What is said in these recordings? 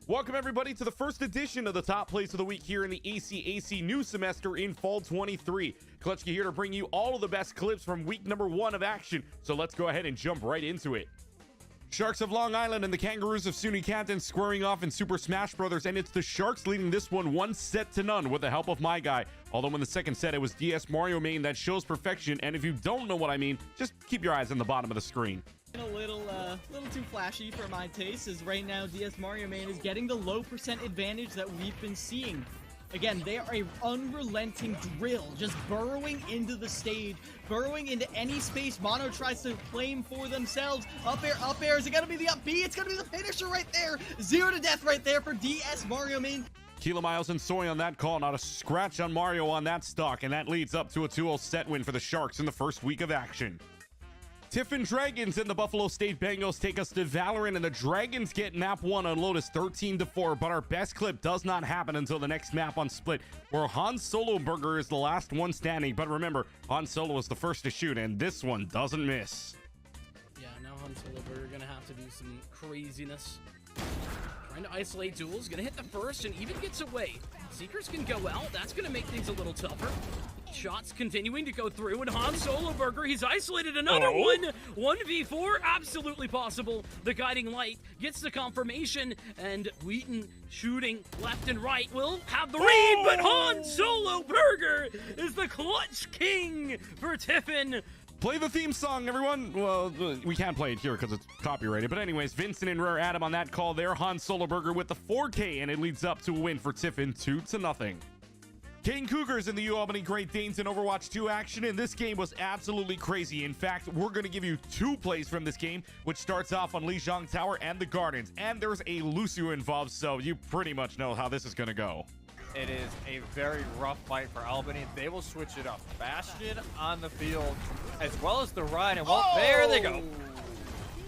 Welcome everybody to the first edition of the top plays of the week here in the ECC new semester in fall 23. Klutchka here to bring you all of the best clips from week number 1 of action. So let's go ahead and jump right into it. Sharks of Long Island and the Kangaroos of SUNY Canton squaring off in Super Smash Brothers, and it's the Sharks leading this one set to none with the help of my guy. Although in the second set it was DS Mario main that shows perfection, and if you don't know what I mean, just keep your eyes on the bottom of the screen. A little too flashy for my taste, as right now DS Mario main is getting the low percent advantage that we've been seeing. Again, they are a unrelenting drill, just burrowing into the stage, burrowing into any space Mono tries to claim for themselves. Up air, is it gonna be the up B? It's gonna be the finisher right there. 0 to death right there for DS Mario main. Kilo Miles and Soy on that call, not a scratch on Mario on that stock, and that leads up to a 2-0 set win for the Sharks in the first week of action. Tiffin Dragons and the Buffalo State Bengals take us to Valorant, and the Dragons get map 1 on Lotus 13-4, but our best clip does not happen until the next map on Split, where Han Solo Burger is the last one standing. But remember, Han Solo is the first to shoot, and this one doesn't miss. Yeah, now Han Solo Burger gonna have to do some craziness. Trying to isolate duels, gonna hit the first and even gets away. Seekers can go out, that's gonna make things a little tougher. Shots continuing to go through, and Han Solo Burger, he's isolated another one. 1v4, absolutely possible. The guiding light gets the confirmation, and Wheaton shooting left and right will have the read, but Han Solo Burger is the clutch king for Tiffin. Play the theme song, everyone. Well, we can't play it here because it's copyrighted. But anyways, Vincent and Rare Adam on that call there. Han Solo Burger with the 4K, and it leads up to a win for Tiffin, 2-0. Kane Cougars and the UAlbany Great Danes in Overwatch 2 action, and this game was absolutely crazy. In fact, we're going to give you 2 plays from this game, which starts off on Lijiang Tower and the Gardens. And there's a Lucio involved, so you pretty much know how this is going to go. It is a very rough fight for Albany. They will switch it up. Bastion on the field, as well as the Ryan. And well, there they go.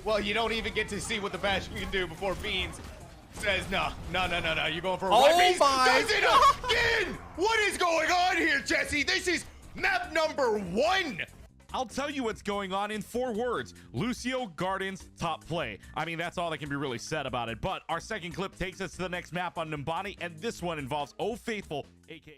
Well, you don't even get to see what the Bastion can do before Beans says, no. You're going for a Oh Beans my does it again! What is going on here, Jesse? This is map number 1. I'll tell you what's going on in 4 words. Lucio Gardens top play. I mean, that's all that can be really said about it. But our second clip takes us to the next map on Nimbani, and this one involves Oh Faithful, aka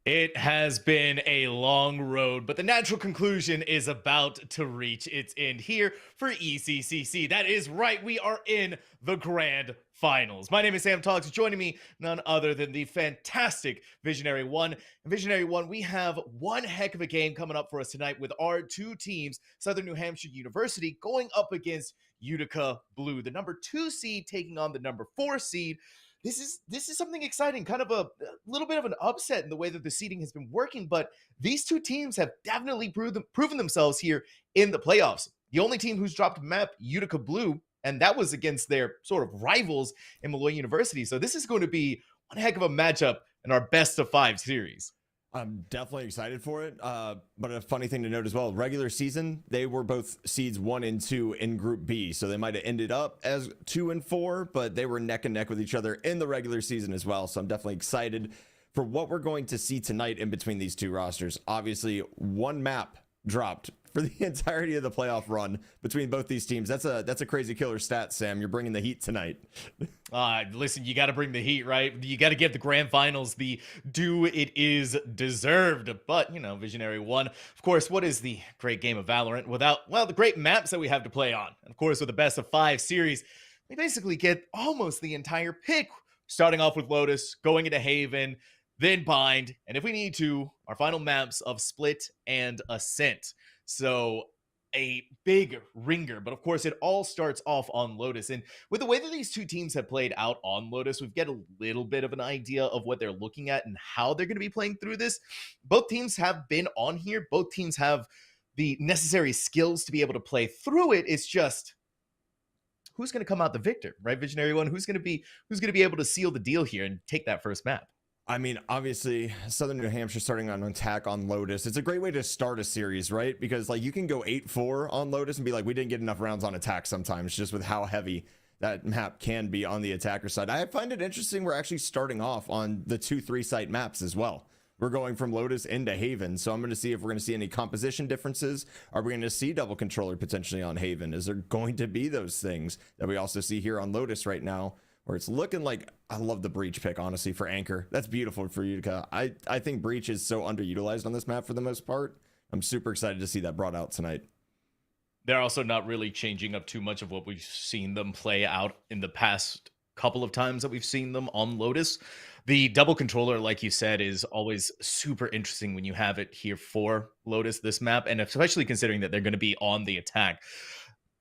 It has been a long road, but the natural conclusion is about to reach its end here for ECCC. That is right, we are in the grand finals. My name is Sam Talks. Joining me, none other than the fantastic Visionary One. And Visionary One, we have one heck of a game coming up for us tonight with our 2 teams, Southern New Hampshire University going up against Utica Blue, the number 2 seed taking on the number 4 seed. This is something exciting, kind of a little bit of an upset in the way that the seeding has been working, but these 2 teams have definitely proven themselves here in the playoffs. The only team who's dropped map, Utica Blue, and that was against their sort of rivals in Malloy University. So this is going to be one heck of a matchup in our best of 5 series. I'm definitely excited for it. But a funny thing to note as well, regular season, they were both seeds 1 and 2 in Group B. So they might have ended up as 2 and 4, but they were neck and neck with each other in the regular season as well. So I'm definitely excited for what we're going to see tonight in between these 2 rosters. Obviously, one map dropped for the entirety of the playoff run between both these teams. That's a crazy killer stat, Sam. You're bringing the heat tonight. Listen, you got to bring the heat, right? You got to give the grand finals the due it is deserved. But, you know, Visionary 1, of course, what is the great game of Valorant without, well, the great maps that we have to play on? And of course, with the best of 5 series, we basically get almost the entire pick, starting off with Lotus, going into Haven, then Bind, and if we need to, our final maps of Split and Ascent. So a big ringer, but of course it all starts off on Lotus. And with the way that these two teams have played out on Lotus, we've got a little bit of an idea of what they're looking at and how they're going to be playing through this. Both teams have been on here. Both teams have the necessary skills to be able to play through it. It's just who's going to come out the victor, right? Visionary 1, who's going to be able to seal the deal here and take that first map? I mean, obviously, Southern New Hampshire starting on attack on Lotus. It's a great way to start a series, right? Because like you can go 8-4 on Lotus and be like, we didn't get enough rounds on attack sometimes, just with how heavy that map can be on the attacker side. I find it interesting we're actually starting off on the 2-3 site maps as well. We're going from Lotus into Haven, so I'm going to see if we're going to see any composition differences. Are we going to see double controller potentially on Haven? Is there going to be those things that we also see here on Lotus right now? Where it's looking like, I love the Breach pick, honestly, for Anchor. That's beautiful for Utica. I think Breach is so underutilized on this map for the most part. I'm super excited to see that brought out tonight. They're also not really changing up too much of what we've seen them play out in the past couple of times that we've seen them on Lotus. The double controller, like you said, is always super interesting when you have it here for Lotus, this map, and especially considering that they're going to be on the attack.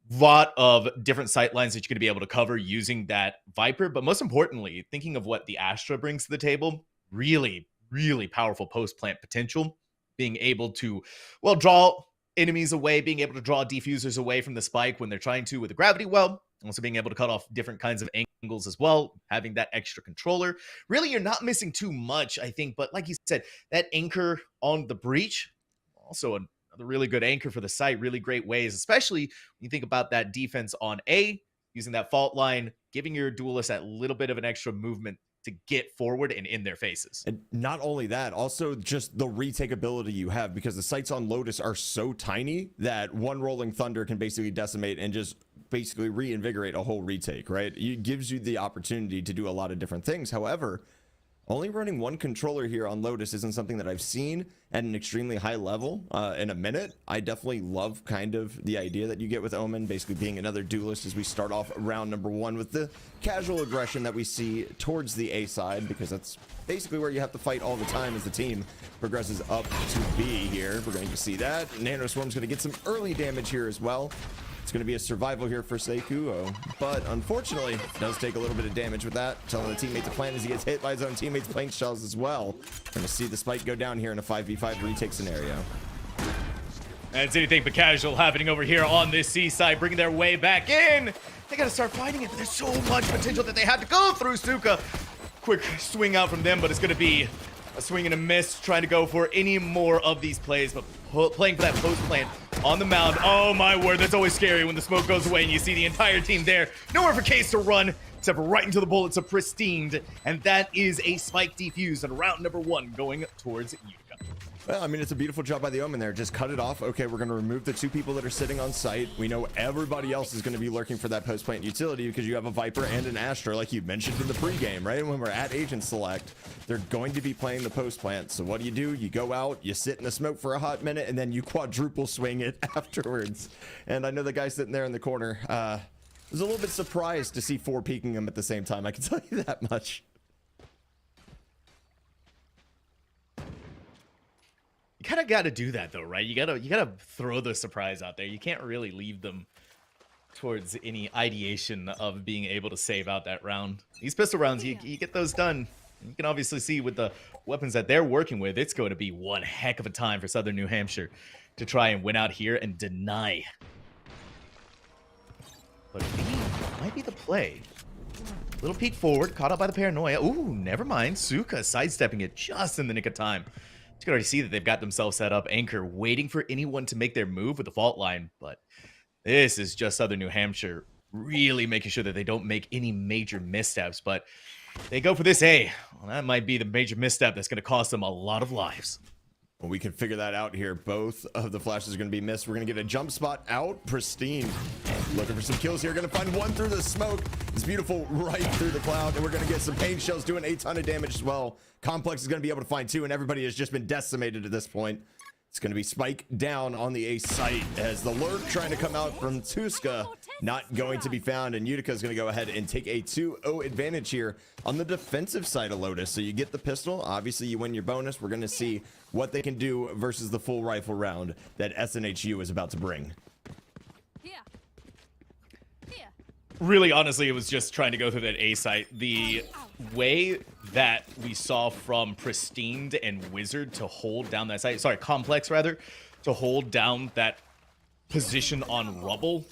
Lot of different sight lines that you're going to be able to cover using that Viper, but most importantly, thinking of what the Astra brings to the table, really, really powerful post-plant potential, being able to, well, draw enemies away, being able to draw defusers away from the spike when they're trying to with the gravity well, also being able to cut off different kinds of angles as well, having that extra controller. Really, you're not missing too much, I think, but like you said, that anchor on the Breach, also a really good anchor for the site, really great ways, especially when you think about that defense on A, using that fault line, giving your duelists that little bit of an extra movement to get forward and in their faces. And not only that, also just the retake ability you have, because the sites on Lotus are so tiny that one Rolling Thunder can basically decimate and just basically reinvigorate a whole retake, right? It gives you the opportunity to do a lot of different things. However, only running one controller here on Lotus isn't something that I've seen at an extremely high level in a minute. I definitely love kind of the idea that you get with Omen, basically being another duelist as we start off round number 1 with the casual aggression that we see towards the A side, because that's basically where you have to fight all the time as the team progresses up to B here. We're going to see that. Nano Swarm's going to get some early damage here as well. It's going to be a survival here for Seikuo, but unfortunately, it does take a little bit of damage with that. Telling the teammate to plan as he gets hit by his own teammates' plank shells as well. Going to see the spike go down here in a 5v5 retake scenario. And it's anything but casual happening over here on this C side, bringing their way back in. They got to start fighting it, but there's so much potential that they have to go through. Suka, quick swing out from them, but it's going to be a swing and a miss, trying to go for any more of these plays, but playing for that post plant on the mound. Oh my word, that's always scary when the smoke goes away and you see the entire team there. Nowhere for Case to run, except right into the bullets of Pristined, and that is a spike defuse in round number 1 going towards Utica. Well, I mean, it's a beautiful job by the Omen there. Just cut it off. Okay, we're going to remove the 2 people that are sitting on site. We know everybody else is going to be lurking for that post-plant utility because you have a Viper and an Astra, like you mentioned in the pregame, right? When we're at Agent Select, they're going to be playing the post-plant. So what do? You go out, you sit in the smoke for a hot minute, and then you quadruple swing it afterwards. And I know the guy sitting there in the corner was a little bit surprised to see 4 peeking him at the same time. I can tell you that much. You kind of got to do that though, right? You gotta throw the surprise out there. You can't really leave them towards any ideation of being able to save out that round. These pistol rounds, you get those done. You can obviously see with the weapons that they're working with, it's going to be one heck of a time for Southern New Hampshire to try and win out here and deny. But B might be the play. Little peek forward, caught up by the paranoia. Ooh, never mind. Suka sidestepping it just in the nick of time. You can already see that they've got themselves set up, Anchor, waiting for anyone to make their move with the fault line. But this is just Southern New Hampshire really making sure that they don't make any major missteps. But they go for this A. Well, that might be the major misstep that's going to cost them a lot of lives. Well, we can figure that out here. Both of the flashes are going to be missed. We're going to get a jump spot out. Pristine. Looking for some kills here. Going to find one through the smoke. It's beautiful right through the cloud. And we're going to get some pain shells doing a ton of damage as well. Complex is going to be able to find two, and everybody has just been decimated at this point. It's going to be Spike down on the A site as the lurk trying to come out from Utica not going to be found, and Utica is going to go ahead and take a 2-0 advantage here on the defensive side of Lotus. So you get the pistol, obviously you win your bonus. We're going to see what they can do versus the full rifle round that SNHU is about to bring. Really, honestly, it was just trying to go through that A site. The way that we saw from Pristine and Wizard to hold down that site, sorry, Complex rather, to hold down that position on Rubble,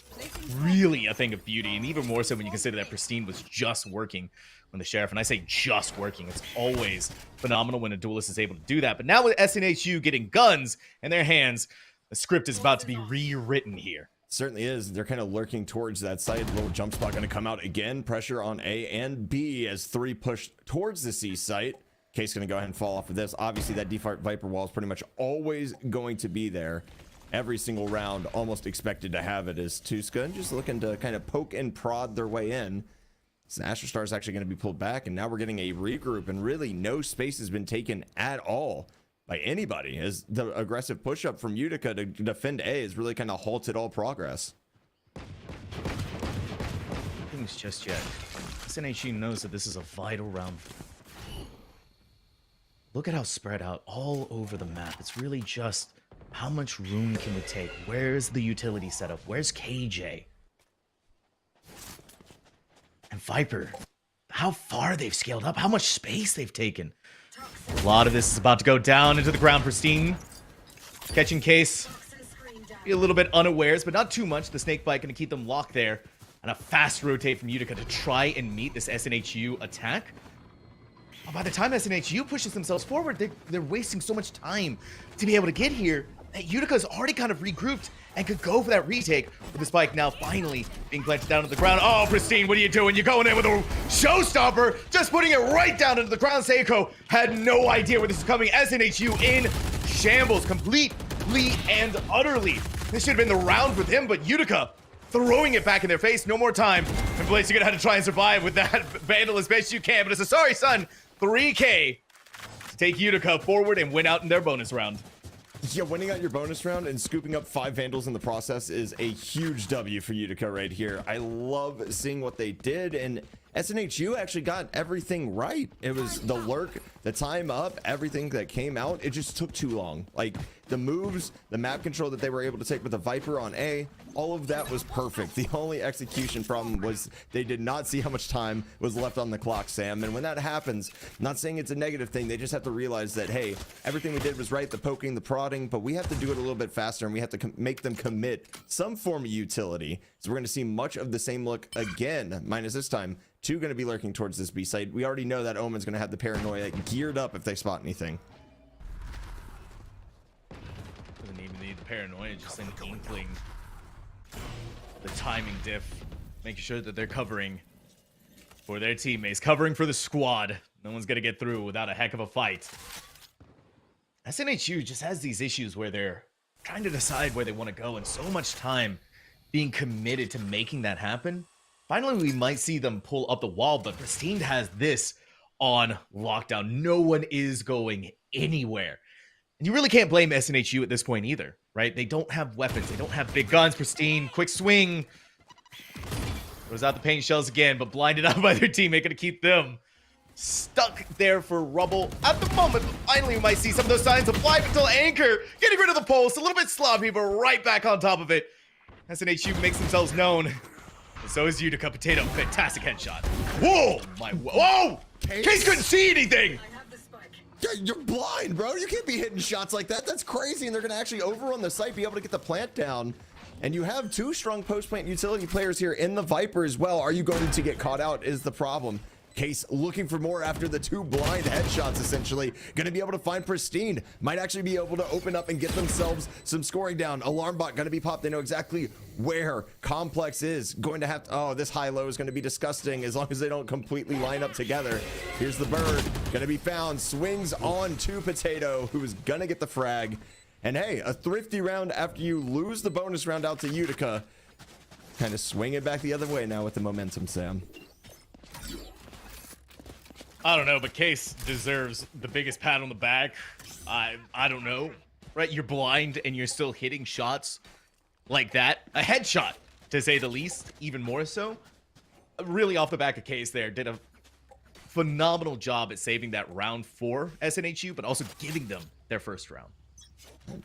really a thing of beauty. And even more so when you consider that Pristine was just working when the Sheriff, and I say just working, it's always phenomenal when a duelist is able to do that. But now with SNHU getting guns in their hands, the script is about to be rewritten here. Certainly is. They're kind of lurking towards that site. Little jump spot going to come out again. Pressure on A and B as 3 push towards the C site. Case going to go ahead and fall off of this. Obviously, that default Viper wall is pretty much always going to be there. Every single round, almost expected to have it, as Tuska just looking to kind of poke and prod their way in. So Astro Star is actually going to be pulled back, and now we're getting a regroup, and really no space has been taken at all by anybody, as the aggressive push-up from Utica to defend A has really kind of halted all progress. Things just yet. SNHU knows that this is a vital round. Look at how spread out all over the map. It's really just how much room can we take? Where's the utility setup? Where's KJ? And Viper, how far they've scaled up, how much space they've taken. A lot of this is about to go down into the ground. Pristine catching Case. Be a little bit unawares, but not too much. The snake bite going to keep them locked there. And a fast rotate from Utica to try and meet this SNHU attack. But by the time SNHU pushes themselves forward, they're wasting so much time to be able to get here that Utica's already kind of regrouped and could go for that retake, with the spike now finally being planted down to the ground. Oh, Pristine, what are you doing? You're going in with a showstopper, just putting it right down into the ground. Seiko had no idea where this is coming. SNHU in shambles, completely and utterly. This should have been the round for them, but Utica throwing it back in their face. No more time. And Blaze, you're gonna have to try and survive with that Vandal as best you can, but it's a sorry son. 3K to take Utica forward and win out in their bonus round. Yeah, winning out your bonus round and scooping up 5 Vandals in the process is a huge W for Utica right here. I love seeing what they did, and SNHU actually got everything right. It was the lurk, the time up, everything that came out. It just took too long. Like, the moves, the map control that they were able to take with the Viper on A, all of that was perfect. The only execution problem was they did not see how much time was left on the clock, Sam. And when that happens, I'm not saying it's a negative thing, they just have to realize that, hey, everything we did was right, the poking, the prodding, but we have to do it a little bit faster, and we have to make them commit some form of utility. So we're going to see much of the same look again, minus this time. 2 going to be lurking towards this B site. We already know that Omen's going to have the paranoia geared up if they spot anything. Doesn't even need the paranoia, just an inkling. The timing diff, making sure that they're covering for their teammates, covering for the squad. No one's going to get through without a heck of a fight. SNHU just has these issues where they're trying to decide where they want to go, and so much time being committed to making that happen. Finally, we might see them pull up the wall, but Pristine has this on lockdown. No one is going anywhere. And you really can't blame SNHU at this point either, right? They don't have weapons. They don't have big guns. Pristine, quick swing. Throws out the paint shells again, but blinded out by their teammate. Going to keep them stuck there for Rubble at the moment. But finally, we might see some of those signs of life until Anchor getting rid of the pulse. A little bit sloppy, but right back on top of it. SNHU makes themselves known. And so is Utica. Potato, fantastic headshot. Whoa! Whoa! Case couldn't see anything! Yeah, you're blind, bro. You can't be hitting shots like that. That's crazy. And they're going to actually overrun the site, be able to get the plant down. And you have 2 strong post-plant utility players here in the Viper as well. Are you going to get caught out is the problem. Case looking for more after the 2 blind headshots, essentially. Going to be able to find Pristine. Might actually be able to open up and get themselves some scoring down. Alarm bot going to be popped. They know exactly where Complex is. Going to have to, oh, this high-low is going to be disgusting as long as they don't completely line up together. Here's the bird. Going to be found. Swings on to Potato, who is going to get the frag. And hey, a thrifty round after you lose the bonus round out to Utica. Kind of swing it back the other way now with the momentum, Sam. I don't know, but Case deserves the biggest pat on the back. I don't know, right? You're blind and you're still hitting shots like that. A headshot, to say the least, even more so. Really off the back of Case there. Did a phenomenal job at saving that round for SNHU, but also giving them their first round.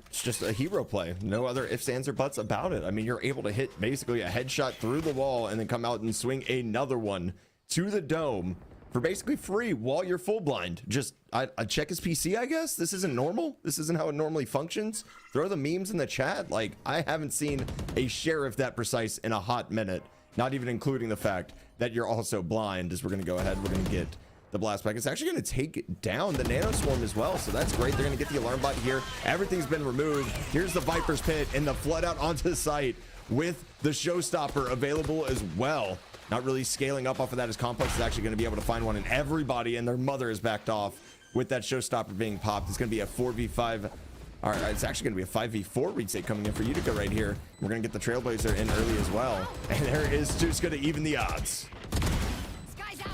It's just a hero play. No other ifs, ands, or buts about it. I mean, you're able to hit basically a headshot through the wall and then come out and swing another one to the dome for basically free while you're full blind. Just I check his PC, I guess. This isn't normal. This isn't how it normally functions. Throw the memes in the chat. Like, I haven't seen a sheriff that precise in a hot minute, not even including the fact that you're also blind. As we're going to go ahead, we're going to get the blast back. It's actually going to take down the nano swarm as well, so that's great. They're going to get the alarm bot here. Everything's been removed. Here's the Viper's Pit and the flood out onto the site with the showstopper available as well. Not really scaling up off of that, as Complex is actually going to be able to find one, and everybody and their mother is backed off with that showstopper being popped. It's going to be a 4v5. All right, it's actually going to be a 5v4 retake coming in for Utica right here. We're going to get the Trailblazer in early as well. And there is just going to even the odds.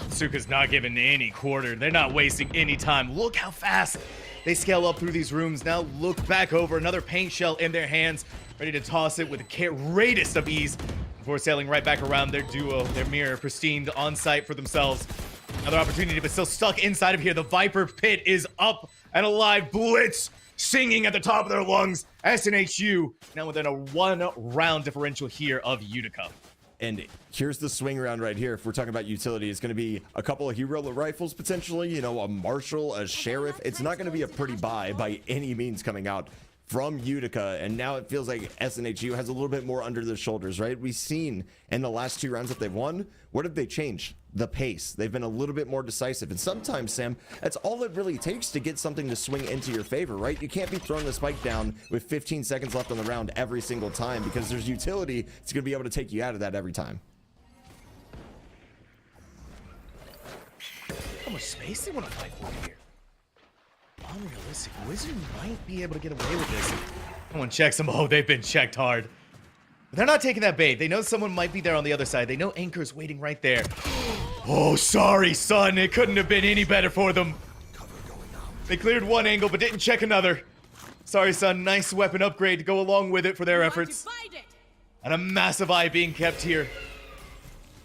Suka's not giving any quarter. They're not wasting any time. Look how fast they scale up through these rooms. Now look back over, another paint shell in their hands, ready to toss it with the greatest of ease before sailing right back around their duo, their mirror, Pristine on site for themselves. Another opportunity, but still stuck inside of here. The Viper Pit is up and alive. Blitz singing at the top of their lungs. SNHU now within a 1 round differential here of Utica. And here's the swing round right here. If we're talking about utility, it's going to be a couple of hero rifles potentially, you know, a marshal, a sheriff. It's not going to be a pretty buy by any means coming out from Utica, and now it feels like SNHU has a little bit more under their shoulders, right? We've seen in the last 2 rounds that they've won, what have they changed? The pace. They've been a little bit more decisive, and sometimes, Sam, that's all it really takes to get something to swing into your favor, right? You can't be throwing the spike down with 15 seconds left on the round every single time, because there's utility. It's going to be able to take you out of that every time. How much space they want to fight for here? Unrealistic. Wizard might be able to get away with this. Someone checks them. Oh, they've been checked hard. But they're not taking that bait. They know someone might be there on the other side. They know Anchor's waiting right there. Oh, sorry, son. It couldn't have been any better for them. They cleared one angle, but didn't check another. Sorry, son. Nice weapon upgrade to go along with it for their efforts. And a massive eye being kept here.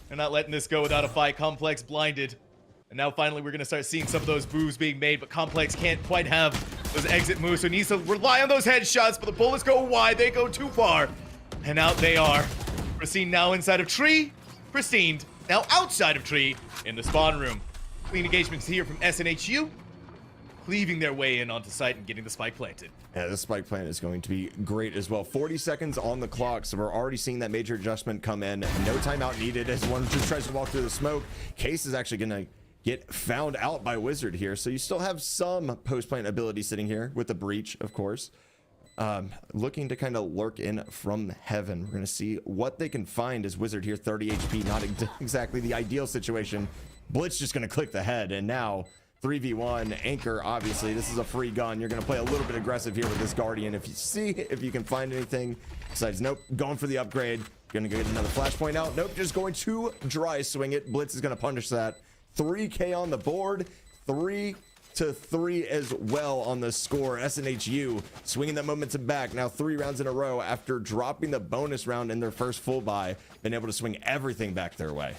They're not letting this go without a fight. Complex blinded. And now finally we're going to start seeing some of those moves being made, but Complex can't quite have those exit moves, so he needs to rely on those headshots, but the bullets go wide, they go too far. And out they are. Pristine now inside of tree. Pristine now outside of tree in the spawn room. Clean engagements here from SNHU, cleaving their way in onto site and getting the spike planted. Yeah, the spike plant is going to be great as well. 40 seconds on the clock, so we're already seeing that major adjustment come in. No timeout needed as one just tries to walk through the smoke. Case is actually going to get found out by Wizard here, so you still have some post-plant ability sitting here with the breach, of course. Looking to kind of lurk in from heaven. We're going to see what they can find as Wizard here. 30 HP, not exactly the ideal situation. Blitz just going to click the head, and now 3v1. Anchor, obviously, this is a free gun. You're going to play a little bit aggressive here with this Guardian. If you see if you can find anything besides, nope, going for the upgrade. Going to get another flashpoint out. Nope, just going to dry swing it. Blitz is going to punish that. 3K on the board, 3-3 as well on the score. SNHU swinging that momentum back. Now 3 rounds in a row after dropping the bonus round in their first full buy, been able to swing everything back their way.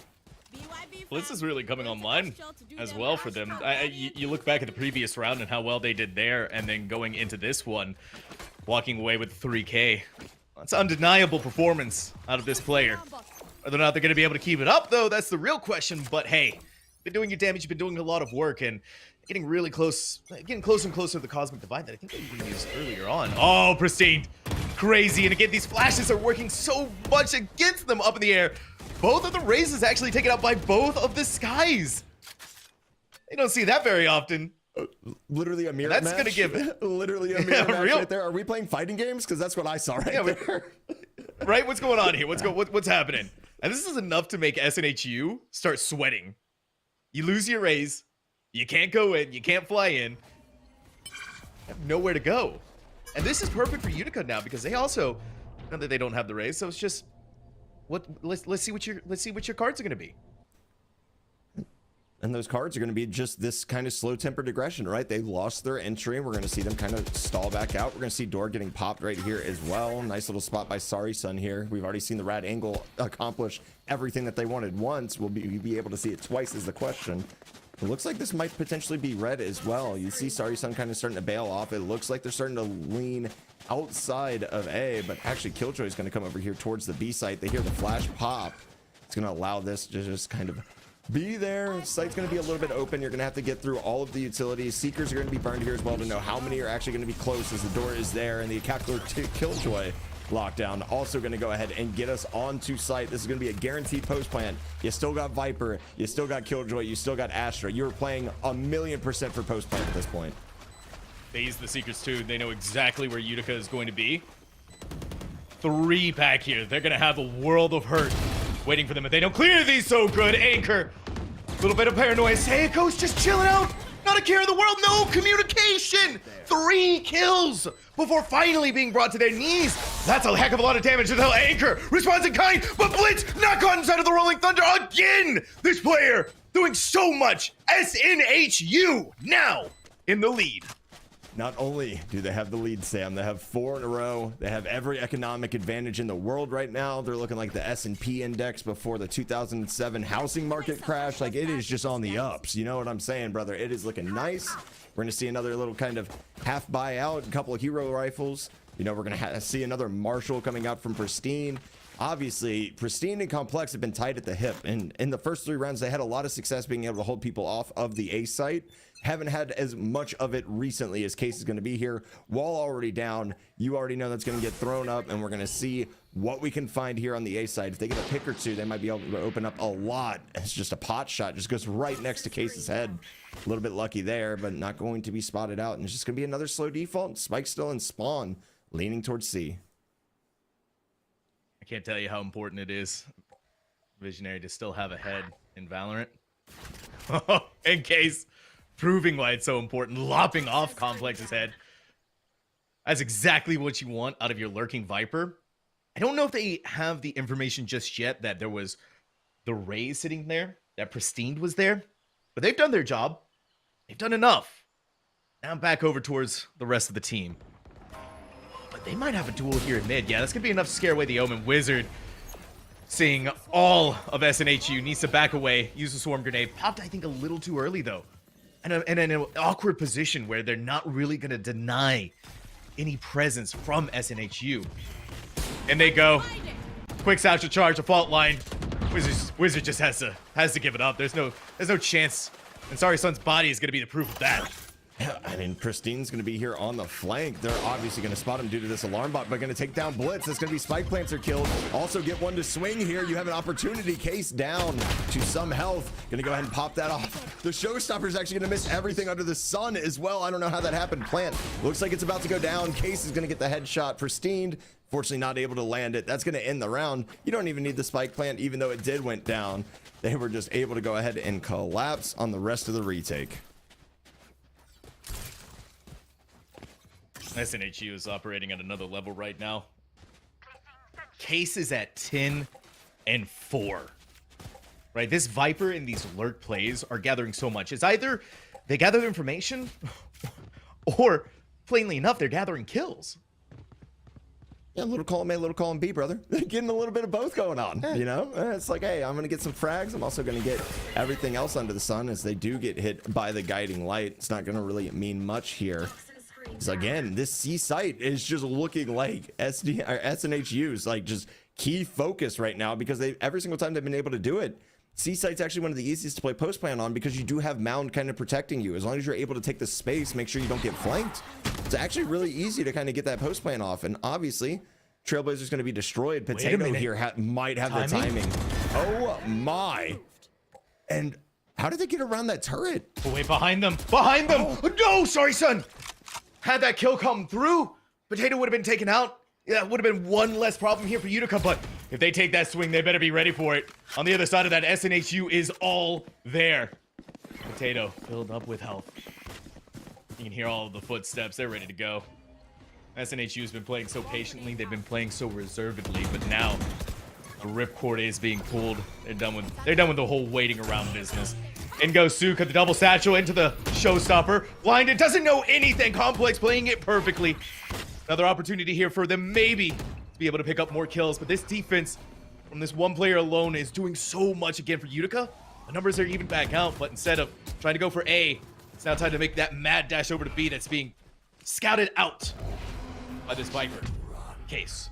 Blitz is really coming online as well for them. You look back at the previous round and how well they did there, and then going into this one, walking away with 3K. That's undeniable performance out of this player. Whether or not they're going to be able to keep it up, though, that's the real question. But hey, been doing your damage, you've been doing a lot of work, and getting really close, getting closer and closer to the Cosmic Divide that I think they used earlier on. Oh, Pristine. Crazy. And again, these flashes are working so much against them up in the air. Both of the raises actually taken out by both of the skies. You don't see that very often. Literally a mirror That's match. gonna give literally a mirror match real. right there. Are we playing fighting games? Because that's what I saw right there. Right? What's going on here? What's happening? And this is enough to make SNHU start sweating. You lose your raise. You can't go in. You can't fly in. You have nowhere to go. And this is perfect for Utica now because they also know that they don't have the raise. So it's just let's see what your cards are gonna be. And those cards are going to be just this kind of slow-tempered aggression, right? They lost their entry. We're going to see them kind of stall back out. We're going to see Door getting popped right here as well. Nice little spot by Sorry Sun here. We've already seen the Rad Angle accomplish everything that they wanted once. Will be able to see it twice is the question. It looks like this might potentially be red as well. You see Sorry Sun kind of starting to bail off. It looks like they're starting to lean outside of A, but actually Killjoy is going to come over here towards the B site. They hear the flash pop. It's going to allow this to just kind of be there. Site's going to be a little bit open. You're going to have to get through all of the utilities. Seekers are going to be burned here as well to know how many are actually going to be close as the door is there. And the Calcular Killjoy lockdown also going to go ahead and get us onto site. This is going to be a guaranteed post plant. You still got Viper. You still got Killjoy. You still got Astra. You're playing 1,000,000% for post plant at this point. They use the Seekers too. They know exactly where Utica is going to be. 3-pack here. They're going to have a world of hurt waiting for them if they don't clear these. So good. Anchor. Little bit of paranoia. Seiko's just chilling out. Not a care in the world. No communication. 3 kills before finally being brought to their knees. That's a heck of a lot of damage until Anchor responds in kind, but Blitz not caught inside of the Rolling Thunder again. This player doing so much. SNHU now in the lead. Not only do they have the lead, Sam, they have 4 in a row. They have every economic advantage in the world right now. They're looking like the S&P index before the 2007 housing market crash. Like, it is just on the ups. You know what I'm saying, brother? It is looking nice. We're going to see another little kind of half buyout, a couple of hero rifles. You know, we're going to see another Marshall coming out from Pristine. Obviously, Pristine and Complex have been tight at the hip. And in the first 3 rounds, they had a lot of success being able to hold people off of the A site. Haven't had as much of it recently as Case is going to be here. Wall already down. You already know that's going to get thrown up, and we're going to see what we can find here on the A side. If they get a pick or two, they might be able to open up a lot. It's just a pot shot. Just goes right next to Case's head. A little bit lucky there, but not going to be spotted out. And it's just going to be another slow default. Spike still in spawn, leaning towards C. I can't tell you how important it is, Visionary, to still have a head in Valorant. In Case proving why it's so important, lopping off Complex's head. That's exactly what you want out of your lurking Viper. I don't know if they have the information just yet that there was the Raze sitting there, that Pristine was there, but they've done their job. They've done enough. Now I'm back over towards the rest of the team. But they might have a duel here in mid. Yeah, that's going to be enough to scare away the Omen. Wizard, seeing all of SNHU, needs to back away, use the Swarm Grenade. Popped, I think, a little too early, though. And in an awkward position where they're not really going to deny any presence from SNHU. And they go. Quick satchel charge, a fault line. Wizard just has to give it up. There's no chance. And Sorry Sun's body is going to be the proof of that. Yeah, I mean, Pristine's going to be here on the flank. They're obviously going to spot him due to this alarm bot, but going to take down Blitz. That's going to be Spike Plants are killed. Also get one to swing here. You have an opportunity. Case down to some health. Going to go ahead and pop that off. The Showstopper is actually going to miss everything under the sun as well. I don't know how that happened. Plant looks like it's about to go down. Case is going to get the headshot. Pristine, fortunately not able to land it. That's going to end the round. You don't even need the Spike Plant, even though it did went down. They were just able to go ahead and collapse on the rest of the retake. SNHU is operating at another level right now. Case is at 10-4. Right, this Viper and these lurk plays are gathering so much. It's either they gather information, or plainly enough, they're gathering kills. Yeah, little column A, little column B, brother. Getting a little bit of both going on, you know? It's like, hey, I'm going to get some frags. I'm also going to get everything else under the sun as they do get hit by the guiding light. It's not going to really mean much here. So again, this C site is just looking like SNHU's like just key focus right now because they every single time they've been able to do it. C site's actually one of the easiest to play post plan on because you do have Mound kind of protecting you. As long as you're able to take the space, make sure you don't get flanked. It's actually really easy to kind of get that post plan off. And obviously, Trailblazer's going to be destroyed. Potato here might have the timing. Oh my. And How did they get around that turret? Oh, wait, behind them. Behind them. Oh, no, sorry, son. Had that kill come through, Potato would have been taken out. Yeah, it would have been one less problem here for Utica, but if they take that swing, they better be ready for it. On the other side of that, SNHU is all there. Potato filled up with health. You can hear all of the footsteps. They're ready to go. SNHU has been playing so patiently. They've been playing so reservedly, but now the ripcord is being pulled. They're done with the whole waiting around business. In goes Suka, the double satchel into the showstopper. Blinded, doesn't know anything. Complex playing it perfectly. Another opportunity here for them maybe to be able to pick up more kills, but this defense from this one player alone is doing so much again for Utica. The numbers are even back out, but instead of trying to go for A, it's now time to make that mad dash over to B that's being scouted out by this Viper. Case.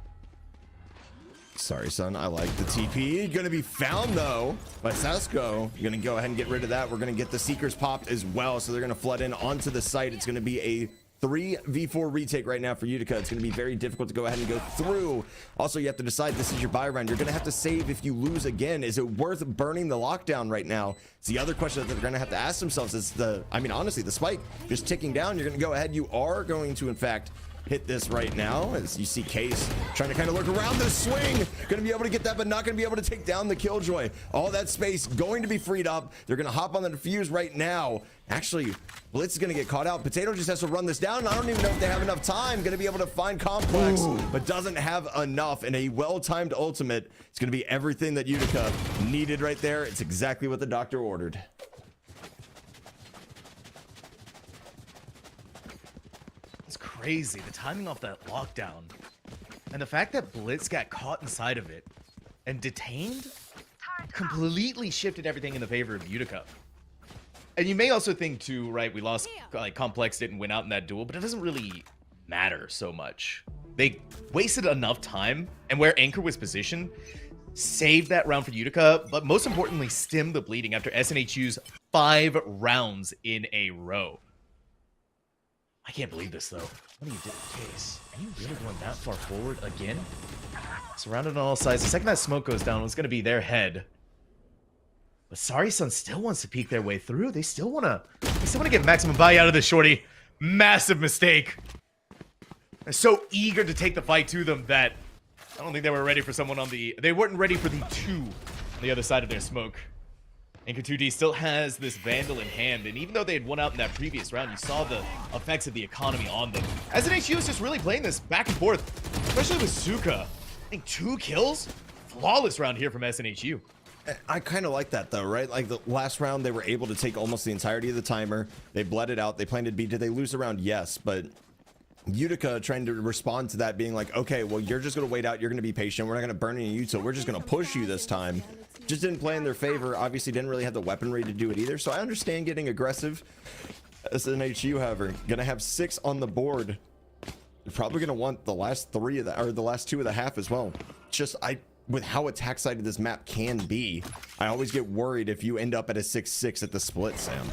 Sorry, son. I like the TP. Gonna be found, though, by Sasko. Gonna go ahead and get rid of that. We're gonna get the Seekers popped as well, so they're gonna flood in onto the site. It's gonna be a 3v4 retake right now for Utica. It's going to be very difficult to go ahead and go through. Also, you have to decide, this is your buy round. You're going to have to save if you lose again. Is it worth burning the lockdown right now? It's the other question that they're going to have to ask themselves. Is honestly, the spike just ticking down. You're going to go ahead. You are going to, in fact, hit this right now, as you see Case trying to kind of lurk around the swing. Going to be able to get that, but not going to be able to take down the Killjoy. All that space going to be freed up. They're going to hop on the defuse right now. Actually, Blitz is going to get caught out. Potato just has to run this down. I don't even know if they have enough time. Going to be able to find Complex, but doesn't have enough. And a well-timed ultimate. It's going to be everything that Utica needed right there. It's exactly what the doctor ordered. Crazy, the timing off that lockdown and the fact that Blitz got caught inside of it and detained completely shifted everything in the favor of Utica. And you may also think too, right, we lost, like, Complex didn't win out in that duel, but it doesn't really matter so much. They wasted enough time, and where Anchor was positioned saved that round for Utica, but most importantly stemmed the bleeding after SNHU's 5 rounds in a row. I can't believe this, though. What are you doing, Case? Are you really going that far forward again? Surrounded on all sides. The second that smoke goes down, it's going to be their head. But Sorry Son still wants to peek their way through. They still want to get maximum value out of this shorty. Massive mistake. They're so eager to take the fight to them that I don't think they were ready for someone on the... They weren't ready for the 2 on the other side of their smoke. Anchor 2D still has this Vandal in hand, and even though they had won out in that previous round, you saw the effects of the economy on them. SNHU is just really playing this back and forth, especially with Suka. I think 2 kills? Flawless round here from SNHU. I kind of like that, though, right? Like, the last round, they were able to take almost the entirety of the timer. They bled it out. They planted B. Did they lose the round? Yes, but Utica trying to respond to that, being like, okay, well, you're just going to wait out. You're going to be patient. We're not going to burn any of you, so we're just going to push you this time. Just didn't play in their favor. Obviously didn't really have the weaponry to do it either, so I understand getting aggressive. SNHU, however, gonna have 6 on the board. You're probably gonna want the last 3 of that, or the last 2 of the half as well. Just with how attack sided this map can be, I always get worried if you end up at a 6-6 at the split, Sam.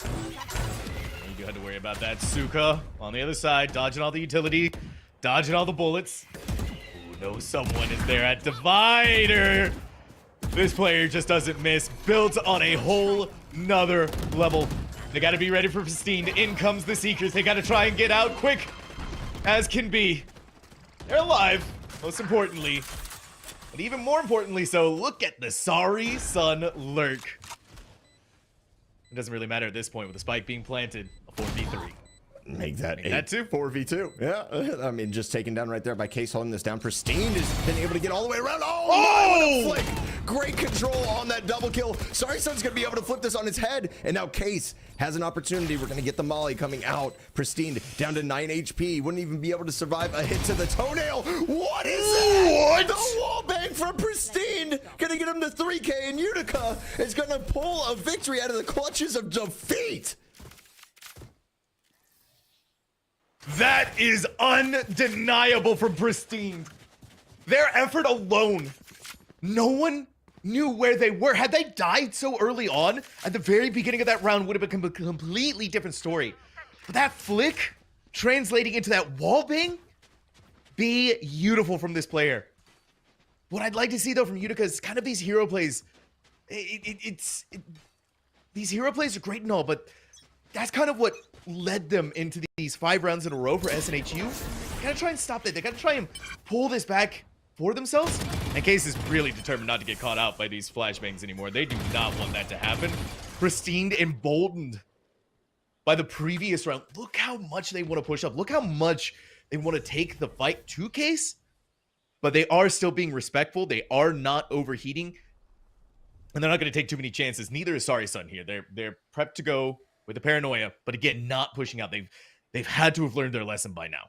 You do have to worry about that. Suka on the other side, dodging all the utility, dodging all the bullets. Ooh, no, someone is there at Divider. This player just doesn't miss. Built on a whole nother level. They got to be ready for Pristine. In comes the Seekers. They got to try and get out quick as can be. They're alive, most importantly. But even more importantly so, look at the Sorry Son lurk. It doesn't really matter at this point with the spike being planted. A 4v3. Make that 2 4v2. Yeah, I mean, just taken down right there by Case, holding this down. Pristine has been able to get all the way around. Oh, what a flick. Great control on that double kill. Sorry Son's gonna be able to flip this on his head, and now Case has an opportunity. We're gonna get the molly coming out. Pristine down to 9 HP. Wouldn't even be able to survive a hit to the toenail. What is that? What? The wall bang from Pristine. Gonna get him to 3K, and Utica is gonna pull a victory out of the clutches of defeat. That is undeniable from Pristine. Their effort alone. No one knew where they were. Had they died so early on, at the very beginning of that round would have become a completely different story. But that flick translating into that wall bang, beautiful from this player. What I'd like to see though from Utica is kind of these hero plays. these hero plays are great and all, but that's kind of what led them into these 5 rounds in a row for SNHU. They gotta try and stop that. They gotta try and pull this back for themselves. And Case is really determined not to get caught out by these flashbangs anymore. They do not want that to happen. Pristine, emboldened by the previous round. Look how much they want to push up. Look how much they want to take the fight to Case. But they are still being respectful. They are not overheating. And they're not going to take too many chances. Neither is Sorry Sun here. They're prepped to go with the paranoia. But again, not pushing out. They've had to have learned their lesson by now.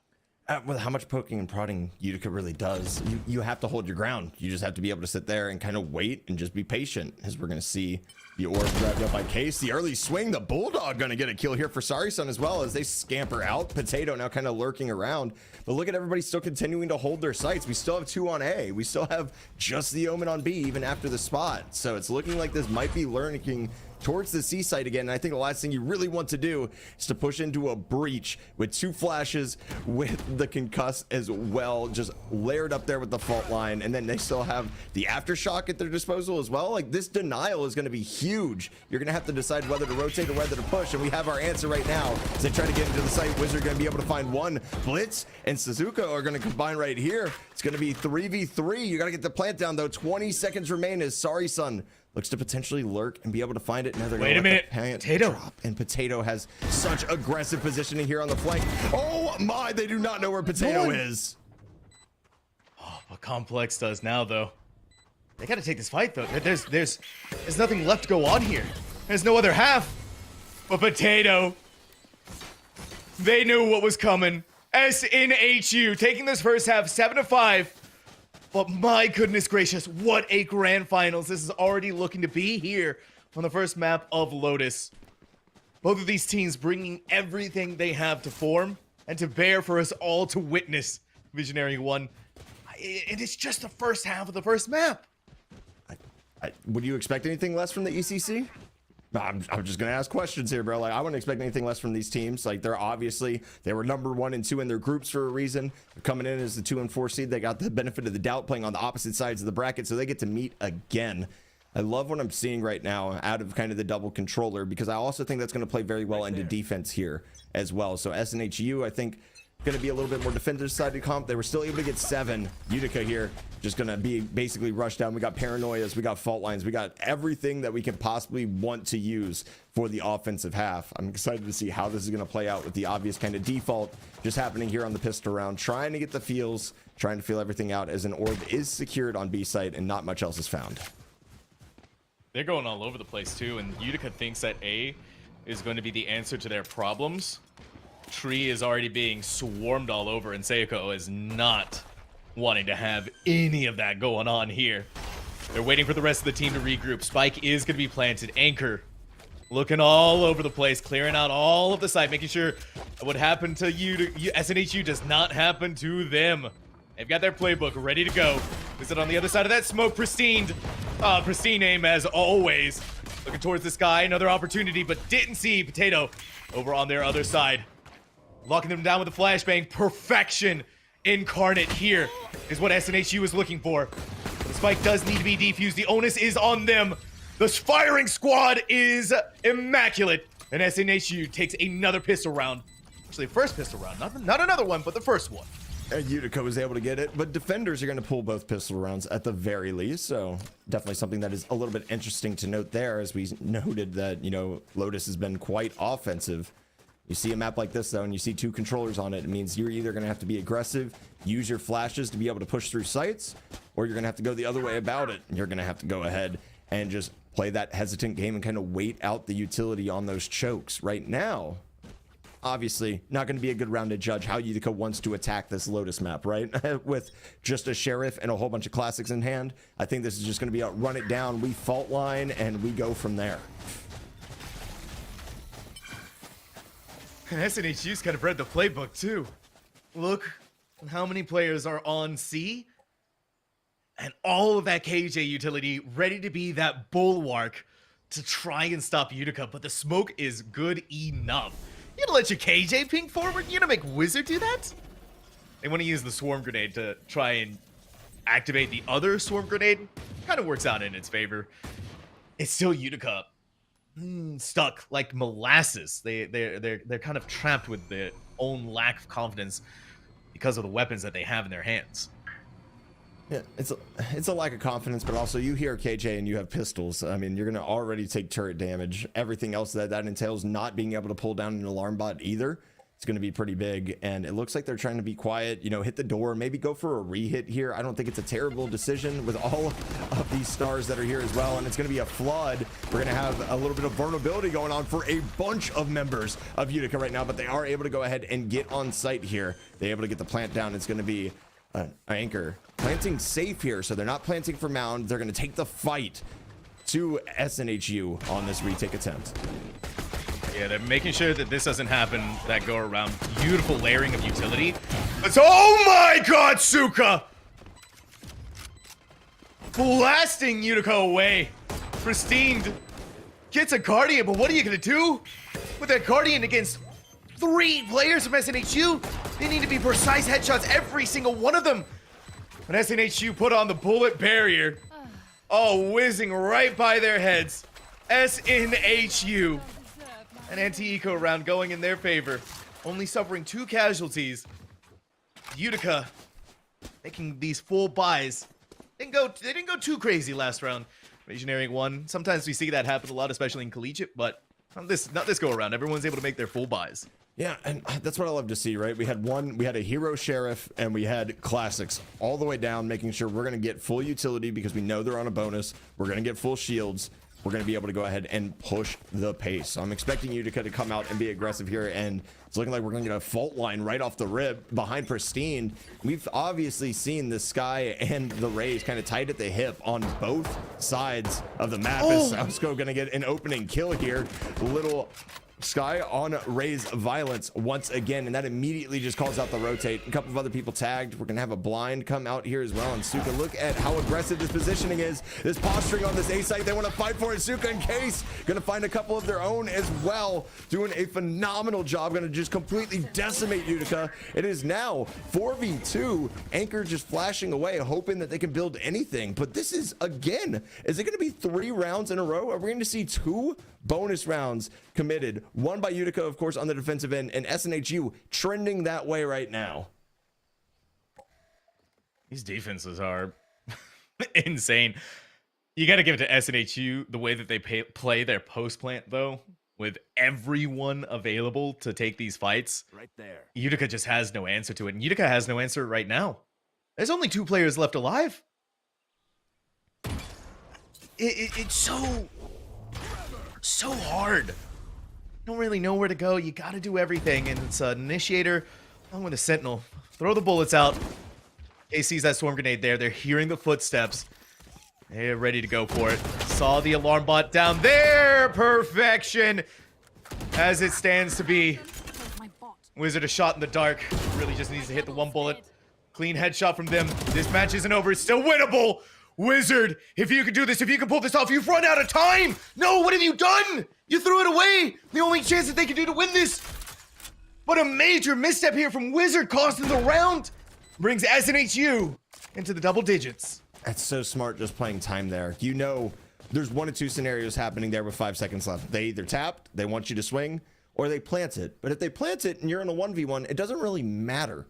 With how much poking and prodding Utica really does, you have to hold your ground. You just have to be able to sit there and kind of wait and just be patient, as we're going to see the orb grabbed up by Case. The early swing, the Bulldog going to get a kill here for Sorry Sun as well as they scamper out. Potato now kind of lurking around. But look at everybody still continuing to hold their sights. We still have 2 on A. We still have just the Omen on B even after the spot. So it's looking like this might be lurking towards the C site again. And I think the last thing you really want to do is to push into a breach with 2 flashes with the concuss as well, just layered up there with the fault line. And then they still have the aftershock at their disposal as well. Like, this denial is going to be huge. You're going to have to decide whether to rotate or whether to push. And we have our answer right now as they try to get into the site. Wizard going to be able to find 1. Blitz and Suzuka are going to combine right here. It's going to be 3v3. You got to get the plant down though. 20 seconds remain as Sorry Sun looks to potentially lurk and be able to find it. Now they're Wait a minute. Potato drop, and Potato has such aggressive positioning here on the flank. Oh my, they do not know where Potato is. Oh, but Complex does now though. They got to take this fight though. There's nothing left to go on here. There's no other half. But Potato, they knew what was coming. SNHU taking this first half 7-5. But my goodness gracious, what a grand finals this is already looking to be here on the first map of Lotus. Both of these teams bringing everything they have to form and to bear for us all to witness. Visionary 1. And it's just the first half of the first map. Would you expect anything less from the ECC? I'm just going to ask questions here, bro. Like, I wouldn't expect anything less from these teams. Like, they were number 1 and 2 in their groups for a reason. They're coming in as the 2 and 4 seed. They got the benefit of the doubt playing on the opposite sides of the bracket, so they get to meet again. I love what I'm seeing right now out of kind of the double controller, because I also think that's going to play very well into defense here as well. So SNHU, I think, going to be a little bit more defensive sided comp. They were still able to get 7. Utica here just going to be basically rushed down. We got paranoias, we got fault lines, we got everything that we can possibly want to use for the offensive half. I'm excited to see how this is going to play out with the obvious kind of default just happening here on the pistol round, trying to get the feels, trying to feel everything out as an orb is secured on B site and not much else is found. They're going all over the place too, and Utica thinks that A is going to be the answer to their problems. Tree is already being swarmed all over, and Seiko is not wanting to have any of that going on here. They're waiting for the rest of the team to regroup. Spike is going to be planted. Anchor looking all over the place, clearing out all of the site, making sure what happened to SNHU does not happen to them. They've got their playbook ready to go. Is it on the other side of that smoke? Pristine aim as always. Looking towards the sky, another opportunity, but didn't see Potato over on their other side. Locking them down with a flashbang. Perfection incarnate here is what SNHU is looking for. The spike does need to be defused. The onus is on them. The firing squad is immaculate. And SNHU takes another pistol round. Actually, first pistol round. Not another one, but the first one. And Utica was able to get it, but defenders are going to pull both pistol rounds at the very least. So definitely something that is a little bit interesting to note there, as we noted that, Lotus has been quite offensive. You see a map like this, though, and you see 2 controllers on it. It means you're either going to have to be aggressive, use your flashes to be able to push through sites, or you're going to have to go the other way about it. You're going to have to go ahead and just play that hesitant game and kind of wait out the utility on those chokes. Right now, obviously, not going to be a good round to judge how Utica wants to attack this Lotus map, right? With just a Sheriff and a whole bunch of classics in hand. I think this is just going to be a run it down, we fault line, and we go from there. And SNHU's kind of read the playbook too. Look at how many players are on C. And all of that KJ utility ready to be that bulwark to try and stop Utica. But the smoke is good enough. You gonna let your KJ ping forward? You gonna make Wizard do that? They want to use the swarm grenade to try and activate the other swarm grenade. Kind of works out in its favor. It's still Utica stuck like molasses. They're kind of trapped with their own lack of confidence because of the weapons that they have in their hands. Yeah, it's a lack of confidence, but also you hear KJ and you have pistols. I mean, you're gonna already take turret damage. Everything else that entails, not being able to pull down an alarm bot either, it's gonna be pretty big. And it looks like they're trying to be quiet. You know, hit the door, maybe go for a re-hit here. I don't think it's a terrible decision with all of these stars that are here as well. And it's gonna be a flood. We're gonna have a little bit of vulnerability going on for a bunch of members of Utica right now, but they are able to go ahead and get on site here. They're able to get the plant down. It's gonna be Anchor planting safe here, so they're not planting for mound. They're going to take the fight to SNHU on this retake attempt. Yeah, they're making sure that this doesn't happen, that go around. Beautiful layering of utility. But oh my god, Suka! Blasting Utica away. Pristine gets a Guardian, but what are you going to do with that Guardian against 3 players from SNHU? They need to be precise headshots, every single one of them. When SNHU put on the bullet barrier, oh, whizzing right by their heads. SNHU, an anti-eco round going in their favor, only suffering 2 casualties. Utica making these full buys. They didn't go too crazy last round. Visionary won. Sometimes we see that happen a lot, especially in collegiate, but not this go around. Everyone's able to make their full buys. Yeah, and that's what I love to see, right? We had a hero sheriff and we had classics all the way down, making sure we're going to get full utility because we know they're on a bonus. We're going to get full shields. We're going to be able to go ahead and push the pace. So I'm expecting Utica to come out and be aggressive here, and it's looking like we're going to get a fault line right off the rip behind Pristine. We've obviously seen the Sky and the Rays kind of tight at the hip on both sides of the map. Is Sausko going to get an opening kill here? Little Sky on Ray's violence once again, and that immediately just calls out the rotate. A couple of other people tagged. We're gonna have a blind come out here as well. And Suka, look at how aggressive this positioning is. This posturing on this A site, they want to fight for it. Suka and Case gonna find a couple of their own as well, doing a phenomenal job. Gonna just completely decimate Utica. It is now 4v2. Anchor just flashing away, hoping that they can build anything. But this is, again, is it gonna be 3 rounds in a row? Are we going to see 2 bonus rounds committed? One by Utica, of course, on the defensive end, and SNHU trending that way right now. These defenses are insane. You got to give it to SNHU the way that they play their post plant, though, with everyone available to take these fights. Right there. Utica just has no answer to it, and Utica has no answer right now. There's only 2 players left alive. It's so hard. Don't really know where to go. You got to do everything, and it's an initiator along with a sentinel. Throw the bullets out. Ace sees that storm grenade there. They're hearing the footsteps. They're ready to go for it. Saw the alarm bot down there. Perfection, as it stands to be. Wizard a shot in the dark. Really just needs to hit the 1 bullet. Clean headshot from them. This match isn't over. It's still winnable. Wizard, if you could do this, if you can pull this off, you've run out of time. No, what have you done? You threw it away. The only chance that they could do to win this. But a major misstep here from Wizard, costing the round. Brings SNHU into the double digits. That's so smart, just playing time there. You know, there's 1 of 2 scenarios happening there with 5 seconds left. They either tapped, they want you to swing, or they plant it. But if they plant it and you're in a 1v1, it doesn't really matter.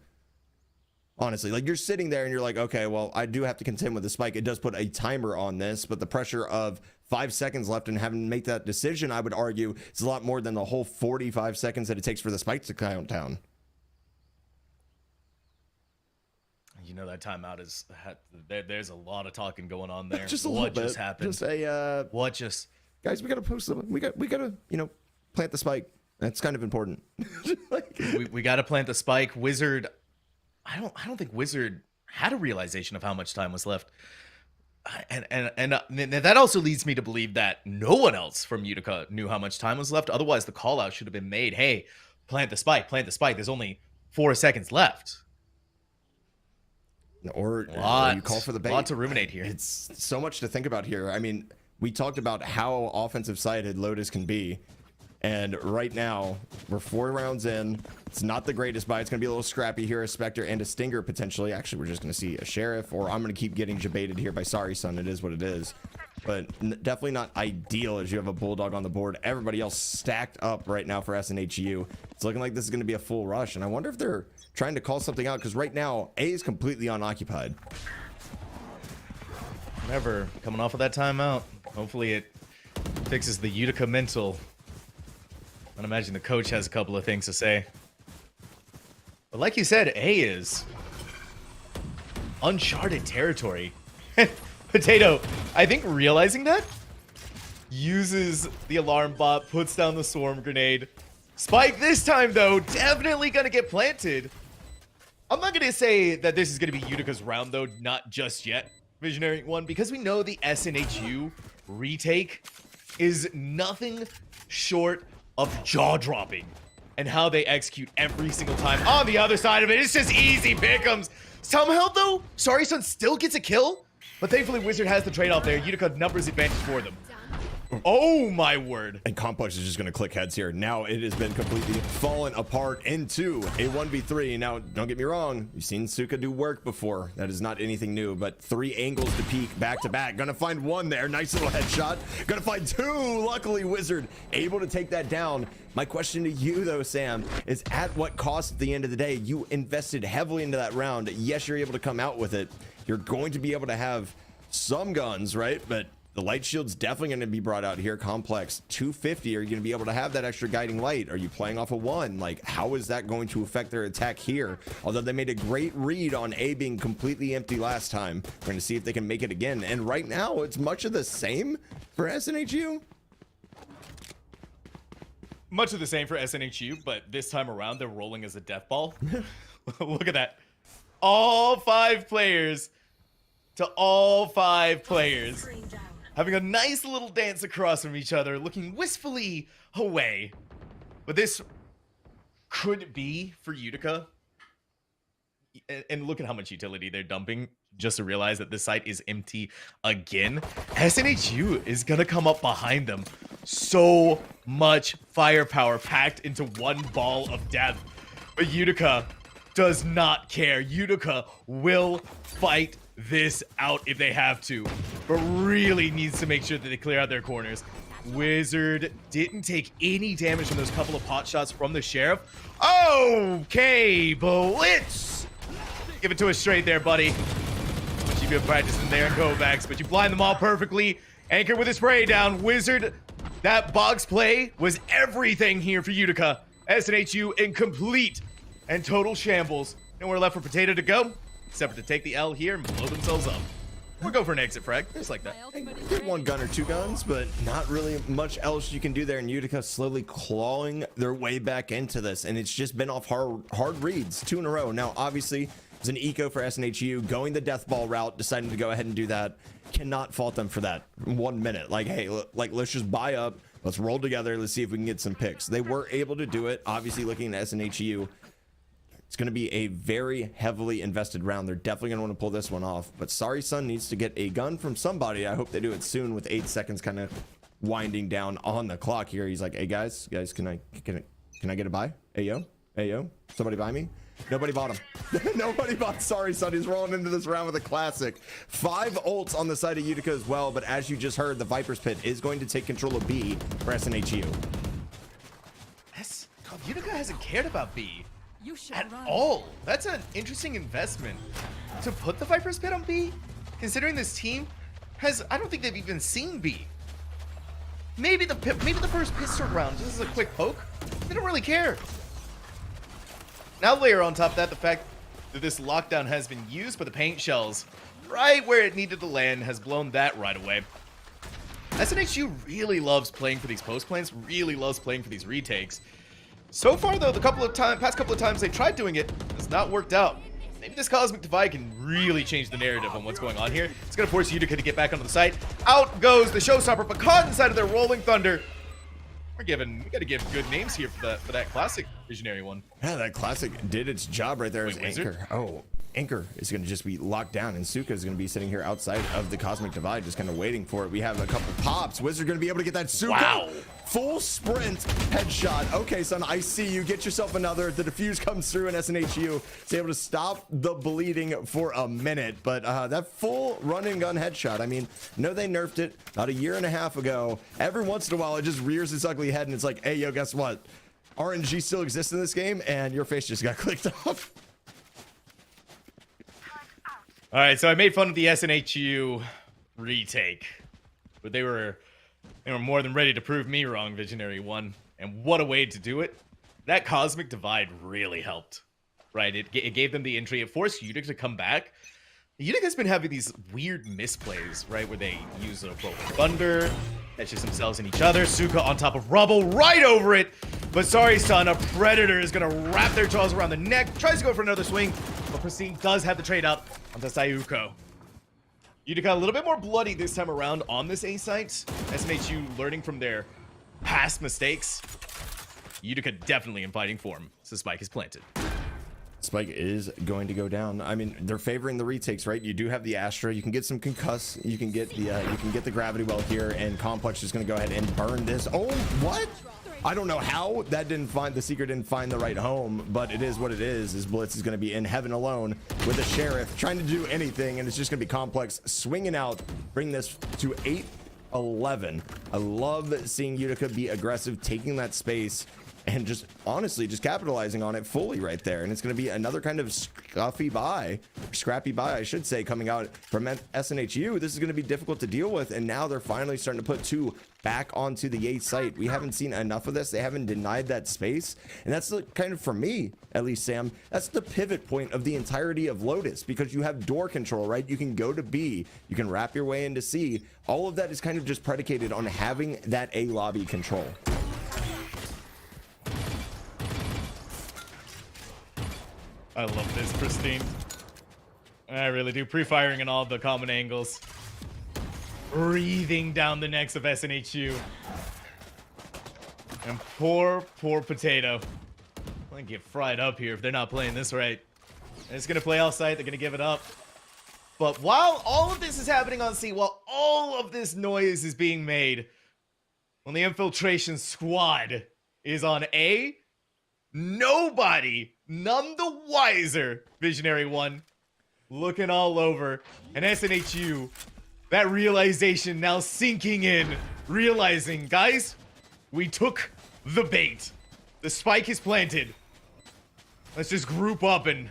Honestly, like, you're sitting there and you're like, okay, well, I do have to contend with the spike. It does put a timer on this, but the pressure of 5 seconds left and having to make that decision, I would argue, is a lot more than the whole 45 seconds that it takes for the spike to count down. You know that timeout is there's a lot of talking going on there. Just a little bit. What just happened? Just a what just? Guys, we gotta post them. We gotta plant the spike. That's kind of important. Like, we gotta plant the spike. Wizard. I don't think Wizard had a realization of how much time was left. And that also leads me to believe that no one else from Utica knew how much time was left. Otherwise, the call out should have been made. Hey, plant the spike, plant the spike. There's only 4 seconds left. Or you call for the bait. Lot to ruminate here. It's so much to think about here. I mean, we talked about how offensive sided Lotus can be. And right now, we're 4 rounds in. It's not the greatest buy. It's going to be a little scrappy here. A Spectre and a Stinger, potentially. Actually, we're just going to see a Sheriff, or I'm going to keep getting debated here by Sorry Son. It is what it is. but definitely not ideal as you have a Bulldog on the board. Everybody else stacked up right now for SNHU. It's looking like this is going to be a full rush, and I wonder if they're trying to call something out, because right now A is completely unoccupied. Whatever, coming off of that timeout. Hopefully it fixes the Utica mental. I'd imagine the coach has a couple of things to say. But like you said, A is uncharted territory. Potato, I think realizing that, uses the alarm bot, puts down the swarm grenade. Spike this time, though, definitely gonna get planted. I'm not gonna say that this is gonna be Utica's round, though, not just yet, Visionary One, because we know the SNHU retake is nothing short of jaw-dropping, and how they execute every single time. On the other side of it, it's just easy pick'ems. Somehow, though, Sorry Sun still gets a kill, but thankfully Wizard has the trade-off there. Utica numbers advantage for them. Oh my word. And Complex is just going to click heads here. Now it has been completely fallen apart into a 1v3. Now, don't get me wrong. You've seen Suka do work before. That is not anything new, but 3 angles to peek back to back. Going to find one there. Nice little headshot. Going to find 2. Luckily, Wizard able to take that down. My question to you, though, Sam, is at what cost at the end of the day? You invested heavily into that round. Yes, you're able to come out with it. You're going to be able to have some guns, right? But the light shield's definitely going to be brought out here. Complex 250. Are you going to be able to have that extra guiding light? Are you playing off a 1? Like, how is that going to affect their attack here? Although they made a great read on A being completely empty last time. We're going to see if they can make it again. And right now, it's much of the same for SNHU. Much of the same for SNHU, but this time around, they're rolling as a death ball. Look at that. All 5 players to all 5 players, having a nice little dance across from each other, looking wistfully away. But this could be for Utica. And look at how much utility they're dumping just to realize that this site is empty again. SNHU is going to come up behind them. So much firepower packed into one ball of death. But Utica does not care. Utica will fight this out if they have to, but really needs to make sure that they clear out their corners. Wizard didn't take any damage from those couple of pot shots from the Sheriff. Okay, Blitz. Give it to us straight there, buddy. You've been practicing there in Kovacs, but you blind them all perfectly. Anchor with a spray down. Wizard, that box play was everything here for Utica. SNHU in complete and total shambles. Nowhere left for Potato to go, except for to take the L here and blow themselves up. Or go for an exit frag, just like that. Get 1 gun or 2 guns, but not really much else you can do there. And Utica slowly clawing their way back into this, and it's just been off hard reads, 2 in a row. Now, obviously, it's an eco for SNHU, going the death ball route, deciding to go ahead and do that. Cannot fault them for that. 1 minute, like, hey, let's just buy up, let's roll together, let's see if we can get some picks. They were able to do it. Obviously, looking at SNHU, it's going to be a very heavily invested round. They're definitely going to want to pull this one off. But Sorry Sun needs to get a gun from somebody. I hope they do it soon with 8 seconds kind of winding down on the clock here. He's like, hey, guys, can I get a buy? Ayo, somebody buy me? Nobody bought him. Nobody bought Sorry Sun. He's rolling into this round with a classic. 5 ults on the side of Utica as well. But as you just heard, the Viper's Pit is going to take control of B for SNHU. Utica hasn't cared about B at all. That's an interesting investment to put the Viper's Pit on B, considering this team has, I don't think they've even seen B. Maybe the first pistol round, just as a quick poke. They don't really care. Now layer on top of that the fact that this lockdown has been used, but the paint shells right where it needed to land has blown that right away. SNHU really loves playing for these post planes, really loves playing for these retakes. So far, though, the past couple of times they tried doing it, it's not worked out. Maybe this Cosmic Divide can really change the narrative on what's going on here. It's going to force Utica to get back onto the site. Out goes the Showstopper, but caught inside of their Rolling Thunder. We got to give good names here for that classic Visionary One. Yeah, that classic did its job right there as Wizard? anchor. Oh, Anchor is going to just be locked down, and Suka is going to be sitting here outside of the Cosmic Divide, just kind of waiting for it. We have a couple pops. Wizard going to be able to get that Suka. Wow. Full sprint headshot. Okay, son, I see you. Get yourself another. The defuse comes through, and SNHU is able to stop the bleeding for a minute. But that full run and gun headshot, I mean, no, they nerfed it about 1.5 years ago. Every once in a while, it just rears its ugly head, and it's like, hey, yo, guess what? RNG still exists in this game, and your face just got clicked off. All right, so I made fun of the SNHU retake, but they were more than ready to prove me wrong, Visionary 1. And what a way to do it. That Cosmic Divide really helped, right? It gave them the entry. It forced Utica to come back. Utica's been having these weird misplays, right? Where they use a Rolling Thunder, catches themselves in each other. Suka on top of Rubble, right over it. But sorry, son, a Predator is going to wrap their jaws around the neck. Tries to go for another swing, but Pristine does have the trade out onto Sayuko. Utica a little bit more bloody this time around on this A site. SNHU learning from their past mistakes. Utica definitely in fighting form. So Spike is planted. Spike is going to go down. I mean, they're favoring the retakes, right? You do have the Astra. You can get some concuss. You can get the gravity well here, and Complex is going to go ahead and burn this. Oh, what? I don't know how that the Seeker didn't find the right home, but it is what it is. Is Blitz is going to be in heaven alone with a Sheriff trying to do anything, and it's just going to be Complex swinging out, bring this to 8-11. I love seeing Utica be aggressive, taking that space, and just honestly just capitalizing on it fully right there. And it's going to be another kind of scrappy buy, I should say, coming out from SNHU. This is going to be difficult to deal with, and now they're finally starting to put 2 back onto the A site. We haven't seen enough of this. They haven't denied that space, and that's the kind of, for me at least, Sam, that's the pivot point of the entirety of Lotus, because you have door control, right? You can go to B, you can wrap your way into C. All of that is kind of just predicated on having that A lobby control. I love this, Pristine. I really do. Pre-firing in all the common angles. Breathing down the necks of SNHU. And poor Potato. I'm gonna get fried up here if they're not playing this right. And it's gonna play all sight. They're gonna give it up. But while all of this is happening on C, while all of this noise is being made, when the infiltration squad is on A, nobody, none the wiser, Visionary 1, looking all over. And SNHU, that realization now sinking in, realizing, guys, we took the bait. The spike is planted. Let's just group up and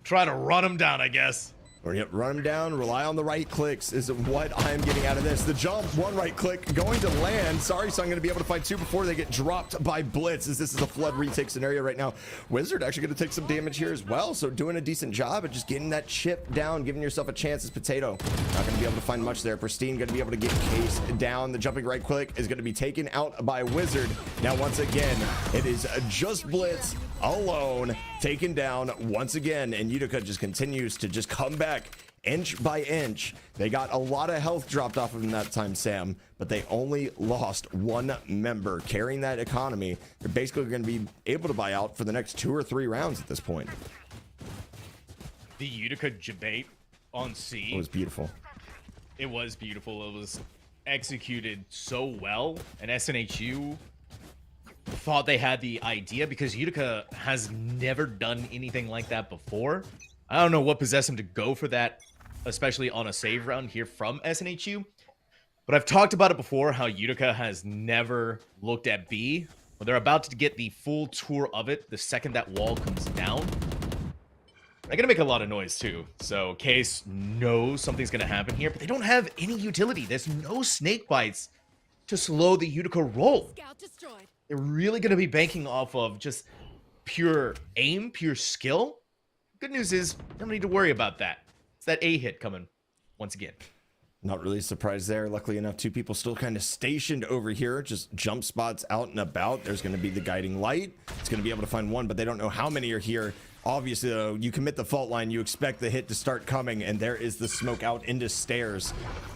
try to run them down, I guess. Or yep, run them down, rely on the right clicks is what I'm getting out of this. The jump, 1 right click, going to land. Sorry, so I'm going to be able to find 2 before they get dropped by Blitz, as this is a flood retake scenario right now. Wizard actually going to take some damage here as well, so doing a decent job at just getting that chip down, giving yourself a chance as Potato. Not going to be able to find much there. Pristine going to be able to get Case down. The jumping right click is going to be taken out by Wizard. Now, once again, it is just Blitz alone, taken down once again, and Utica just continues to just come back inch by inch. They got a lot of health dropped off of them that time, Sam, but they only lost 1 member carrying that economy. They're basically going to be able to buy out for the next 2 or 3 rounds at this point. The Utica debate on C. It was beautiful. It was beautiful. It was executed so well, and SNHU thought they had the idea, because Utica has never done anything like that before. I don't know what possessed him to go for that, especially on a save round here from SNHU. But I've talked about it before, how Utica has never looked at B. Well, they're about to get the full tour of it the second that wall comes down. They're going to make a lot of noise too. So Case knows something's going to happen here, but they don't have any utility. There's no snake bites to slow the Utica roll. Scout destroyed. They're really going to be banking off of just pure aim, pure skill. Good news is, don't need to worry about that. It's that A hit coming once again. Not really surprised there. Luckily enough, 2 people still kind of stationed over here, just jump spots out and about. There's going to be the guiding light. It's going to be able to find 1, but they don't know how many are here. Obviously, though, you commit the fault line, you expect the hit to start coming, and there is the smoke out into stairs.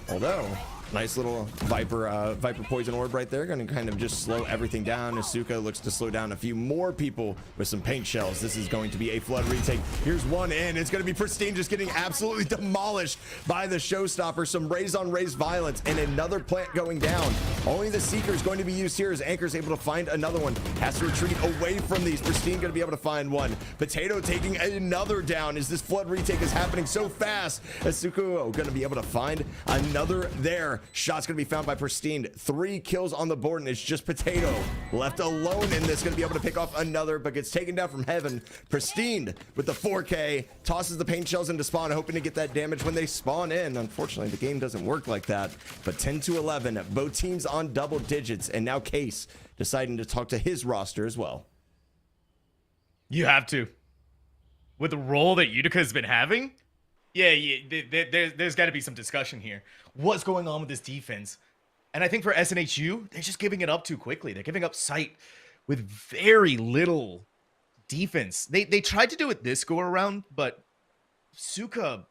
Although, Nice little Viper Poison Orb right there. Going to kind of just slow everything down. Asuka looks to slow down a few more people with some paint shells. This is going to be a flood retake. Here's one in. It's going to be Pristine just getting absolutely demolished by the Showstopper. Some raise on raise violence and another plant going down. Only the Seeker is going to be used here as Anchor's able to find another one. Has to retreat away from these. Pristine going to be able to find one. Potato taking another down as this flood retake is happening so fast. Asuka going to be able to find another there. Shot's gonna be found by Pristine. 3 kills on the board, and it's just Potato left alone in this. Gonna be able to pick off another, but gets taken down from heaven. Pristine with the 4K tosses the paint shells into spawn, hoping to get that damage when they spawn in. Unfortunately, the game doesn't work like that. But 10 to 11, both teams on double digits, and now Case deciding to talk to his roster as well. You have to. With the role that Utica has been having, there's got to be some discussion here. What's going on with this defense? And I think for SNHU, they're just giving it up too quickly. They're giving up sight with very little defense. They tried to do it this go around, but Suka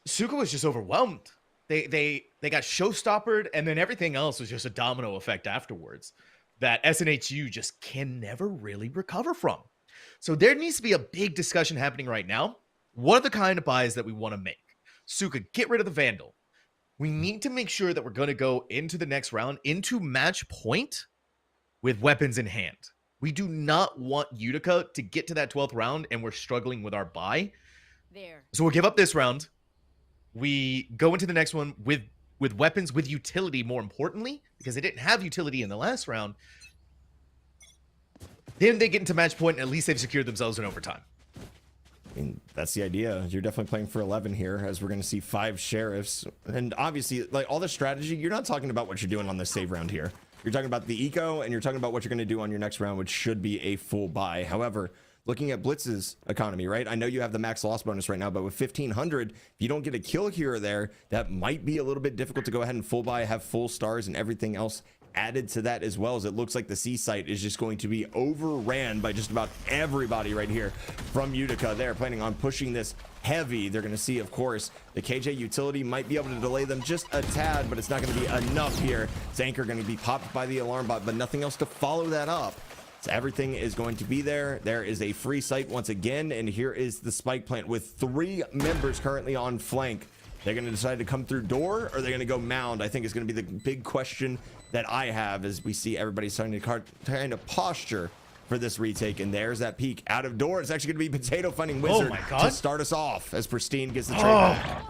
was just overwhelmed. They got showstoppered, and then everything else was just a domino effect afterwards that SNHU just can never really recover from. So there needs to be a big discussion happening right now. What are the kind of buys that we want to make? Suka, get rid of the Vandal. We need to make sure that we're going to go into the next round, into match point with weapons in hand. We do not want Utica to get to that 12th round and we're struggling with our buy. So we'll give up this round. We go into the next one with weapons, with utility more importantly, because they didn't have utility in the last round. Then they get into match point and at least they've secured themselves in overtime. I mean, that's the idea. You're definitely playing for 11 here, as we're going to see 5 sheriffs. And obviously, like all the strategy, you're not talking about what you're doing on this save round here. You're talking about the eco, and you're talking about what you're going to do on your next round, which should be a full buy. However, looking at Blitz's economy, right? I know you have the max loss bonus right now, but with 1,500, if you don't get a kill here or there, that might be a little bit difficult to go ahead and full buy, have full stars and everything else added to that, as well as it looks like the C site is just going to be overran by just about everybody right here from Utica. They're planning on pushing this heavy. They're going to see, of course, the KJ utility might be able to delay them just a tad, but it's not going to be enough here. Zanker going to be popped by the alarm bot, but nothing else to follow that up. So everything is going to be there. There is a free site once again, and here is the spike plant with 3 members currently on flank. They're going to decide to come through door, or they're going to go mound. I think is going to be the big question that I have as we see everybody starting to kind of posture for this retake. And there's that peek out of door. It's actually going to be Potato finding Wizard to start us off as Pristine gets the trade back.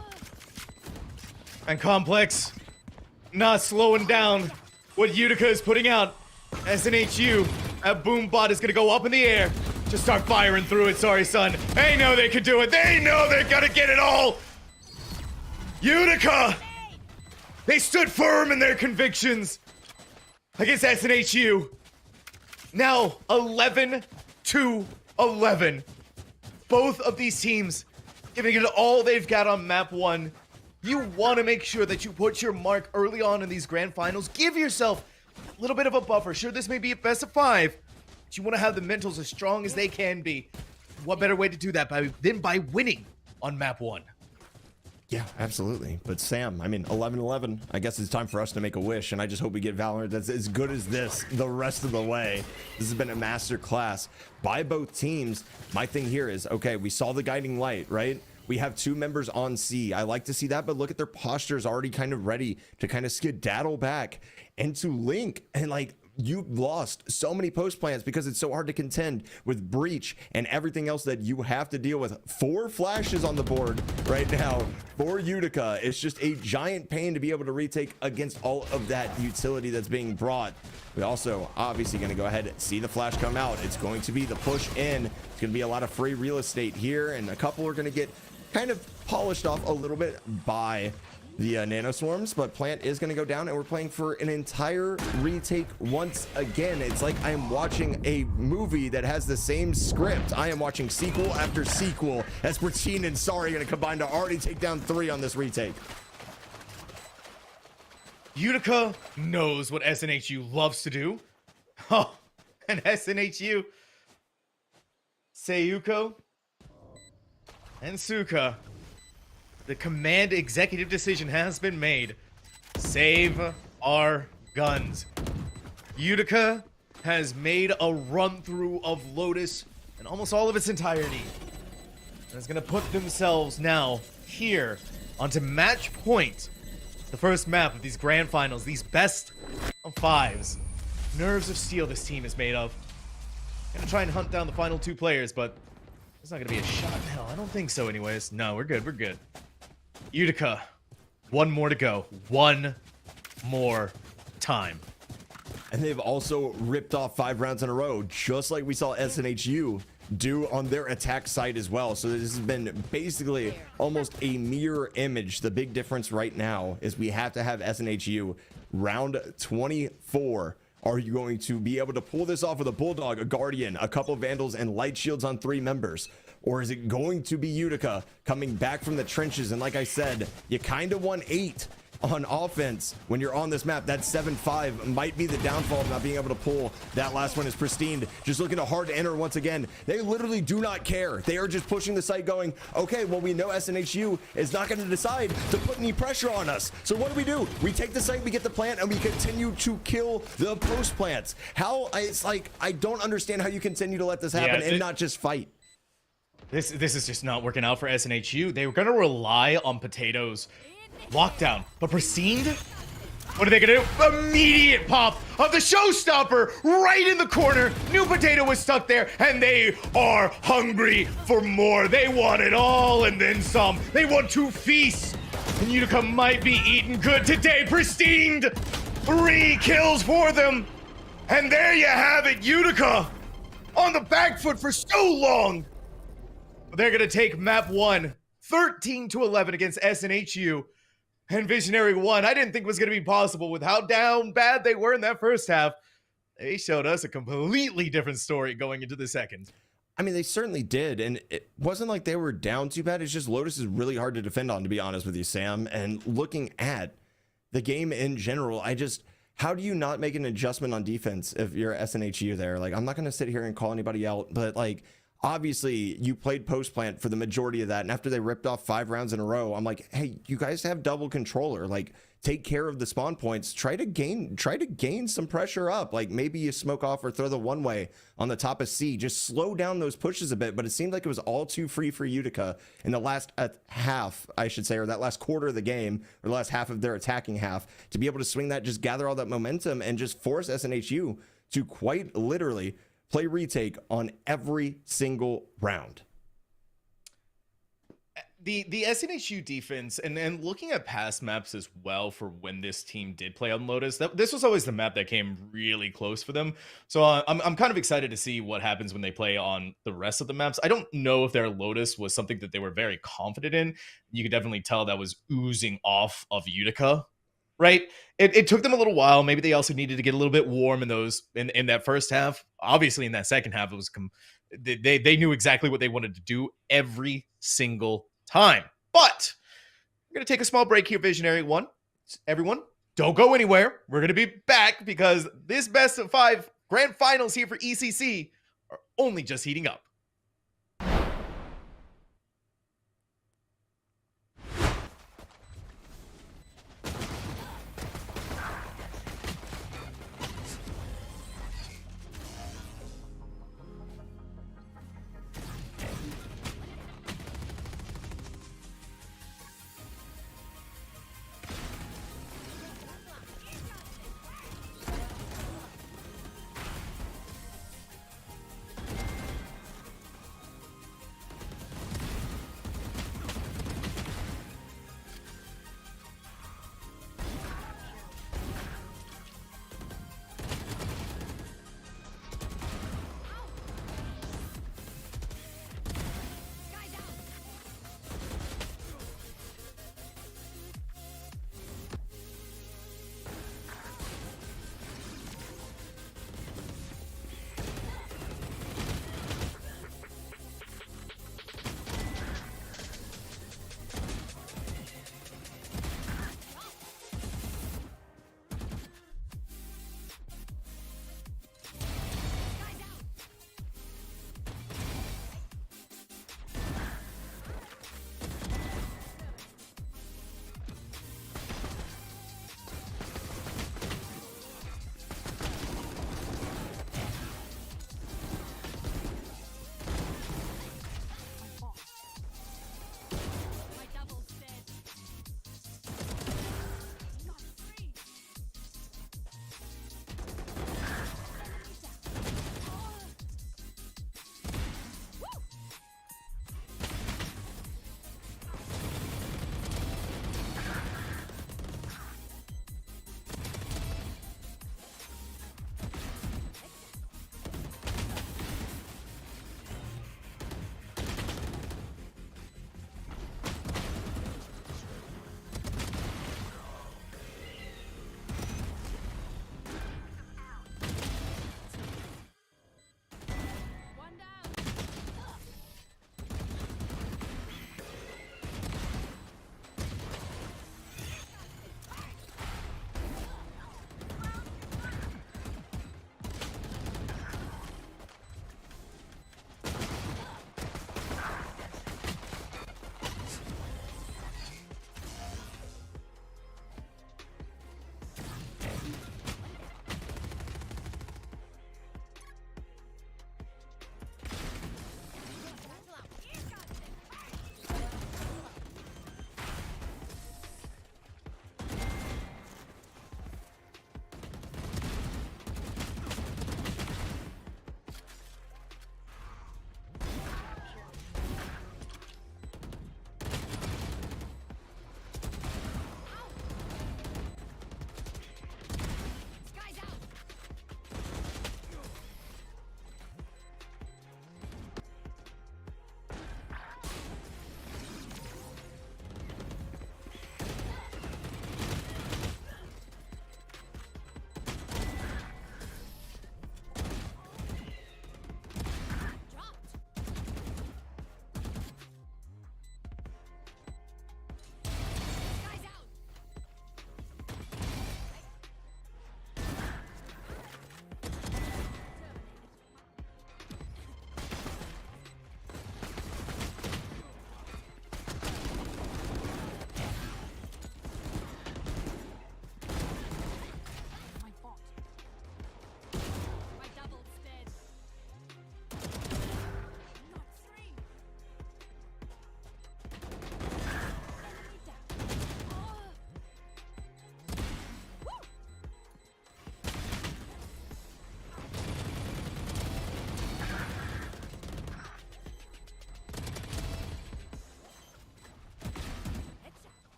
And Complex not slowing down what Utica is putting out. SNHU, that boom bot is going to go up in the air. Just start firing through it. Sorry, son. They know they can do it. They know they're going to get it all. Utica, they stood firm in their convictions against SNHU. Now 11-11. Both of these teams giving it all they've got on map 1. You want to make sure that you put your mark early on in these grand finals. Give yourself a little bit of a buffer. Sure, this may be a best of 5, but you want to have the mentals as strong as they can be. What better way to do that than by winning on map 1? Yeah, absolutely. But Sam, I mean, 11-11, I guess it's time for us to make a wish, and I just hope we get Valorant that's as good as this the rest of the way. This has been a master class by both teams. My thing here is, okay, we saw the guiding light, right? We have 2 members on C. I like to see that, but look at their postures already kind of ready to kind of skedaddle back and to link. And like, you lost so many post plants because it's so hard to contend with breach and everything else that you have to deal with. 4 flashes on the board right now for Utica. It's just a giant pain to be able to retake against all of that utility that's being brought. We also obviously going to go ahead and see the flash come out. It's going to be the push in. It's going to be a lot of free real estate here, and a couple are going to get kind of polished off a little bit by the nano swarms, but plant is going to go down, and we're playing for an entire retake once again. It's like I'm watching a movie that has the same script. I am watching sequel after sequel as Bertine and Sari going to combine to already take down 3 on this retake. Utica knows what SNHU loves to do. Oh, and SNHU, Seiyuko, and Suka. The command executive decision has been made. Save our guns. Utica has made a run through of Lotus in almost all of its entirety. And is going to put themselves now here onto match point. The first map of these grand finals, these best of fives. Nerves of steel this team is made of. Gonna try and hunt down the final 2 players, but there's not gonna be a shot in hell. I don't think so anyways. No, we're good, we're good. Utica, 1 more to go. 1 more time. And they've also ripped off 5 rounds in a row, just like we saw SNHU do on their attack side as well. So this has been basically almost a mirror image. The big difference right now is we have to have SNHU round 24. Are you going to be able to pull this off with a Bulldog, a Guardian, a couple Vandals, and Light Shields on 3 members? Or is it going to be Utica coming back from the trenches? And like I said, you kind of won 8 on offense when you're on this map. That 7-5 might be the downfall of not being able to pull. That last one is Pristine, just looking hard to enter once again. They literally do not care. They are just pushing the site going, okay, well, we know SNHU is not going to decide to put any pressure on us. So what do? We take the site, we get the plant, and we continue to kill the post plants. How, it's like, I don't understand how you continue to let this happen and not just fight. This is just not working out for SNHU. They were going to rely on Potatoes lockdown, but Pristine, what are they gonna do? Immediate pop of the showstopper right in the corner. New Potato was stuck there, and they are hungry for more. They want it all and then some. They want to feast, and Utica might be eating good today. Pristine, 3 kills for them, and there you have it. Utica on the back foot for so long. They're gonna take map 1, 13-11 against SNHU. And Visionary 1, I didn't think was going to be possible with how down bad they were in that first half. They showed us a completely different story going into the second. I mean, they certainly did. And it wasn't like they were down too bad. It's just Lotus is really hard to defend on, to be honest with you, Sam. And looking at the game in general, how do you not make an adjustment on defense if you're SNHU there? Like, I'm not going to sit here and call anybody out, but like, obviously you played post plant for the majority of that, and after they ripped off 5 rounds in a row, I'm like, hey, you guys have double controller, like take care of the spawn points, try to gain some pressure up, like maybe you smoke off or throw the one way on the top of C, just slow down those pushes a bit. But it seemed like it was all too free for Utica in the last half, I should say, or that last quarter of the game, or the last half of their attacking half, to be able to swing that, just gather all that momentum and just force SNHU to quite literally play retake on every single round. The SNHU defense, and looking at past maps as well for when this team did play on Lotus, this was always the map that came really close for them. So I'm kind of excited to see what happens when they play on the rest of the maps. I don't know if their Lotus was something that they were very confident in. You could definitely tell that was oozing off of Utica, right? It took them a little while. Maybe they also needed to get a little bit warm in that first half. Obviously, in that second half, it was they knew exactly what they wanted to do every single time. But we're going to take a small break here, Visionary 1. Everyone, don't go anywhere. We're going to be back because this best of 5 grand finals here for ECC are only just heating up.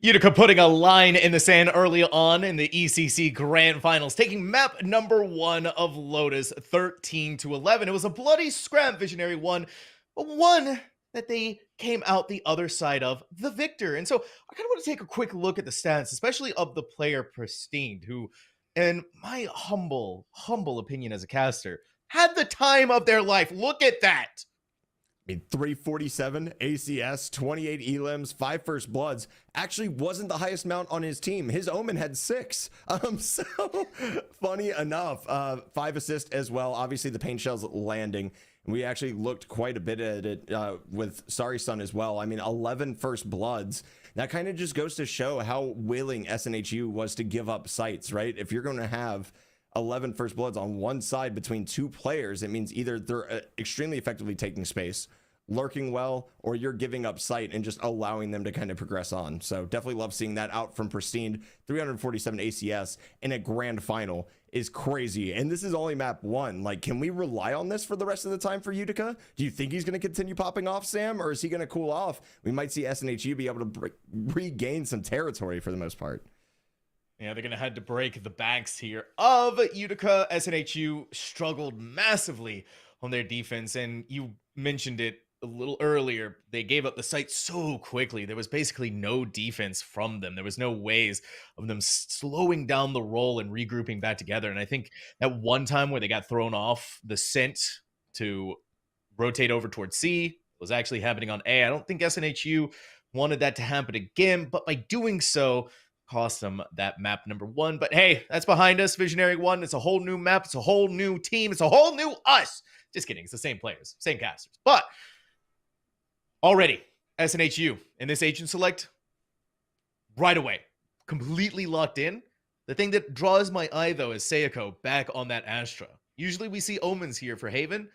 Utica putting a line in the sand early on in the ECC Grand Finals, taking map number 1 of Lotus 13-11. It was a bloody scrap, Visionary one, but one that they came out the other side of the victor. And so I kind of want to take a quick look at the stats, especially of the player Pristine, who, in my humble opinion as a caster, had the time of their life. Look at that. I mean, 347 ACS, 28 elims, 5 first bloods. Actually wasn't the highest mount on his team. His Omen had 6. So funny enough, 5 assists as well. Obviously the paint shells landing. We actually looked quite a bit at it with Sorry Sun as well. I mean, 11 first bloods. That kind of just goes to show how willing SNHU was to give up sites, right? If you're going to have 11 first bloods on one side between 2 players, it means either they're extremely effectively taking space, lurking well, or you're giving up sight and just allowing them to kind of progress on. So definitely love seeing that out from Pristine. 347 ACS in a grand final is crazy. And this is only map 1. Like, can we rely on this for the rest of the time for Utica? Do you think he's going to continue popping off, Sam, or is he going to cool off? We might see SNHU be able to regain some territory for the most part. Yeah, they're going to have to break the banks here of Utica. SNHU struggled massively on their defense, and you mentioned it a little earlier. They gave up the site so quickly. There was basically no defense from them. There was no ways of them slowing down the roll and regrouping back together. And I think that one time where they got thrown off the scent to rotate over towards C was actually happening on A. I don't think SNHU wanted that to happen again, but by doing so, cost them that map number 1. But hey, that's behind us. Visionary 1. It's a whole new map. It's a whole new team. It's a whole new us. Just kidding. It's the same players, same casters. But already, SNHU in this agent select, right away, completely locked in. The thing that draws my eye, though, is Sayako back on that Astra. Usually we see Omens here for Haven.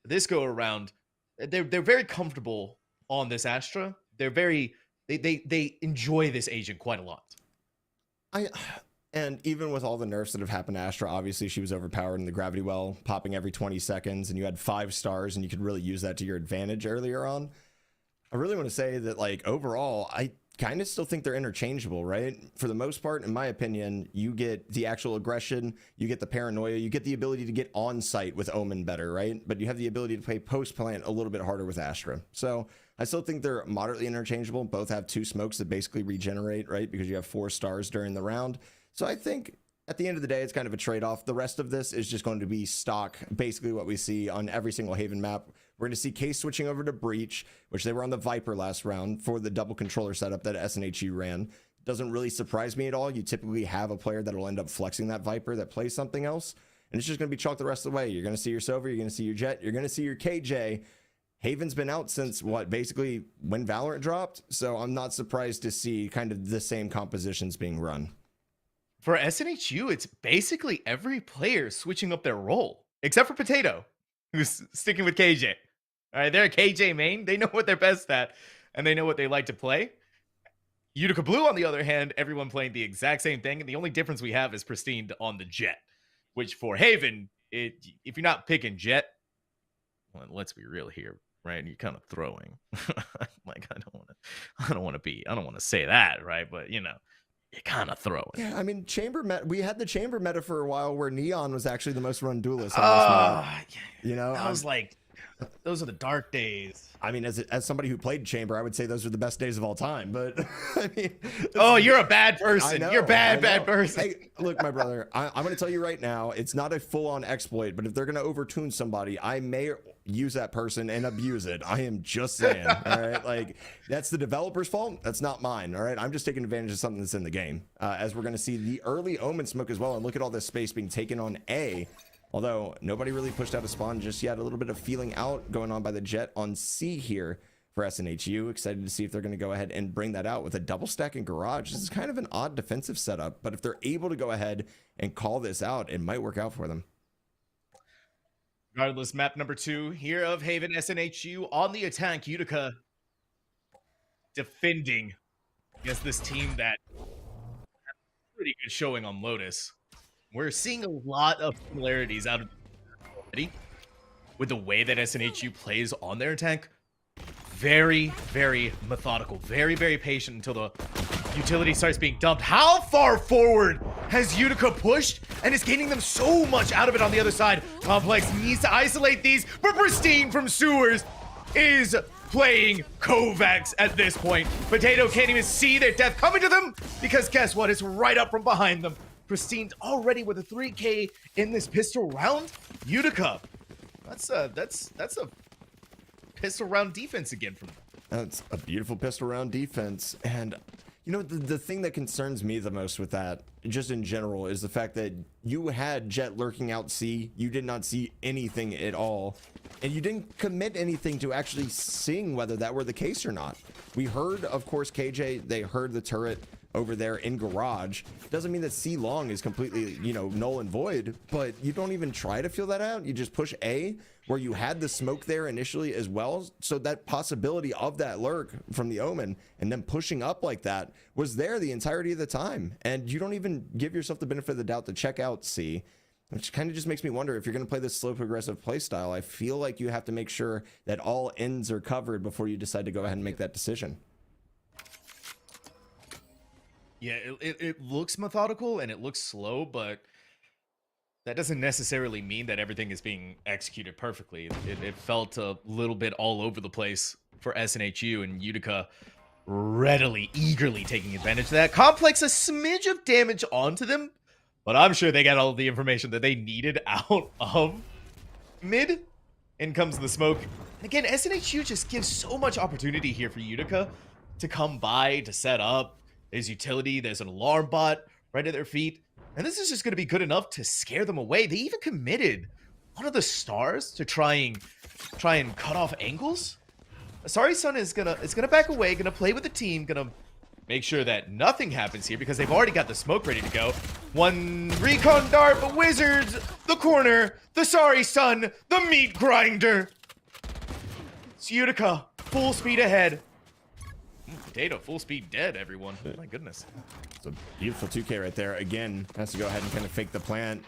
This go around, they're very comfortable on this Astra. They're very, they enjoy this agent quite a lot. And even with all the nerfs that have happened to Astra, obviously she was overpowered in the gravity well, popping every 20 seconds, and you had 5 stars, and you could really use that to your advantage earlier on. I really want to say that, like, overall, I kind of still think they're interchangeable, right? For the most part, in my opinion, you get the actual aggression, you get the paranoia, you get the ability to get on site with Omen better, right? But you have the ability to play post plant a little bit harder with Astra. So I still think they're moderately interchangeable. Both have 2 smokes that basically regenerate, right? Because you have 4 stars during the round. So I think at the end of the day, it's kind of a trade-off. The rest of this is just going to be stock, basically what we see on every single Haven map. We're going to see Case switching over to Breach, which they were on the Viper last round for the double controller setup that SNHU ran. Doesn't really surprise me at all. You typically have a player that will end up flexing that Viper that plays something else, and it's just going to be chalked the rest of the way. You're going to see your Silver, you're going to see your Jet, you're going to see your KJ. Haven's been out since, what, basically when Valorant dropped, so I'm not surprised to see kind of the same compositions being run. For SNHU, it's basically every player switching up their role, except for Potato, who's sticking with KJ. All right, they're a KJ main. They know what they're best at, and they know what they like to play. Utica Blue, on the other hand, everyone playing the exact same thing, and the only difference we have is Pristine on the Jet, which for Haven, if you're not picking Jet, well, let's be real here, right? You're kind of throwing. Like, I don't want to say that, right? But you know, you're kind of throwing. Yeah, I mean, we had the chamber meta for a while where Neon was actually the most run duelist on this map. You know, I was like, those are the dark days. I mean, as somebody who played chamber, I would say those are the best days of all time. But I mean, oh, you're a bad person. You're bad person. Hey, look, my brother, I'm going to tell you right now, it's not a full-on exploit, but if they're going to overtune somebody, I may use that person and abuse it. I am just saying. All right, like, that's the developer's fault. That's not mine. All right, I'm just taking advantage of something that's in the game. As we're going to see the early Omen smoke as well, and look at all this space being taken on A. Although nobody really pushed out a spawn just yet. A little bit of feeling out going on by the Jet on C here for SNHU. Excited to see if they're going to go ahead and bring that out with a double stack in garage. This is kind of an odd defensive setup, but if they're able to go ahead and call this out, it might work out for them. Regardless, map number 2 here of Haven. SNHU on the attack. Utica defending against this team that had a pretty good showing on Lotus. We're seeing a lot of similarities out of already with the way that SNHU plays on their attack. Very, very methodical, very, very patient until the Utility starts being dumped. How far forward has Utica pushed and is gaining them so much out of it on the other side? Complex needs to isolate these, but Pristine from Sewers is playing Kovacs at this point. Potato can't even see their death coming to them because guess what? It's right up from behind them. Pristine's already with a 3K in this pistol round. Utica, that's a pistol round defense again from them. That's a beautiful pistol round defense. And you know, the thing that concerns me the most with that, just in general, is the fact that you had Jet lurking out C. You did not see anything at all. And you didn't commit anything to actually seeing whether that were the case or not. We heard, of course, KJ, they heard the turret over there in garage. Doesn't mean that C long is completely, you know, null and void, but you don't even try to feel that out. You just push A, where you had the smoke there initially as well. So that possibility of that lurk from the Omen and then pushing up like that was there the entirety of the time. And you don't even give yourself the benefit of the doubt to check out C, which kind of just makes me wonder if you're going to play this slow progressive play style. I feel like you have to make sure that all ends are covered before you decide to go ahead and make that decision. Yeah, it looks methodical and it looks slow, but that doesn't necessarily mean that everything is being executed perfectly. It felt a little bit all over the place for SNHU, and Utica readily, eagerly taking advantage of that. Complex a smidge of damage onto them, but I'm sure they got all of the information that they needed out of mid. In comes the smoke. Again, SNHU just gives so much opportunity here for Utica to come by, to set up. There's utility, there's an alarm bot right at their feet. And this is just going to be good enough to scare them away. They even committed one of the stars to try and cut off angles. Sorry Sun is gonna back away, gonna play with the team, gonna make sure that nothing happens here because they've already got the smoke ready to go. One recon dart, but Wizards, the corner, the Sorry Sun, the meat grinder. It's Utica, full speed ahead. Potato, full speed dead, everyone. Oh my goodness. It's a beautiful 2K right there. Again, has to go ahead and kind of fake the plant.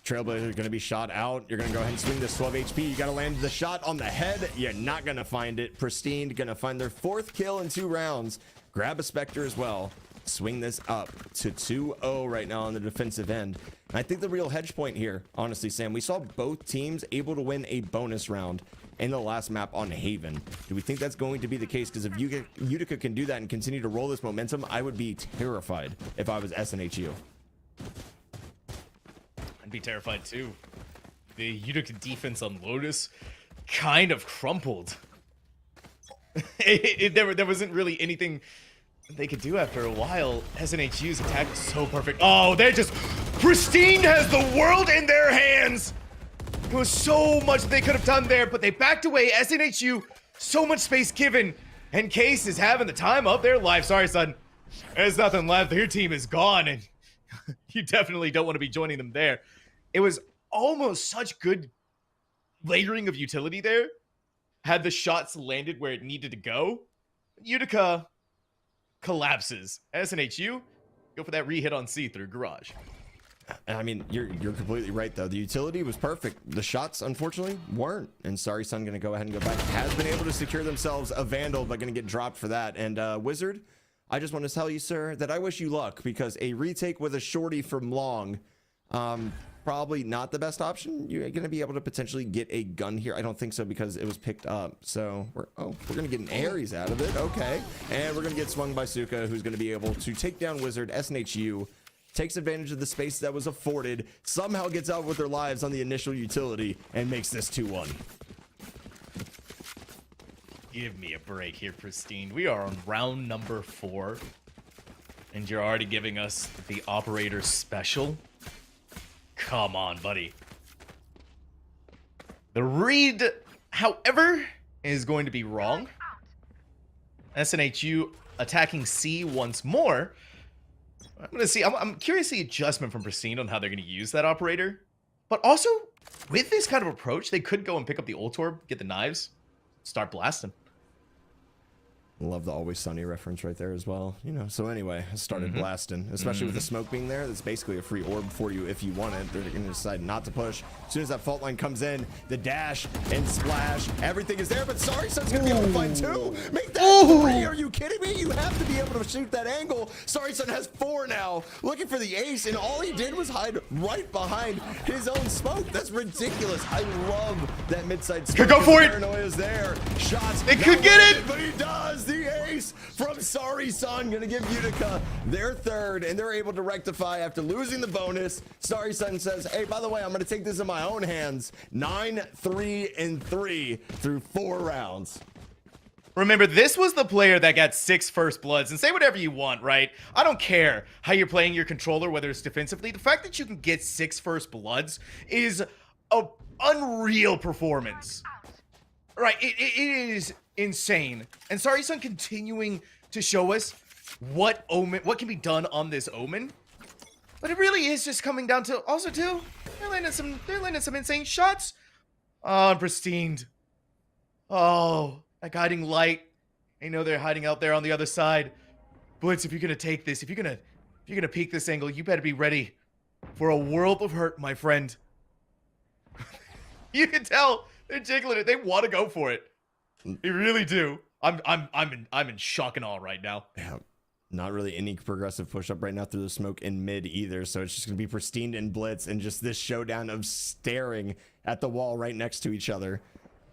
Trailblazer is going to be shot out. You're going to go ahead and swing this 12 HP. You got to land the shot on the head. You're not going to find it. Pristine going to find their 4th kill in 2 rounds. Grab a Spectre as well. Swing this up to 2-0 right now on the defensive end. And I think the real hedge point here, honestly, Sam, we saw both teams able to win a bonus round in the last map on Haven. Do we think that's going to be the case? Because if Utica can do that and continue to roll this momentum, I would be terrified if I was SNHU. I'd be terrified too. The Utica defense on Lotus kind of crumpled. There wasn't really anything they could do after a while. SNHU's attack was so perfect. Oh, they're just... Pristine has the world in their hands! There was so much they could have done there, but they backed away. SNHU, so much space given. And Case is having the time of their life. Sorry, son. There's nothing left. Your team is gone, and you definitely don't want to be joining them there. It was almost such good layering of utility there. Had the shots landed where it needed to go. Utica collapses. SNHU, go for that re-hit on C through garage. I mean, you're completely right, though. The utility was perfect. The shots, unfortunately, weren't. And Sorry Sun going to go ahead and go back. Has been able to secure themselves a Vandal, but going to get dropped for that. And Wizard, I just want to tell you, sir, that I wish you luck, because a retake with a shorty from long, probably not the best option. You're going to be able to potentially get a gun here. I don't think so, because it was picked up. So we're going to get an Ares out of it. Okay. And we're going to get swung by Suka, who's going to be able to take down Wizard. SNHU takes advantage of the space that was afforded, somehow gets out with their lives on the initial utility, and makes this 2-1. Give me a break here, Pristine. We are on round number 4, and you're already giving us the operator special? Come on, buddy. The read, however, is going to be wrong. SNHU attacking C once more. I'm going to see. I'm curious the adjustment from Pristine on how they're going to use that operator. But also, with this kind of approach, they could go and pick up the ult orb, get the knives, start blasting. Love the Always Sunny reference right there as well. You know, so anyway, I started blasting, especially with the smoke being there. That's basically a free orb for you if you want it. They're going to decide not to push. As soon as that fault line comes in, the dash and splash, everything is there. But Sorry Sun's going to be able to find 2. Make that 3. Are you kidding? kidding me? You have to be able to shoot that angle. Sorry Son has 4 now, looking for the ace, and all he did was hide right behind his own smoke. That's ridiculous. I love that mid-side smoke. Could go for it. Paranoia is there. Shots. It could get it. But he does. The ace from Sorry Son gonna give Utica their 3rd, and they're able to rectify after losing the bonus. Sorry Son says, hey, by the way, I'm gonna take this in my own hands. 9-3-3 through 4 rounds. Remember, this was the player that got 6 first bloods, and say whatever you want, right? I don't care how you're playing your controller, whether it's defensively. The fact that you can get 6 first bloods is a unreal performance. Right, it is insane. And Sorry Son continuing to show us what can be done on this Omen. But it really is just coming down to also too, they're landing some insane shots. Oh, and Pristine. Oh, that guiding light. I know they're hiding out there on the other side. Blitz, if you're gonna take this, if you're gonna peek this angle, you better be ready for a world of hurt, my friend. You can tell they're jiggling it. They want to go for it. They really do. I'm in shock and awe right now. Yeah. Not really any progressive push-up right now through the smoke in mid either, so it's just going to be Pristine and Blitz and just this showdown of staring at the wall right next to each other.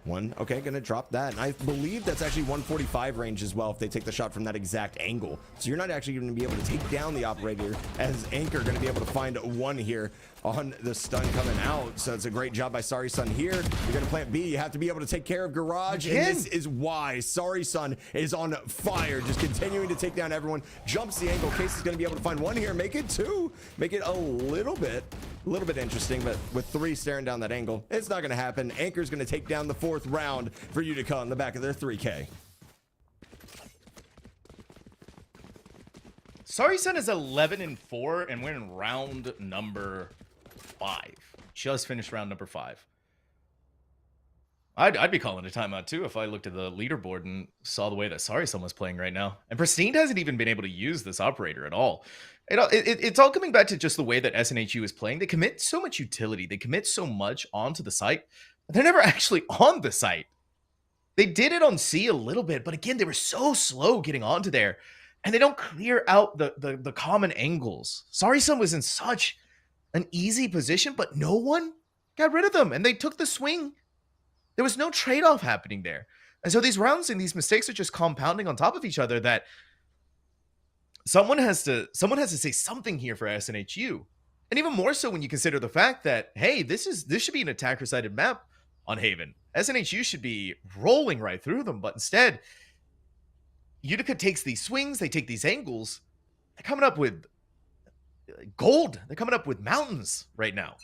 One, okay, gonna drop that, and I believe that's actually 145 range as well if they take the shot from that exact angle. So you're not actually gonna be able to take down the operator, as Anchor gonna be able to find 1 here on the stun coming out. So it's a great job by Sorry Son here. You're gonna plant B, you have to be able to take care of Garage, and this is why Sorry Son is on fire, just continuing to take down everyone. Jumps the angle. Case is gonna be able to find 1 here, make it 2, make it a little bit interesting, but with 3 staring down that angle, it's not gonna happen. Anchor's gonna take down the 4th round for Utica on the back of their 3K. Sorry Son is 11-4, and we're in round number 5. Just finished round number 5. I'd be calling a timeout too if I looked at the leaderboard and saw the way that Sorry Son was playing right now. And Pristine hasn't even been able to use this operator at all. It's all coming back to just the way that SNHU is playing. They commit so much utility. They commit so much onto the site. They're never actually on the site. They did it on C a little bit, but again, they were so slow getting onto there. And they don't clear out the common angles. Sorry Son was in such an easy position, but no one got rid of them. And they took the swing. There was no trade-off happening there. And so these rounds and these mistakes are just compounding on top of each other that someone has to say something here for SNHU. And even more so when you consider the fact that, hey, this should be an attacker-sided map on Haven. SNHU should be rolling right through them, but instead, Utica takes these swings, they take these angles, they're coming up with gold. They're coming up with mountains right now.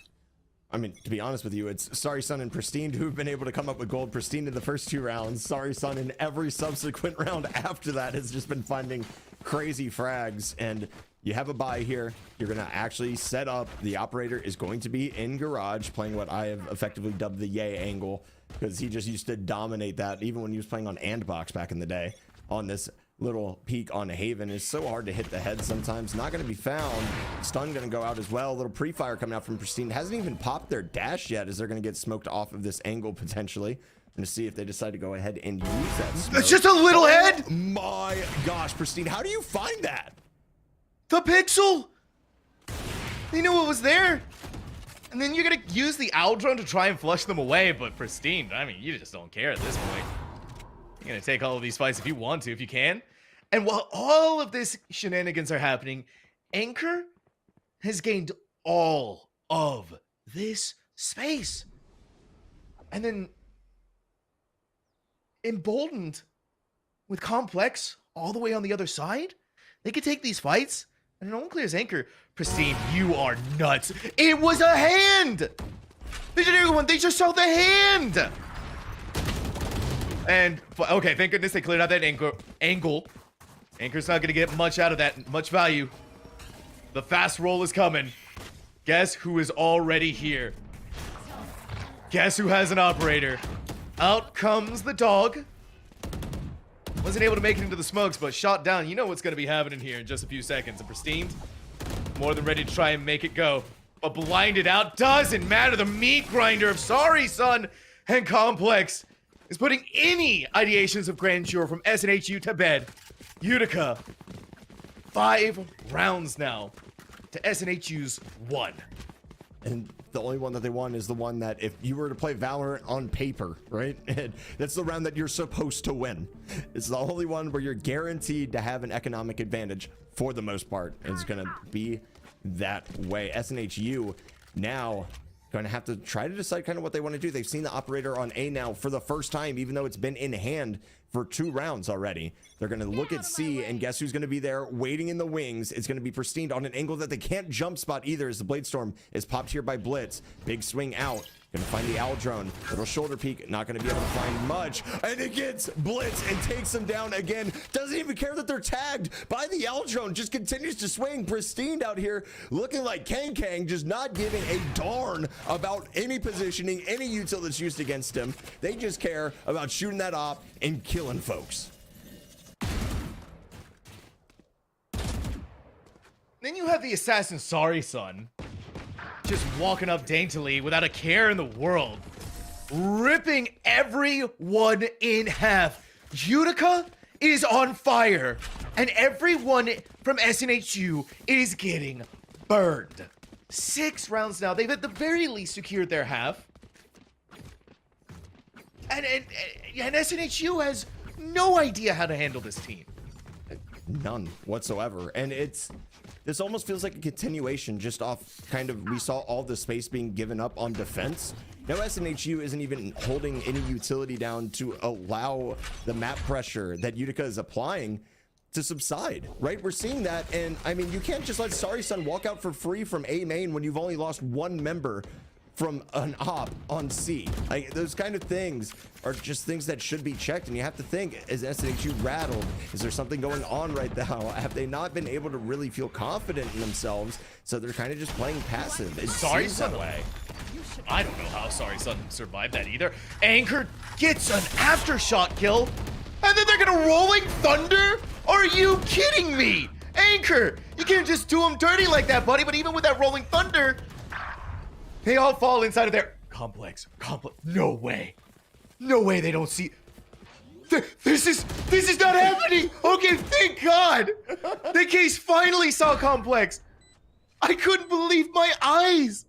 I mean, to be honest with you, it's Sorry Son and Pristine who've been able to come up with gold. Pristine in the first 2 rounds. Sorry Son in every subsequent round after that has just been finding crazy frags. And you have a bye here. You're going to actually set up. The operator is going to be in Garage, playing what I have effectively dubbed the Yay angle, because he just used to dominate that even when he was playing on Andbox back in the day. On this little peak on Haven, is so hard to hit the head sometimes. Not going to be found. Stun going to go out as well. A little pre-fire coming out from Pristine. Hasn't even popped their dash yet, as they're going to get smoked off of this angle potentially. And to see if they decide to go ahead and use that smoke. It's just a little head. Oh my gosh, Pristine, how do you find that? The pixel. They knew it was there. And then you're going to use the owl drone to try and flush them away. But Pristine, I mean, you just don't care at this point. You're going to take all of these fights if you want to, if you can. And while all of this shenanigans are happening, Anchor has gained all of this space. And then emboldened with Complex all the way on the other side, they could take these fights, and no one clears Anchor. Pristine, you are nuts. It was a hand! They just saw the hand! And, okay, thank goodness they cleared out that angle. Anchor's not going to get much out of that, much value. The fast roll is coming. Guess who is already here? Guess who has an operator? Out comes the dog. Wasn't able to make it into the smokes, but shot down. You know what's going to be happening here in just a few seconds. And Pristine, more than ready to try and make it go. But blinded out doesn't matter. The meat grinder of Sorry Son and Complex is putting any ideations of grandeur from SNHU to bed. Utica, 5 rounds now to SNHU's 1. And the only one that they won is the one that if you were to play Valorant on paper, right? That's the round that you're supposed to win. It's the only one where you're guaranteed to have an economic advantage for the most part. It's going to be that way. SNHU now going to have to try to decide kind of what they want to do. They've seen the operator on A now for the first time, even though it's been in hand for 2 rounds already. They're going to look at C, and guess who's going to be there waiting in the wings? It's going to be Pristine on an angle that they can't jump spot either, as the Bladestorm is popped here by Blitz. Big swing out. Going to find the Owl Drone. Little shoulder peek. Not going to be able to find much. And it gets Blitz and takes him down again. Doesn't even care that they're tagged by the Owl Drone. Just continues to swing. Pristine out here looking like Kang, just not giving a darn about any positioning, any util that's used against him. They just care about shooting that op and killing folks. Then you have the assassin Sorry Son, just walking up daintily without a care in the world, ripping everyone in half. Utica is on fire, and everyone from SNHU is getting burned. 6 rounds now. They've at the very least secured their half. And SNHU has no idea how to handle this team. None whatsoever. And this almost feels like a continuation just off kind of, we saw all the space being given up on defense. Now SNHU isn't even holding any utility down to allow the map pressure that Utica is applying to subside, right? We're seeing that, and I mean, you can't just let Sorry Son walk out for free from A main when you've only lost 1 member from an op on C. Like, those kind of things are just things that should be checked, and you have to think, is SNHU rattled? Is there something going on right now? Have they not been able to really feel confident in themselves, so they're kind of just playing passive? It Sorry seems that Son. way. I don't know how Sorry Son survived that either. Anchor gets an aftershock kill, and then they're gonna Rolling Thunder? Are you kidding me? Anchor, you can't just do them dirty like that, buddy. But even with that Rolling Thunder, they all fall inside of their complex. No way. No way they don't see. This is not happening. Okay, thank God. The case finally saw complex. I couldn't believe my eyes.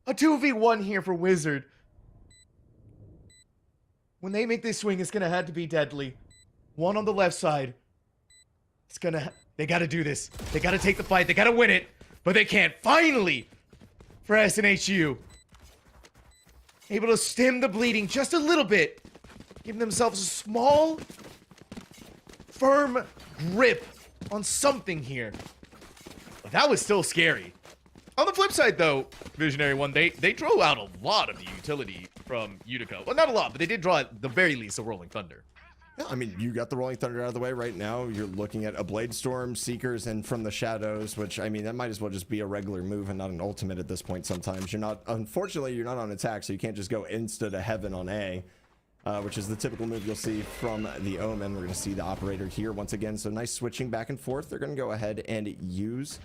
A 2v1 here for Wizard. When they make this swing, it's gonna have to be deadly. One on the left side. They gotta do this. They gotta take the fight. They gotta win it. But they can't. Finally, for SNHU. Able to stem the bleeding just a little bit. Giving themselves a small, firm grip on something here. But that was still scary. On the flip side, though, Visionary One, they drew out a lot of the utility from Utica. Well, not a lot, but they did draw at the very least a Rolling Thunder. Yeah, I mean, you got the Rolling Thunder out of the way right now. You're looking at a Bladestorm, Seekers, and From the Shadows, which, I mean, that might as well just be a regular move and not an ultimate at this point sometimes. Unfortunately, you're not on attack, so you can't just go insta to heaven on A, which is the typical move you'll see from the Omen. We're going to see the operator here once again, so nice switching back and forth. They're going to go ahead and use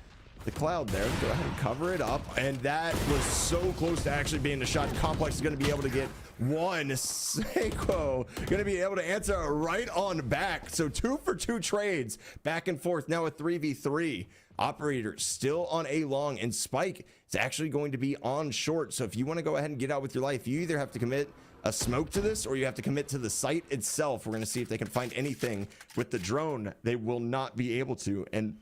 the cloud there. Go ahead and cover it up, and that was so close to actually being the shot. Complex is going to be able to get one. Seiko going to be able to answer right on back. So 2 for 2 trades back and forth. Now a 3v3. Operator still on A long, and Spike is actually going to be on short. So if you want to go ahead and get out with your life, you either have to commit a smoke to this or you have to commit to the site itself. We're going to see if they can find anything with the drone. They will not be able to, and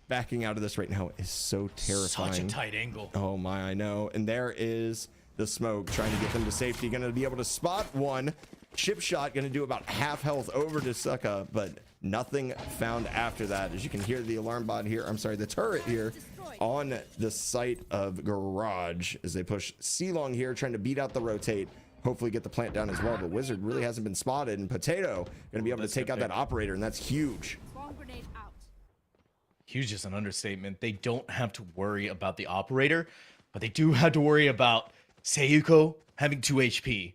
backing out of this right now is so terrifying. Such a tight angle. Oh my, I know. And there is the smoke trying to get them to safety. Going to be able to spot one. Chip shot going to do about half health over to Sucka, but nothing found after that. As you can hear the alarm bot here, I'm sorry, the turret here on the site of Garage as they push C-Long here, trying to beat out the rotate. Hopefully get the plant down as well, but Wizard really hasn't been spotted, and Potato going to be able to take out that operator, and that's huge. Huge is an understatement. They don't have to worry about the operator, but they do have to worry about Seiyuko having 2 HP.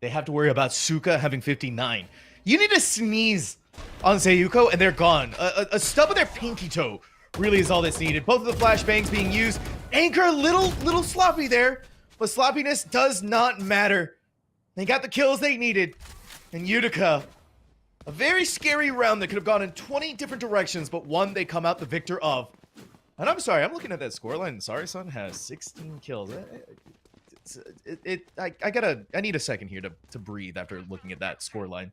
They have to worry about Suka having 59. You need to sneeze on Seiyuko and they're gone. A stub of their pinky toe really is all that's needed. Both of the flashbangs being used. Anchor a little sloppy there, but sloppiness does not matter They got the kills they needed. And Utica, a very scary round that could have gone in 20 different directions, but one they come out the victor of. And I'm sorry, I'm looking at that scoreline. Sorry Son has 16 kills. I need a second here to breathe after looking at that scoreline.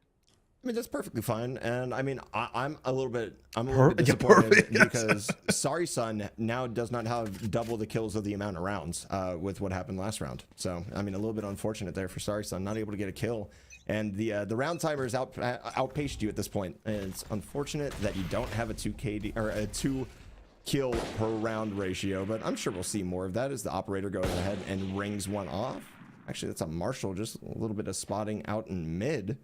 I mean, that's perfectly fine. And I mean, I'm a little bit disappointed because Sorry Son now does not have double the kills of the amount of rounds with what happened last round. So, I mean, a little bit unfortunate there for Sorry Son, not able to get a kill. And the round timers outpaced you at this point. And it's unfortunate that you don't have a 2 kill per round ratio, but I'm sure we'll see more of that as the operator goes ahead and rings one off. Actually, that's a Marshall, just a little bit of spotting out in mid.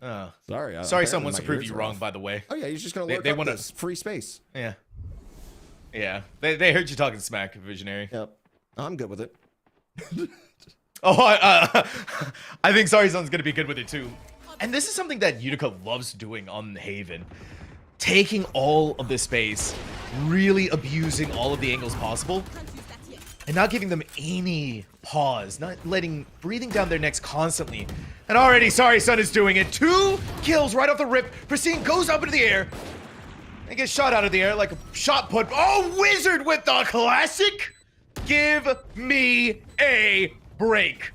Sorry. Sorry, someone wants to prove you wrong, by the way. Oh, yeah, he's just going to look up this free space. Yeah. Yeah. They heard you talking smack, Visionary. Yep. I'm good with it. I think Sorry Son's going to be good with it, too. And this is something that Utica loves doing on Haven. Taking all of this space, really abusing all of the angles possible, and not giving them any pause, not breathing down their necks constantly. And already Sorry Son is doing it. 2 kills right off the rip. Pristine goes up into the air and gets shot out of the air like a shot put. Oh, Wizard with the classic. Give me a break.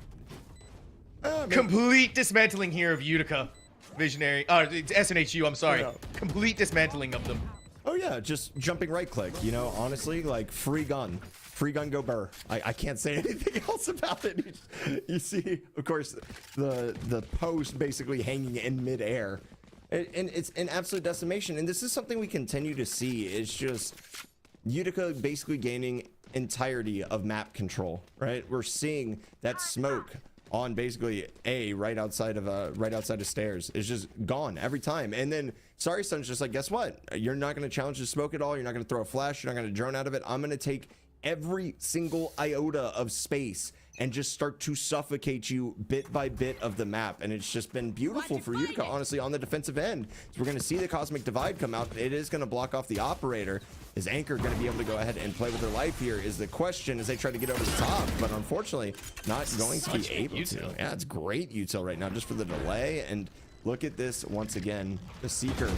Complete dismantling here of Utica. Visionary, it's SNHU, I'm sorry. Yeah. Complete dismantling of them. Oh yeah, just jumping right click, you know, honestly, like free gun go burr. I can't say anything else about it. You see, of course, the post basically hanging in midair, and it's an absolute decimation. And this is something we continue to see. It's just Utica basically gaining entirety of map control, right? We're seeing that smoke on basically right outside of stairs is just gone every time. And then Sorry Son's just like, guess what? You're not going to challenge the smoke at all. You're not going to throw a flash. You're not going to drone out of it. I'm going to take every single iota of space and just start to suffocate you bit by bit of the map. And it's just been beautiful for Utica, honestly, on the defensive end. So we're going to see the Cosmic Divide come out. It is going to block off the operator. Is Anchor going to be able to go ahead and play with their life here is the question as they try to get over the top, but unfortunately not going to be able to. Yeah, it's great util right now just for the delay. And look at this once again, the Seeker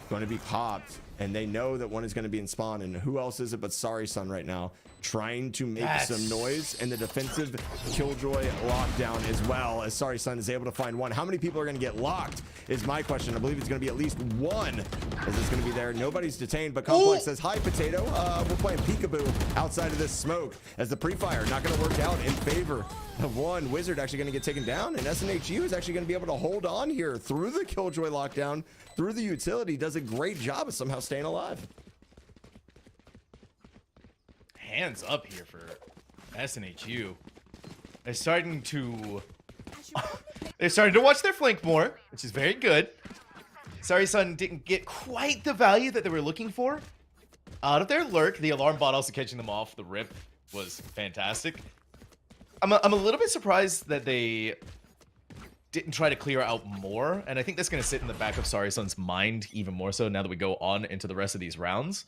going to be popped, and they know that one is going to be in spawn. And who else is it but Sorry Son right now trying to make some noise, and the defensive Killjoy lockdown as well, as Sorry Son is able to find one. How many people are going to get locked is my question. I believe it's going to be at least one as it's going to be there. Nobody's detained, but Complex says, hi, Potato. We're playing peekaboo outside of this smoke as the pre-fire not going to work out in favor of one. Wizard actually going to get taken down, and SNHU is actually going to be able to hold on here through the Killjoy lockdown, through the utility. Does a great job of somehow staying alive. Hands up here for SNHU. They're starting to watch their flank more, which is very good. Sorry Son didn't get quite the value that they were looking for out of their lurk. The alarm bot also catching them off the rip was fantastic. I'm a little bit surprised that they didn't try to clear out more, and I think that's going to sit in the back of Sorry Son's mind even more so now that we go on into the rest of these rounds.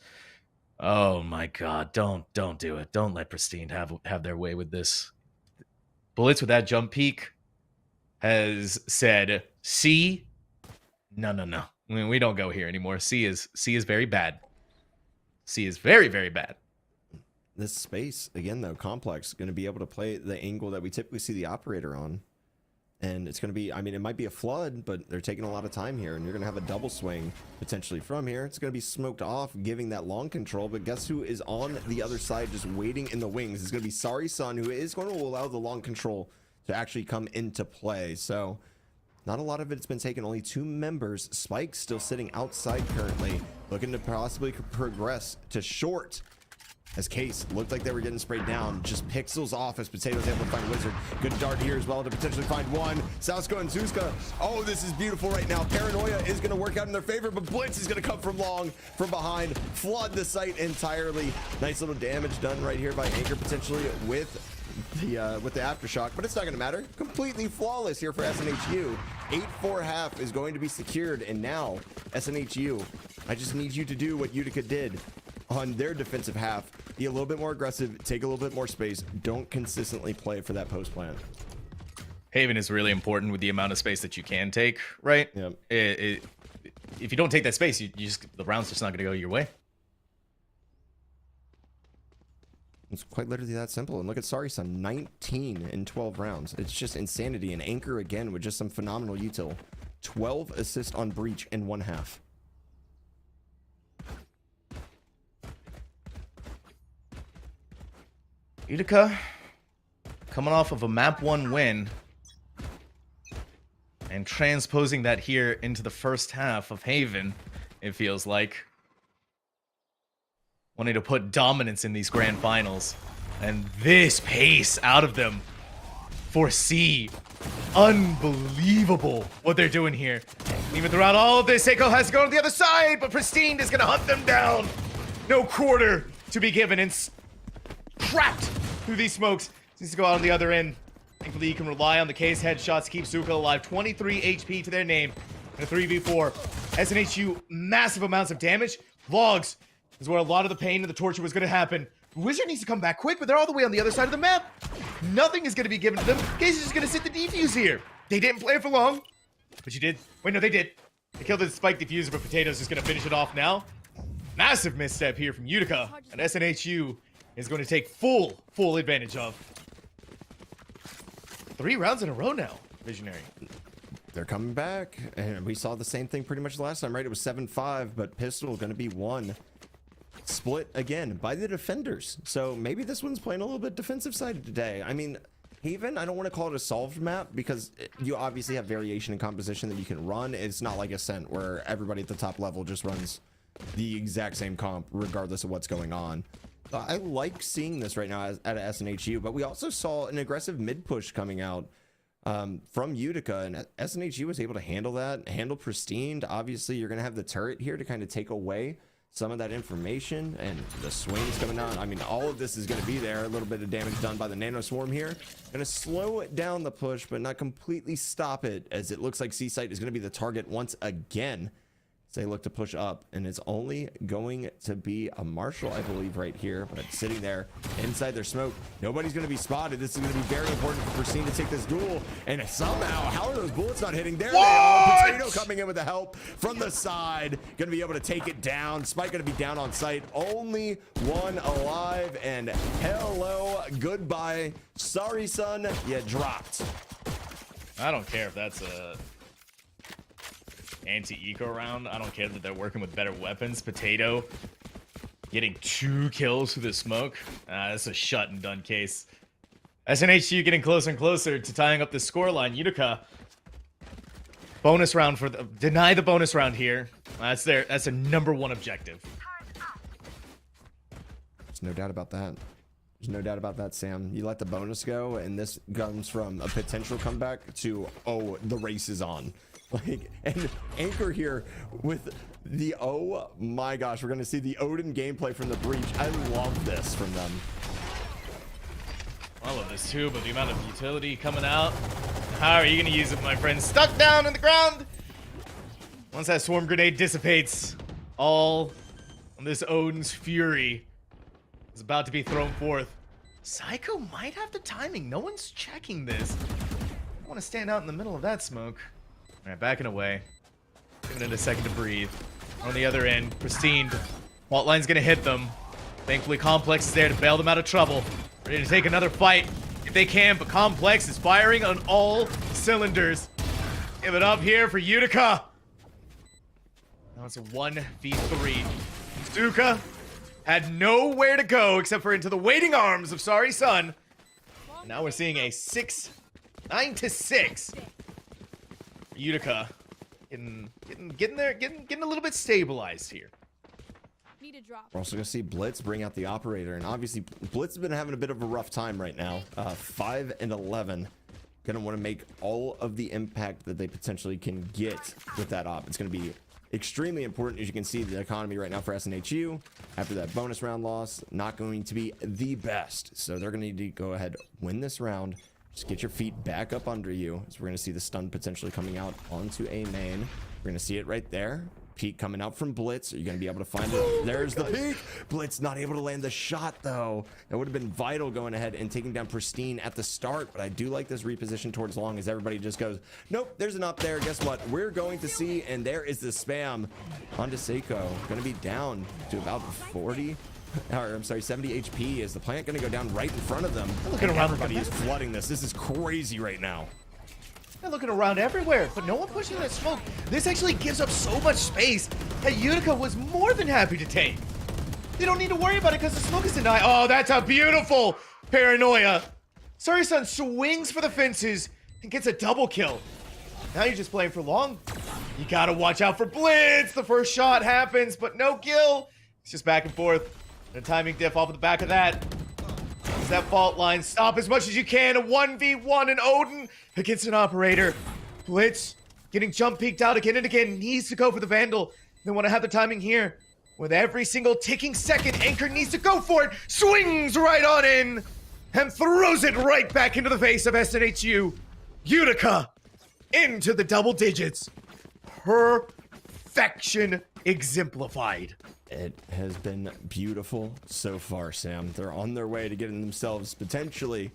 Oh my god, don't do it. Don't let Pristine have their way with this. Bullets with that jump peak has said, C, no. I mean, we don't go here anymore. C is very bad. C is very, very bad. This space, again though, Complex, going to be able to play the angle that we typically see the operator on. And it's going to be, I mean, it might be a flood, but they're taking a lot of time here, and you're going to have a double swing potentially from here. It's going to be smoked off, giving that long control, but guess who is on the other side just waiting in the wings? It's going to be Sorry Son, who is going to allow the long control to actually come into play. So not a lot of it's been taken, only 2 members. Spike still sitting outside currently, looking to possibly progress to short. As Case looked like they were getting sprayed down, just pixels off as Potato's able to find Wizard. Good dart here as well to potentially find one. Sausko and Zuzka. Oh, this is beautiful right now. Paranoia is going to work out in their favor, but Blitz is going to come from long, from behind, flood the site entirely. Nice little damage done right here by Anchor potentially with the aftershock, but it's not going to matter. Completely flawless here for SNHU. 8-4 half is going to be secured, and now SNHU, I just need you to do what Utica did on their defensive half. Be a little bit more aggressive, take a little bit more space. Don't consistently play for that post plant. Haven is really important with the amount of space that you can take, right? Yep. If you don't take that space, the round's just not going to go your way. It's quite literally that simple. And look at Sorry Son, 19 in 12 rounds. It's just insanity. And Anchor again with just some phenomenal util. 12 assists on Breach in 1/2. Utica coming off of a map 1 win and transposing that here into the first half of Haven, it feels like. Wanting to put dominance in these grand finals. And this pace out of them foresee. Unbelievable what they're doing here. Even throughout all of this, Seiko has to go to the other side, but Pristine is going to hunt them down. No quarter to be given, and trapped through these smokes. Needs to go out on the other end. Thankfully, you can rely on the case headshots to keep Suka alive. 23 HP to their name in a 3v4. SNHU, massive amounts of damage. Logs is where a lot of the pain and the torture was going to happen. Wizard needs to come back quick, but they're all the way on the other side of the map. Nothing is going to be given to them. Case is just going to sit the defuse here. They didn't play it for long, but you did. Wait, no, they did. They killed the spike diffuser, but Potato's just going to finish it off now. Massive misstep here from Utica, and SNHU is going to take full advantage of. 3 rounds in a row now, Visionary. They're coming back, and we saw the same thing pretty much last time, right? It was 7-5, but Pistol going to be 1. Split again by the defenders. So maybe this one's playing a little bit defensive side today. I mean, Haven, I don't want to call it a solved map because you obviously have variation in composition that you can run. It's not like Ascent where everybody at the top level just runs the exact same comp regardless of what's going on. I like seeing this right now at SNHU, but we also saw an aggressive mid push coming out from Utica, and SNHU was able to handle that, handle Pristine. Obviously, you're going to have the turret here to kind of take away some of that information, and the swings coming on. I mean, all of this is going to be there. A little bit of damage done by the Nano Swarm here. Going to slow it down the push, but not completely stop it, as it looks like Seaside is going to be the target once again. They look to push up, and it's only going to be a Marshall, I believe, right here, but sitting there inside their smoke. Nobody's going to be spotted. This is going to be very important for Pristine to take this duel, and somehow, how are those bullets not hitting? There they are. Potato coming in with the help from the side. Going to be able to take it down. Spike going to be down on site. Only one alive, and hello, goodbye. Sorry, son, you dropped. I don't care if that's a anti-eco round. I don't care that they're working with better weapons. Potato getting 2 kills through the smoke. That's a shut and done case. SNHU getting closer and closer to tying up the scoreline. Utica, bonus round for the deny the bonus round here. That's a #1 objective. There's no doubt about that. There's no doubt about that, Sam. You let the bonus go, and this comes from a potential comeback to, oh, the race is on. Like, and Anchor here with the, oh my gosh, we're going to see the Odin gameplay from the Breach. I love this from them. I love this too, but the amount of utility coming out. How are you going to use it, my friend? Stuck down in the ground. Once that swarm grenade dissipates, all on this Odin's fury is about to be thrown forth. Psycho might have the timing. No one's checking this. I want to stand out in the middle of that smoke. All right, backing away. Giving it a second to breathe. On the other end, Pristine. Fault line's gonna hit them. Thankfully, Complex is there to bail them out of trouble. Ready to take another fight if they can, but Complex is firing on all cylinders. Give it up here for Utica. Now it's a 1v3. Utica had nowhere to go except for into the waiting arms of Sorry Son. And now we're seeing a 9-6. Utica getting a little bit stabilized here. Need a drop. We're also going to see Blitz bring out the operator, and obviously Blitz has been having a bit of a rough time right now. 5 and 11. Going to want to make all of the impact that they potentially can get with that op. It's going to be extremely important. As you can see, the economy right now for SNHU after that bonus round loss, not going to be the best. So they're going to need to go ahead, win this round. Just get your feet back up under you. So we're going to see the stun potentially coming out onto a main. We're going to see it right there. Peek coming out from Blitz. Are you going to be able to find it? There's the peek. Blitz not able to land the shot, though. That would have been vital going ahead and taking down Pristine at the start. But I do like this reposition towards long as everybody just goes, nope, there's an up there. Guess what? We're going to see, and there is the spam onto Seiko. Going to be down to about 40. Or, I'm sorry, 70 HP. Is the plant going to go down right in front of them? Looking around, everybody is flooding this. This is crazy right now. They're looking around everywhere, but no one pushing that smoke. This actually gives up so much space that Utica was more than happy to take. They don't need to worry about it because the smoke is denied. Oh, that's a beautiful paranoia. Sorry-san swings for the fences and gets a double kill. Now you're just playing for long. You gotta watch out for Blitz. The first shot happens, but no kill. It's just back and forth. And a timing diff off of the back of that. Does that fault line stop as much as you can? A 1v1 and Odin against an operator. Blitz getting jump peeked out again and again. Needs to go for the Vandal. They want to have the timing here. With every single ticking second, Anchor needs to go for it. Swings right on in. And throws it right back into the face of SNHU. Utica into the double digits. Perfection exemplified. It has been beautiful so far, Sam. They're on their way to getting themselves potentially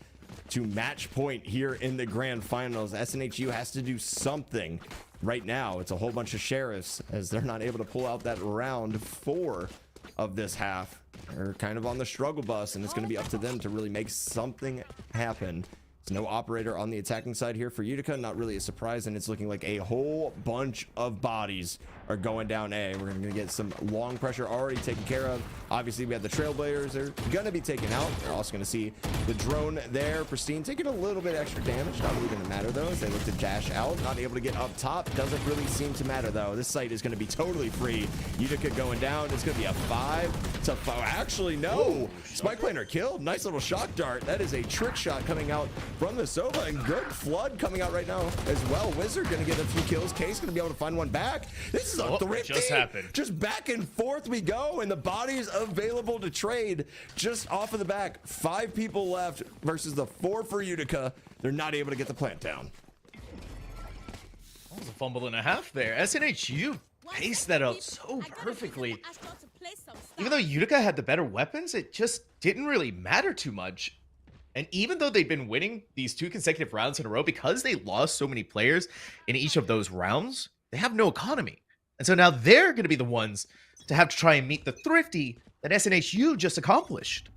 to match point here in the grand finals. SNHU has to do something right now. It's a whole bunch of sheriffs as they're not able to pull out that round 4 of this half. They're kind of on the struggle bus, and it's going to be up to them to really make something happen. There's no operator on the attacking side here for Utica. Not really a surprise, and it's looking like a whole bunch of bodies are going down A. We're going to get some long pressure already taken care of. Obviously, we have the Trailblazers. They're going to be taken out. They're also going to see the drone there. Pristine taking a little bit extra damage. Not really going to matter, though, as they look to dash out. Not able to get up top. Doesn't really seem to matter, though. This site is going to be totally free. Utica going down. It's going to be a 5 to 5. Actually, no. Spike Planer killed. Nice little shock dart. That is a trick shot coming out from the Sova, and good flood coming out right now as well. Wizard going to get a few kills. Case going to be able to find one back. This is a thrifty. Just happened. Just back and forth we go, and the bodies available to trade just off of the back. 5 people left versus the 4 for Utica. They're not able to get the plant down. That was a fumble and a half there. SNHU paced that out so perfectly. Even though Utica had the better weapons, it just didn't really matter too much. And even though they've been winning these 2 consecutive rounds in a row, because they lost so many players in each of those rounds, they have no economy. And so now they're going to be the ones to have to try and meet the thrifty that SNHU just accomplished.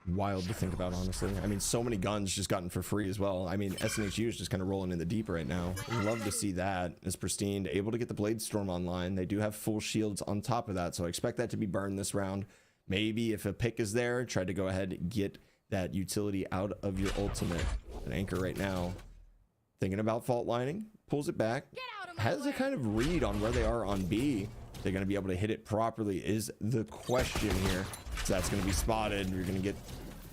Wild to think about, honestly. I mean, so many guns just gotten for free as well. I mean, SNHU is just kind of rolling in the deep right now. Love to see that as Pristine able to get the Blade Storm online. They do have full shields on top of that, so I expect that to be burned this round. Maybe if a pick is there, try to go ahead and get that utility out of your ultimate. An Anchor right now, thinking about fault lining, pulls it back, has a kind of read on where they are on B. They're going to be able to hit it properly is the question here. So that's going to be spotted. You're going to get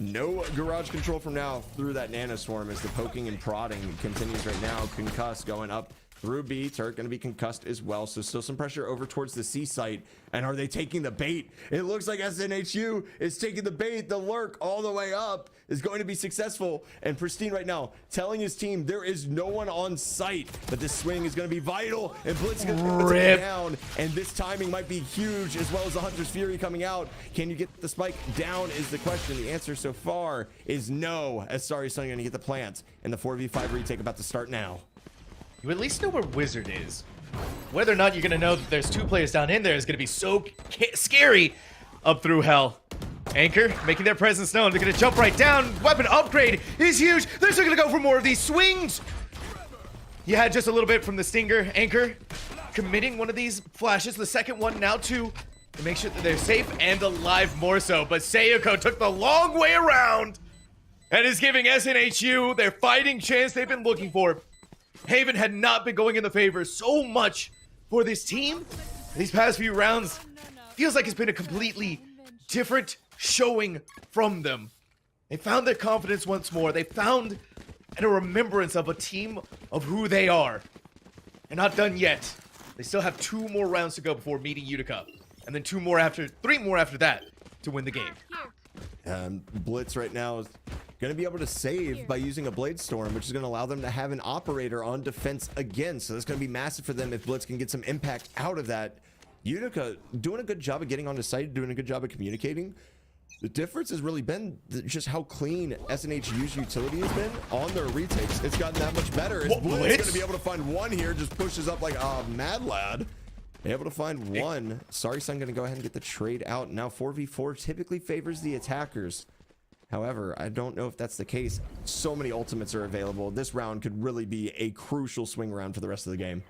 no garage control from now through that nanoswarm as the poking and prodding continues right now. Concuss going up through B. Turret going to be concussed as well. So still some pressure over towards the C site. And are they taking the bait? It looks like SNHU is taking the bait. The lurk all the way up is going to be successful. And Pristine right now telling his team there is no one on site. But this swing is going to be vital. And Blitz is going to take it down. And this timing might be huge, as well as the Hunter's Fury coming out. Can you get the spike down is the question. The answer so far is no. As Sorry Son going to get the plant. And the 4v5 retake about to start now. You at least know where Wizard is. Whether or not you're going to know that there's 2 players down in there is going to be so scary up through hell. Anchor making their presence known. They're going to jump right down. Weapon upgrade is huge. They're still going to go for more of these swings. You had just a little bit from the Stinger. Anchor committing one of these flashes. The second one now 2 to make sure that they're safe and alive more so. But Sayoko took the long way around and is giving SNHU their fighting chance they've been looking for. Haven had not been going in the favor so much for this team. These past few rounds feels like it's been a completely different showing from them. They found their confidence once more. They found a remembrance of a team of who they are. They're not done yet. They still have 2 more rounds to go before meeting Utica. And then 3 more after that to win the game. Blitz right now is going to be able to save by using a Blade Storm, which is going to allow them to have an operator on defense again. So that's going to be massive for them if Blitz can get some impact out of that. Utica doing a good job of getting onto site, doing a good job of communicating. The difference has really been just how clean SNHU's utility has been on their retakes. It's gotten that much better. Blitz going to be able to find one here, just pushes up like a mad lad. Able to find one. Sorry Son going to go ahead and get the trade out. Now 4v4 typically favors the attackers. However, I don't know if that's the case. So many ultimates are available. This round could really be a crucial swing round for the rest of the game.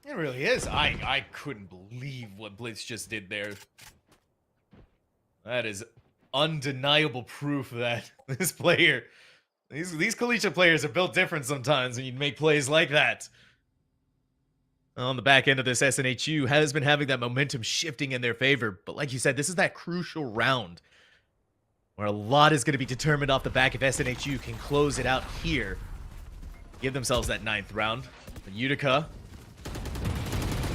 It really is. I couldn't believe what Blitz just did there. That is undeniable proof that this player, these collegiate players are built different sometimes when you make plays like that. On the back end of this, SNHU has been having that momentum shifting in their favor. But like you said, this is that crucial round where a lot is going to be determined off the back if SNHU can close it out here. Give themselves that 9th round. But Utica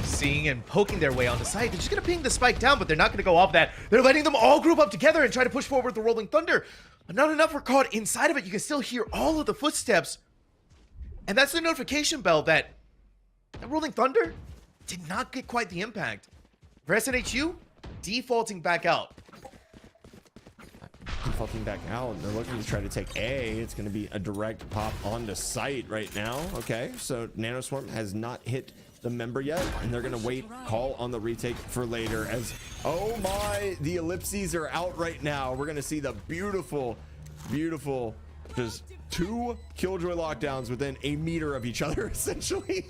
seeing and poking their way on the site. They're just going to ping the spike down, but they're not going to go off that. They're letting them all group up together and try to push forward the Rolling Thunder. But not enough were caught inside of it. You can still hear all of the footsteps. And that's the notification bell that Rolling Thunder did not get quite the impact. For SNHU, defaulting back out. Defaulting back out. They're looking to try to take A. It's going to be a direct pop onto site right now. Okay, so Nanoswarm has not hit the member yet, and they're going to wait, call on the retake for later as, oh my, the ellipses are out right now. We're going to see the beautiful, beautiful, just 2 Killjoy lockdowns within a meter of each other, essentially.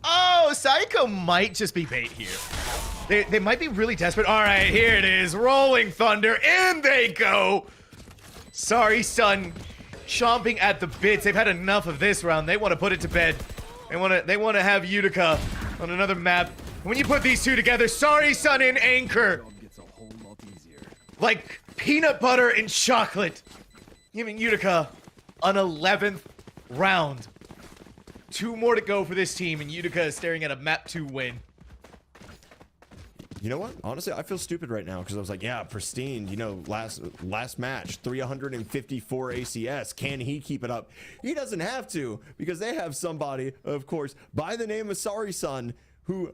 Oh, Psycho might just be bait here. They might be really desperate. All right, here it is. Rolling Thunder. In they go. Sorry, Son. Chomping at the bits. They've had enough of this round. They want to put it to bed. They want to have Utica on another map. When you put these two together, Sorry, Son and Anchor. Like peanut butter and chocolate. Giving Utica an 11th round. 2 more to go for this team, and Utica is staring at a map 2 win. You know what? Honestly, I feel stupid right now because I was like, yeah, Pristine, you know, last match, 354 ACS. Can he keep it up? He doesn't have to, because they have somebody, of course, by the name of Sorry Son, who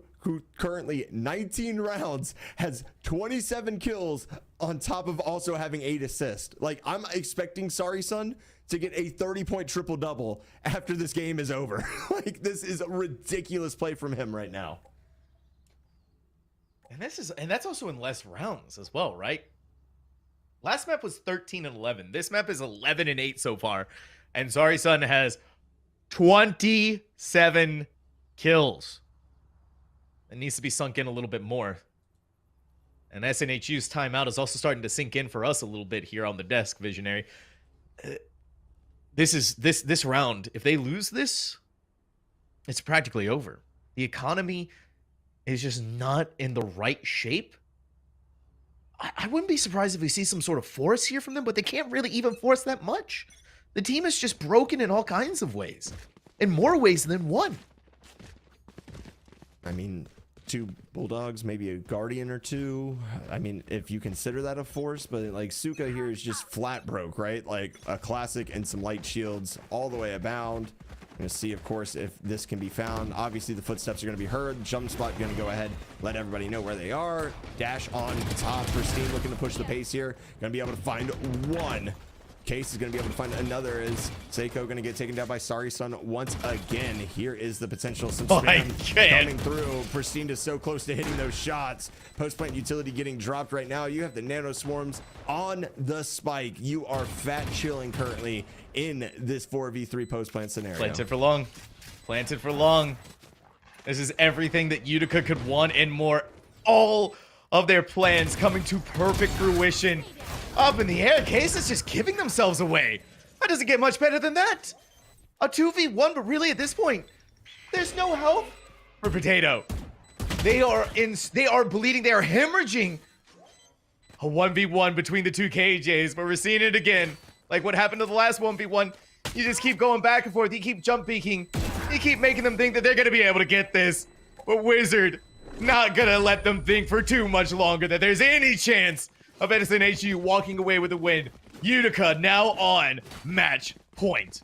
currently 19 rounds has 27 kills on top of also having 8 assists. Like, I'm expecting Sorry Son to get a 30-point triple-double after this game is over. Like, this is a ridiculous play from him right now. And that's also in less rounds as well, right? Last map was 13-11. This map is 11-8 so far. And Sorry Son has 27 kills. It needs to be sunk in a little bit more. And SNHU's timeout is also starting to sink in for us a little bit here on the desk, Visionary. This round, if they lose this, it's practically over. The economy is just not in the right shape. I wouldn't be surprised if we see some sort of force here from them, but they can't really even force that much. The team is just broken in all kinds of ways. In more ways than one. I mean, 2 Bulldogs, maybe a Guardian or 2. I mean, if you consider that a force, but like Suka here is just flat broke, right? Like a classic and some light shields all the way abound. Going to see, of course, if this can be found. Obviously, the footsteps are going to be heard. Jump spot going to go ahead, let everybody know where they are. Dash on top. Pristine looking to push the pace here. Going to be able to find one. Case is going to be able to find another. Is Seiko going to get taken down by Sorry Son once again? Here is the potential. Some spam coming through. Pristine is so close to hitting those shots. Post plant utility getting dropped right now. You have the nano swarms on the spike. You are fat chilling currently in this 4v3 post plant scenario. Planted for long. Planted for long. This is everything that Utica could want and more. All of their plans coming to perfect fruition. Up in the air. Case is just giving themselves away. That doesn't get much better than that. A 2v1, but really at this point, there's no help for Potato. They are bleeding. They are hemorrhaging. A 1v1 between the 2 KJs, but we're seeing it again. Like what happened to the last 1v1. You just keep going back and forth. You keep jump peeking. You keep making them think that they're going to be able to get this. But Wizard, not going to let them think for too much longer that there's any chance of SNHU walking away with a win. Utica now on match point.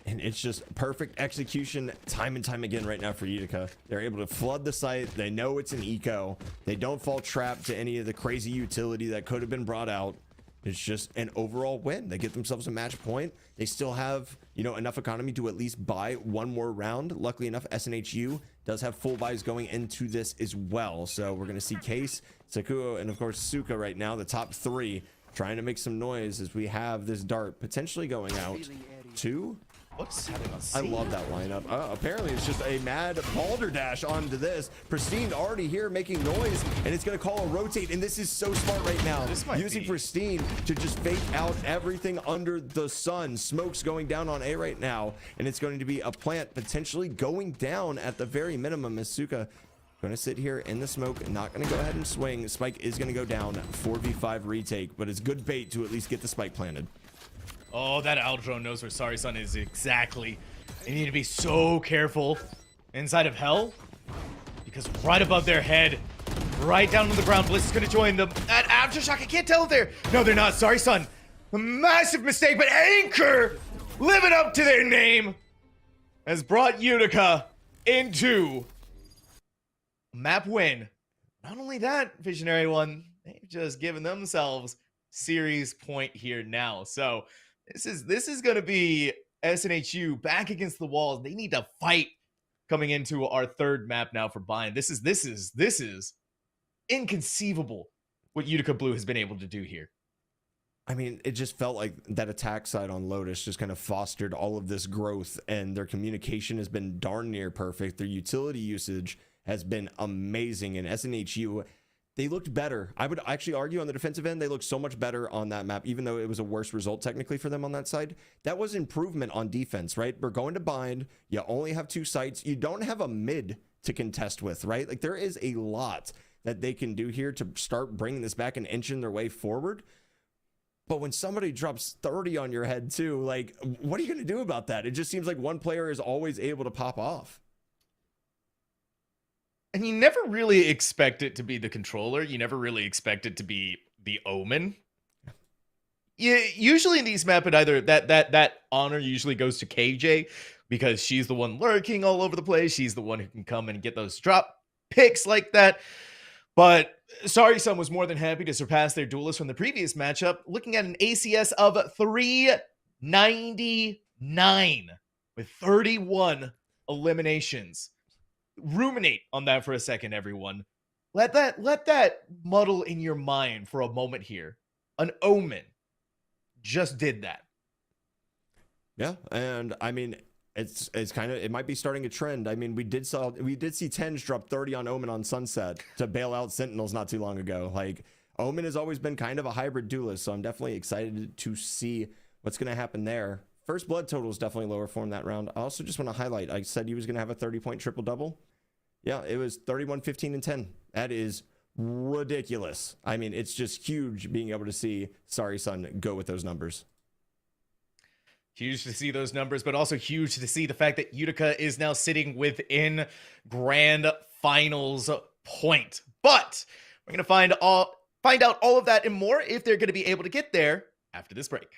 And it's just perfect execution time and time again right now for Utica. They're able to flood the site. They know it's an eco. They don't fall trapped to any of the crazy utility that could have been brought out. It's just an overall win. They get themselves a match point. They still have, you know, enough economy to at least buy one more round. Luckily enough, SNHU does have full buys going into this as well. So we're going to see Case, Sakuo, and of course Suka right now, the top three, trying to make some noise as we have this dart potentially going out to... What's having a I love that lineup. Apparently, it's just a mad balderdash onto this. Pristine already here making noise, and it's going to call a rotate, and this is so smart right now. This might Using be. Pristine to just fake out everything under the sun. Smoke's going down on A right now, and it's going to be a plant potentially going down at the very minimum. As Suka going to sit here in the smoke, not going to go ahead and swing. Spike is going to go down. 4v5 retake, but it's good bait to at least get the spike planted. Oh, that Aldro knows where Sorry Sun is exactly. They need to be so careful inside of Hell, because right above their head, right down on the ground, Bliss is going to join them. That Aftershock, I can't tell if they're... No, they're not. Sorry Sun. A massive mistake, but Anchor, living up to their name, has brought Utica into a map win. Not only that, Visionary One, they've just given themselves series point here now. So this is going to be SNHU back against the walls. They need to fight coming into our third map now for Bind. This is inconceivable what Utica Blue has been able to do here. I mean, it just felt like that attack side on Lotus just kind of fostered all of this growth, and their communication has been darn near perfect. Their utility usage has been amazing, and SNHU, they looked better. I would actually argue on the defensive end, they looked so much better on that map, even though it was a worse result technically for them on that side. That was improvement on defense, right? We're going to Bind. You only have 2 sites. You don't have a mid to contest with, right? Like, there is a lot that they can do here to start bringing this back and inching their way forward. But when somebody drops 30 on your head too, like, what are you going to do about that? It just seems like one player is always able to pop off. And you never really expect it to be the controller. You never really expect it to be the Omen. Yeah, usually in these maps, either that honor usually goes to KJ because she's the one lurking all over the place. She's the one who can come and get those drop picks like that. But Sorry Sun was more than happy to surpass their duelist from the previous matchup, looking at an ACS of 399 with 31 eliminations. Ruminate on that for a second, everyone. Let that muddle in your mind for a moment here. An Omen just did that. Yeah, and I mean, it's kind of, it might be starting a trend. I mean, we did see Tenge drop 30 on Omen on Sunset to bail out Sentinels not too long ago. Like, Omen has always been kind of a hybrid duelist, so I'm definitely excited to see what's going to happen there. First blood total is definitely lower for him that round. I also just want to highlight, I said he was going to have a 30-point triple-double. Yeah, it was 31, 15, and 10. That is ridiculous. I mean, it's just huge being able to see Sorry Sun go with those numbers. Huge to see those numbers, but also huge to see the fact that Utica is now sitting within grand finals point. But we're going to find out all of that and more if they're going to be able to get there after this break.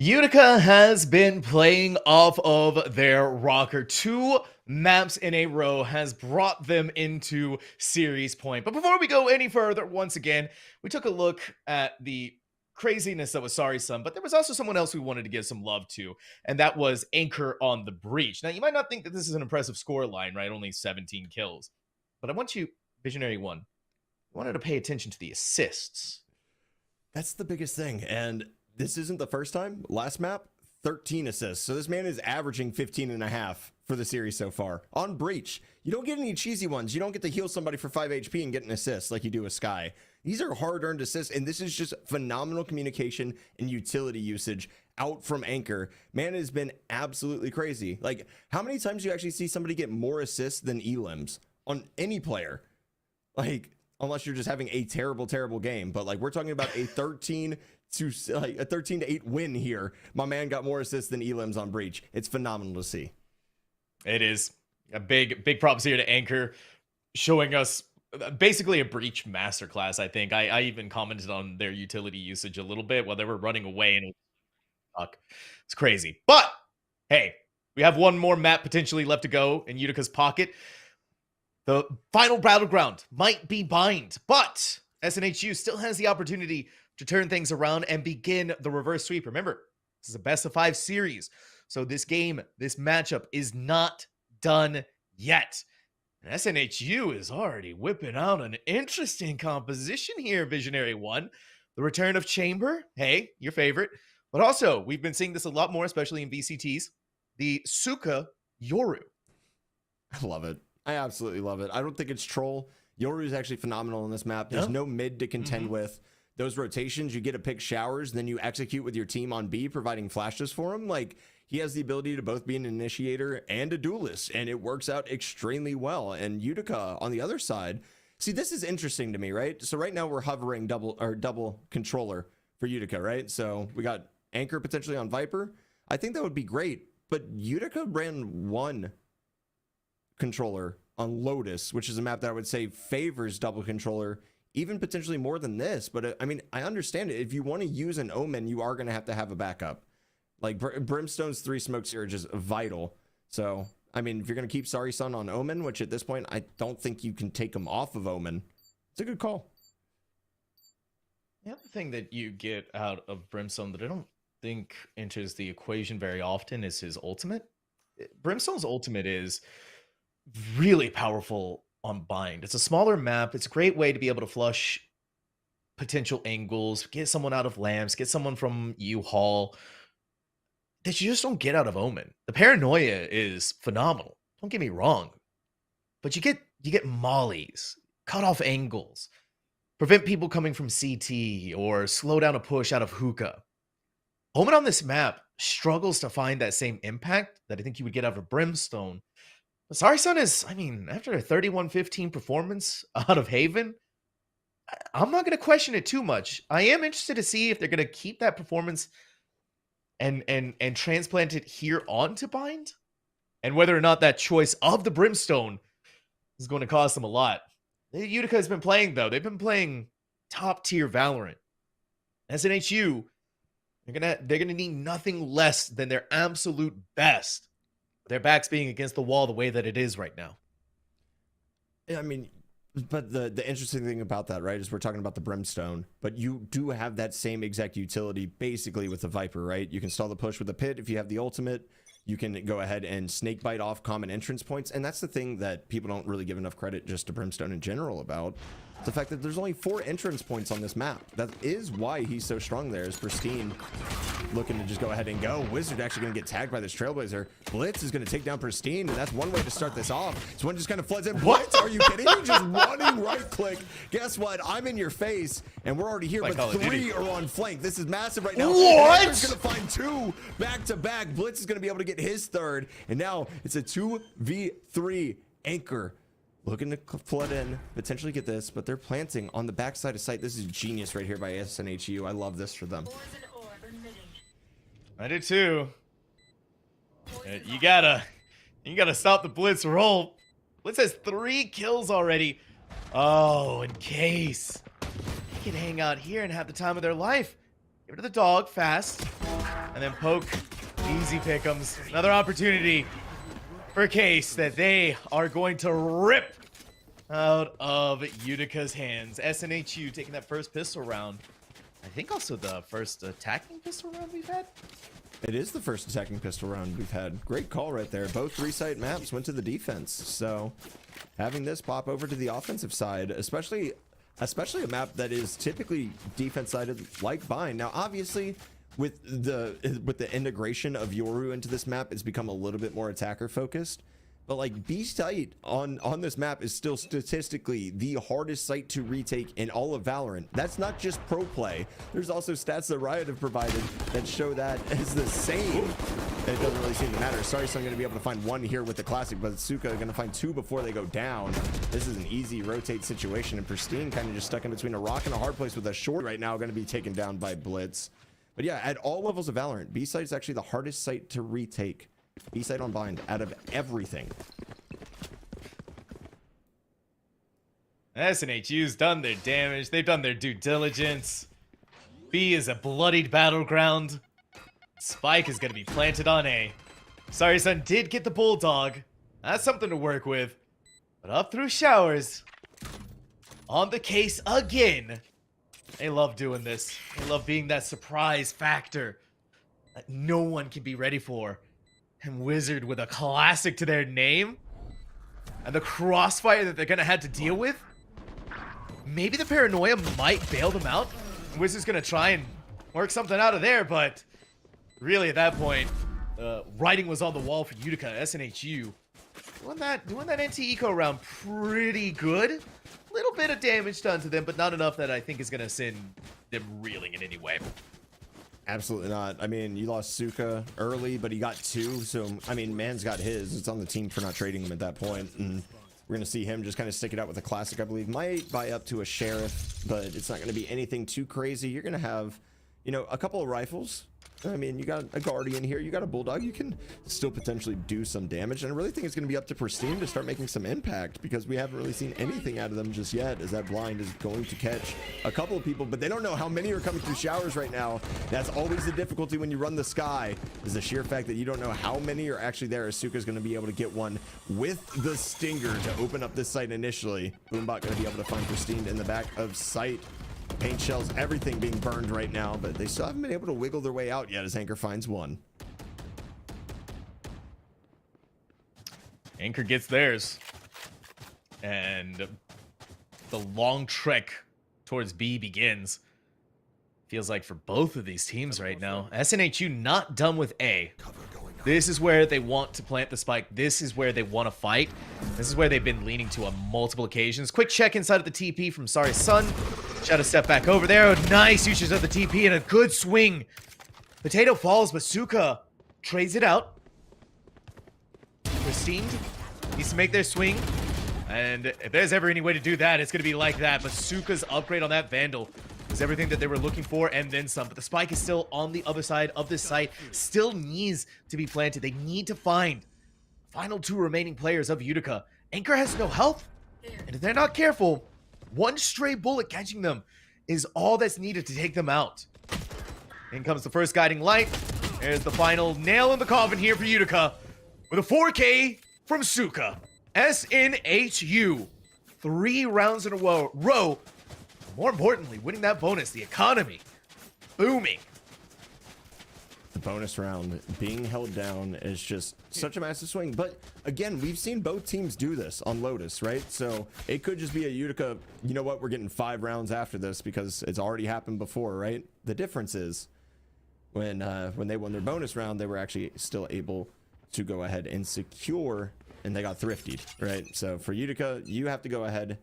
Utica has been playing off of their rocker. 2 maps in a row has brought them into series point. But before we go any further, once again, we took a look at the craziness that was Sorry Son, but there was also someone else we wanted to give some love to, and that was Anchor on the Breach. Now, you might not think that this is an impressive score line, right? Only 17 kills. But I want you, Visionary 1, I wanted to pay attention to the assists. That's the biggest thing, and this isn't the first time. Last map, 13 assists. So this man is averaging 15 and a half for the series so far. On Breach, you don't get any cheesy ones. You don't get to heal somebody for 5 HP and get an assist like you do with Sky. These are hard-earned assists, and this is just phenomenal communication and utility usage out from Anchor. Man has been absolutely crazy. Like, how many times do you actually see somebody get more assists than elims on any player? Like, unless you're just having a terrible, terrible game. But like, we're talking about a 13 to 8 win here. My man got more assists than elims on Breach. It's phenomenal to see. It is a big props here to Anchor, showing us basically a Breach masterclass. I think I even commented on their utility usage a little bit while they were running away, and it's crazy. But hey, we have one more map potentially left to go in Utica's pocket. The final battleground might be Bind, but SNHU still has the opportunity to turn things around and begin the reverse sweep. Remember, this is a best of 5 series, so this matchup is not done yet. And SNHU is already whipping out an interesting composition here, Visionary 1. The return of Chamber, hey, your favorite. But also, we've been seeing this a lot more, especially in VCTs. The Suka Yoru. I love it. I absolutely love it. I don't think it's troll. Yoru is actually phenomenal in this map. There's no mid to contend with. Those rotations, you get to pick showers, then you execute with your team on B, providing flashes for him. Like, he has the ability to both be an initiator and a duelist, and it works out extremely well. And Utica on the other side, see, this is interesting to me, right? So right now we're hovering double controller for Utica, right? So we got Anchor potentially on Viper. I think that would be great, but Utica ran 1 controller on Lotus, which is a map that I would say favors double controller even potentially more than this. But I mean, I understand it. If you want to use an Omen, you are going to have a backup. Like Brimstone's 3 smokes here are just vital. So I mean, if you're going to keep Sorry Son on Omen, which at this point I don't think you can take him off of Omen, it's a good call. The other thing that you get out of Brimstone that I don't think enters the equation very often is his ultimate. Brimstone's ultimate is really powerful on Bind. It's a smaller map. It's a great way to be able to flush potential angles, get someone out of lamps, get someone from U-Haul that you just don't get out of Omen. The paranoia is phenomenal. Don't get me wrong. But you get mollies, cut off angles, prevent people coming from CT, or slow down a push out of hookah. Omen on this map struggles to find that same impact that I think you would get out of Brimstone. But Sorry Son is, I mean, after a 31-15 performance out of Haven, I'm not going to question it too much. I am interested to see if they're going to keep that performance and transplant it here onto Bind, and whether or not that choice of the Brimstone is going to cost them a lot. Utica has been playing, though. They've been playing top tier Valorant. SNHU, they're gonna need nothing less than their absolute best. Their backs being against the wall the way that it is right now. Yeah, I mean, but the interesting thing about that, right, is we're talking about the Brimstone, but you do have that same exact utility basically with the Viper, right? You can stall the push with the Pit if you have the ultimate. You can go ahead and snake bite off common entrance points. And that's the thing that people don't really give enough credit just to Brimstone in general about. The fact that there's only 4 entrance points on this map. That is why he's so strong there, is Pristine looking to just go ahead and go. Wizard actually going to get tagged by this Trailblazer. Blitz is going to take down Pristine, and that's one way to start this off. So one just kind of floods in. What? Are you kidding me? Just running right click. Guess what? I'm in your face, and we're already here, like, but 3 are on flank. This is massive right now. What? He's going to find 2 back-to-back. Blitz is going to be able to get his 3rd, and now it's a 2v3 Anchor. Looking to flood in, potentially get this, but they're planting on the backside of site. This is genius right here by SNHU. I love this for them. I do too. You gotta stop the Blitz roll. Blitz has 3 kills already. Oh, in case they can hang out here and have the time of their life. Give it to the dog fast. And then Poke, easy pick'ems. Another opportunity for Case that they are going to rip out of Utica's hands. SNHU taking that first pistol round. I think also the first attacking pistol round we've had. It is the first attacking pistol round we've had. Great call right there. Both 3-site maps went to the defense. So having this pop over to the offensive side, especially a map that is typically defense sided like Bind. Now, obviously, with the integration of Yoru into this map, it's become a little bit more attacker focused. But like B-site on this map is still statistically the hardest site to retake in all of Valorant. That's not just pro play. There's also stats that Riot have provided that show that is the same. It doesn't really seem to matter. Sorry, so I'm going to be able to find one here with the classic, but Suka going to find two before they go down. This is an easy rotate situation, and Pristine kind of just stuck in between a rock and a hard place with a short right now, going to be taken down by Blitz. But yeah, at all levels of Valorant, B-site is actually the hardest site to retake. B-site on Bind out of everything. SNHU's done their damage. They've done their due diligence. B is a bloodied battleground. Spike is going to be planted on A. Sorry, son did get the Bulldog. That's something to work with. But up through showers. On the Case again. They love doing this. They love being that surprise factor that no one can be ready for. And Wizard with a classic to their name. And the crossfire that they're going to have to deal with. Maybe the paranoia might bail them out. Wizard's going to try and work something out of there, but really at that point, writing was on the wall for Utica. SNHU doing that anti-eco round pretty good. Little bit of damage done to them, but not enough that I think is going to send them reeling in any way. Absolutely not. I mean, you lost Suka early, but he got two. So, I mean, man's got his. It's on the team for not trading him at that point. And we're going to see him just kind of stick it out with a classic, I believe. Might buy up to a sheriff, but it's not going to be anything too crazy. You're going to have, you know, a couple of rifles. I mean, you got a Guardian here, you got a Bulldog, you can still potentially do some damage. And I really think it's going to be up to Pristine to start making some impact, because we haven't really seen anything out of them just yet, as that blind is going to catch a couple of people, but they don't know how many are coming through showers right now. That's always the difficulty when you run the sky, is the sheer fact that you don't know how many are actually there. Asuka's going to be able to get one with the Stinger to open up this site initially. Boombot going to be able to find Pristine in the back of sight. Paint shells, everything being burned right now, but they still haven't been able to wiggle their way out yet as Anchor finds one. Anchor gets theirs. And the long trek towards B begins. Feels like for both of these teams right now. SNHU not done with A. This is where they want to plant the spike. This is where they want to fight. This is where they've been leaning to on multiple occasions. Quick check inside of the TP from Sorry Sun. Try to step back over there. Nice usage of the TP and a good swing. Potato falls, but Suka trades it out. Pristine needs to make their swing. And if there's ever any way to do that, it's going to be like that. But Suka's upgrade on that Vandal is everything that they were looking for and then some. But the spike is still on the other side of this site. Still needs to be planted. They need to find final two remaining players of Utica. Anchor has no health. And if they're not careful, one stray bullet catching them is all that's needed to take them out. In comes the first guiding light. There's the final nail in the coffin here for Utica. With a 4K from Suka. SNHU. 3 rounds in a row. More importantly, winning that bonus, the economy booming. The bonus round being held down is just such a massive swing. But again, we've seen both teams do this on Lotus, right? So it could just be a Utica, you know what, we're getting 5 rounds after this because it's already happened before, right? The difference is when they won their bonus round, they were actually still able to go ahead and secure, and they got thriftied, right? So for Utica, you have to go ahead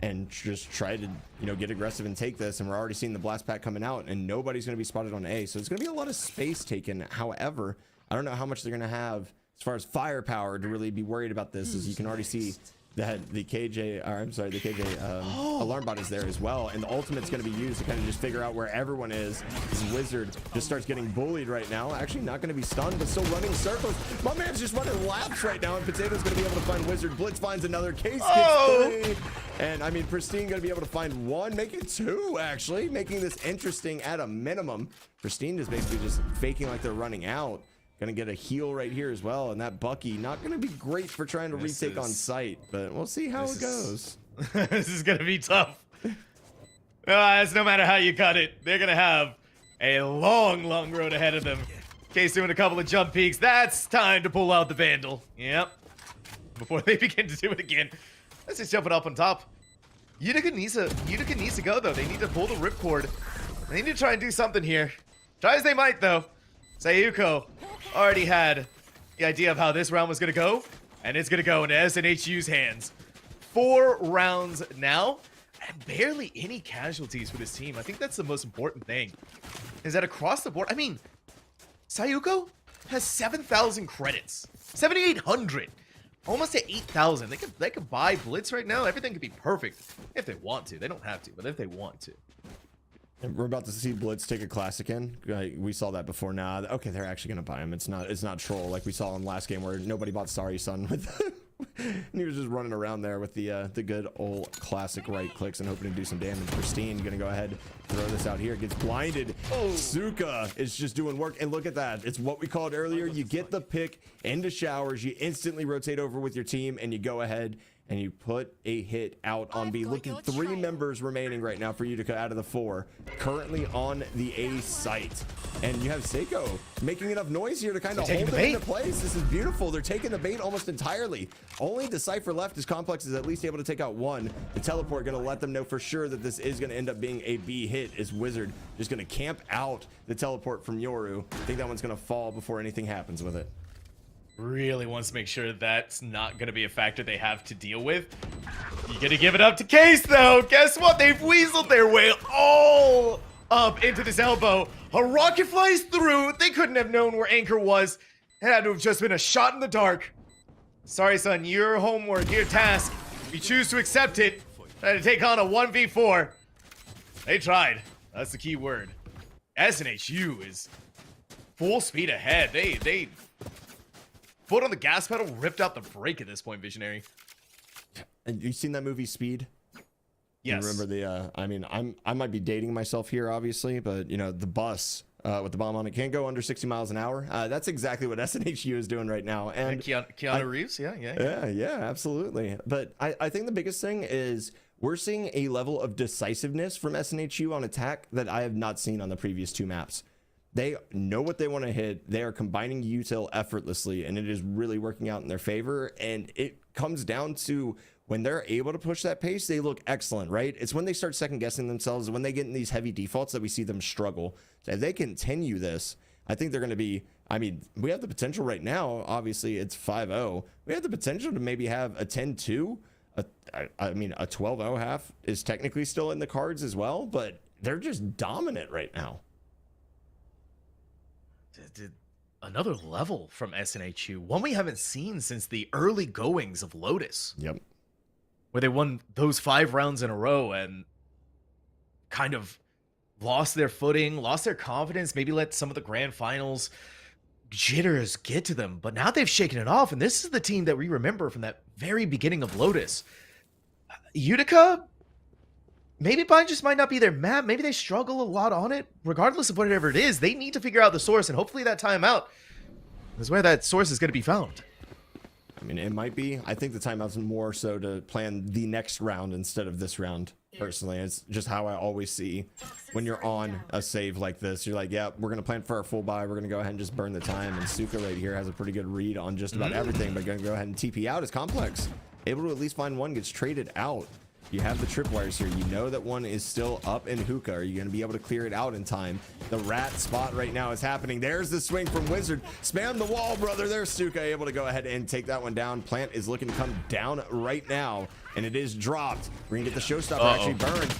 and just try to, you know, get aggressive and take this. And we're already seeing the blast pack coming out, and nobody's going to be spotted on A. So it's going to be a lot of space taken. However, I don't know how much they're going to have as far as firepower to really be worried about this, as you can already see that the KJ, or I'm sorry, the KJ alarm bot is there as well, and the ultimate's going to be used to kind of just figure out where everyone is. This Wizard just starts getting bullied right now. Actually, not going to be stunned, but still running circles. My man's just running laps right now, and Potato's going to be able to find Wizard. Blitz finds another. Case gets 3, and I mean, Pristine going to be able to find 1, make it 2 actually, making this interesting at a minimum. Pristine is basically just faking like they're running out. Gonna get a heal right here as well, and that Bucky not gonna be great for trying to retake on site, but we'll see how it goes. This is gonna be tough. It's no matter how you cut it, they're gonna have a long road ahead of them. Case doing a couple of jump peaks. That's time to pull out the Vandal. Yep. Before they begin to do it again. Let's just jump it up on top. Utica needs to go though. They need to pull the ripcord. They need to try and do something here. Try as they might though. Sayuko already had the idea of how this round was going to go, and it's going to go into SNHU's hands. 4 rounds now, and barely any casualties for this team. I think that's the most important thing, is that across the board, I mean, Sayuko has 7,000 credits, 7,800, almost to 8,000. They could buy Blitz right now. Everything could be perfect if they want to. They don't have to, but if they want to. And we're about to see Blitz take a classic in. We saw that before. Now, okay, they're actually gonna buy him. It's not troll like we saw in last game where nobody bought Sorry Son with and he was just running around there with the good old classic right clicks and hoping to do some damage. Pristine gonna go ahead, throw this out here, gets blinded. Suka is just doing work, and look at that. It's what we called earlier. You get the pick into showers, you instantly rotate over with your team, and you go ahead and you put a hit out on B. Look at 3 members remaining right now for Utica out of the 4 currently on the A site, and you have Seiko making enough noise here to kind of hold it into place. This is beautiful. They're taking the bait almost entirely. Only Decipher left. His Complex is at least able to take out 1. The teleport going to let them know for sure that this is going to end up being a B hit. Is Wizard just going to camp out the teleport from Yoru? I think that one's going to fall before anything happens with it. Really wants to make sure that's not going to be a factor they have to deal with. You got to give it up to Case, though. Guess what? They've weaseled their way all up into this elbow. A rocket flies through. They couldn't have known where Anchor was. It had to have just been a shot in the dark. Sorry, son. Your homework, your task. If you choose to accept it, try to take on a 1v4. They tried. That's the key word. SNHU is full speed ahead. They foot on the gas pedal, ripped out the brake at this point, Visionary. And you seen that movie Speed? Yes. You remember the I mean, I might be dating myself here, obviously, but you know, the bus with the bomb on it can't go under 60 miles an hour. That's exactly what SNHU is doing right now. And Keanu Reeves, yeah, absolutely. But I think the biggest thing is we're seeing a level of decisiveness from SNHU on attack that I have not seen on the previous 2 maps. They know what they want to hit. They are combining util effortlessly, and it is really working out in their favor. And it comes down to when they're able to push that pace, they look excellent, right? It's when they start second guessing themselves, when they get in these heavy defaults that we see them struggle. So if they continue this, I think they're going to be, I mean, we have the potential right now. Obviously, it's 5-0. We have the potential to maybe have a 10-2. I mean, a 12-0 half is technically still in the cards as well, but they're just dominant right now. Another level from SNHU, one we haven't seen since the early goings of Lotus. Yep. Where they won those 5 rounds in a row and kind of lost their footing, lost their confidence, maybe let some of the grand finals jitters get to them. But now they've shaken it off, and this is the team that we remember from that very beginning of Lotus. Utica, maybe Bind just might not be their map. Maybe they struggle a lot on it. Regardless of whatever it is, they need to figure out the source, and hopefully that timeout is where that source is going to be found. I mean, it might be. I think the timeout's more so to plan the next round instead of this round, personally. It's just how I always see when you're on a save like this. You're like, yeah, we're going to plan for our full buy. We're going to go ahead and just burn the time. And Suka right here has a pretty good read on just about everything, but going to go ahead and TP out his Complex. Able to at least find one, gets traded out. You have the tripwires here. You know that one is still up in hookah. Are you going to be able to clear it out in time? The rat spot right now is happening. There's the swing from Wizard. Spam the wall, brother. There's Suka able to go ahead and take that one down. Plant is looking to come down right now, and it is dropped. We're going to get the showstopper actually burned.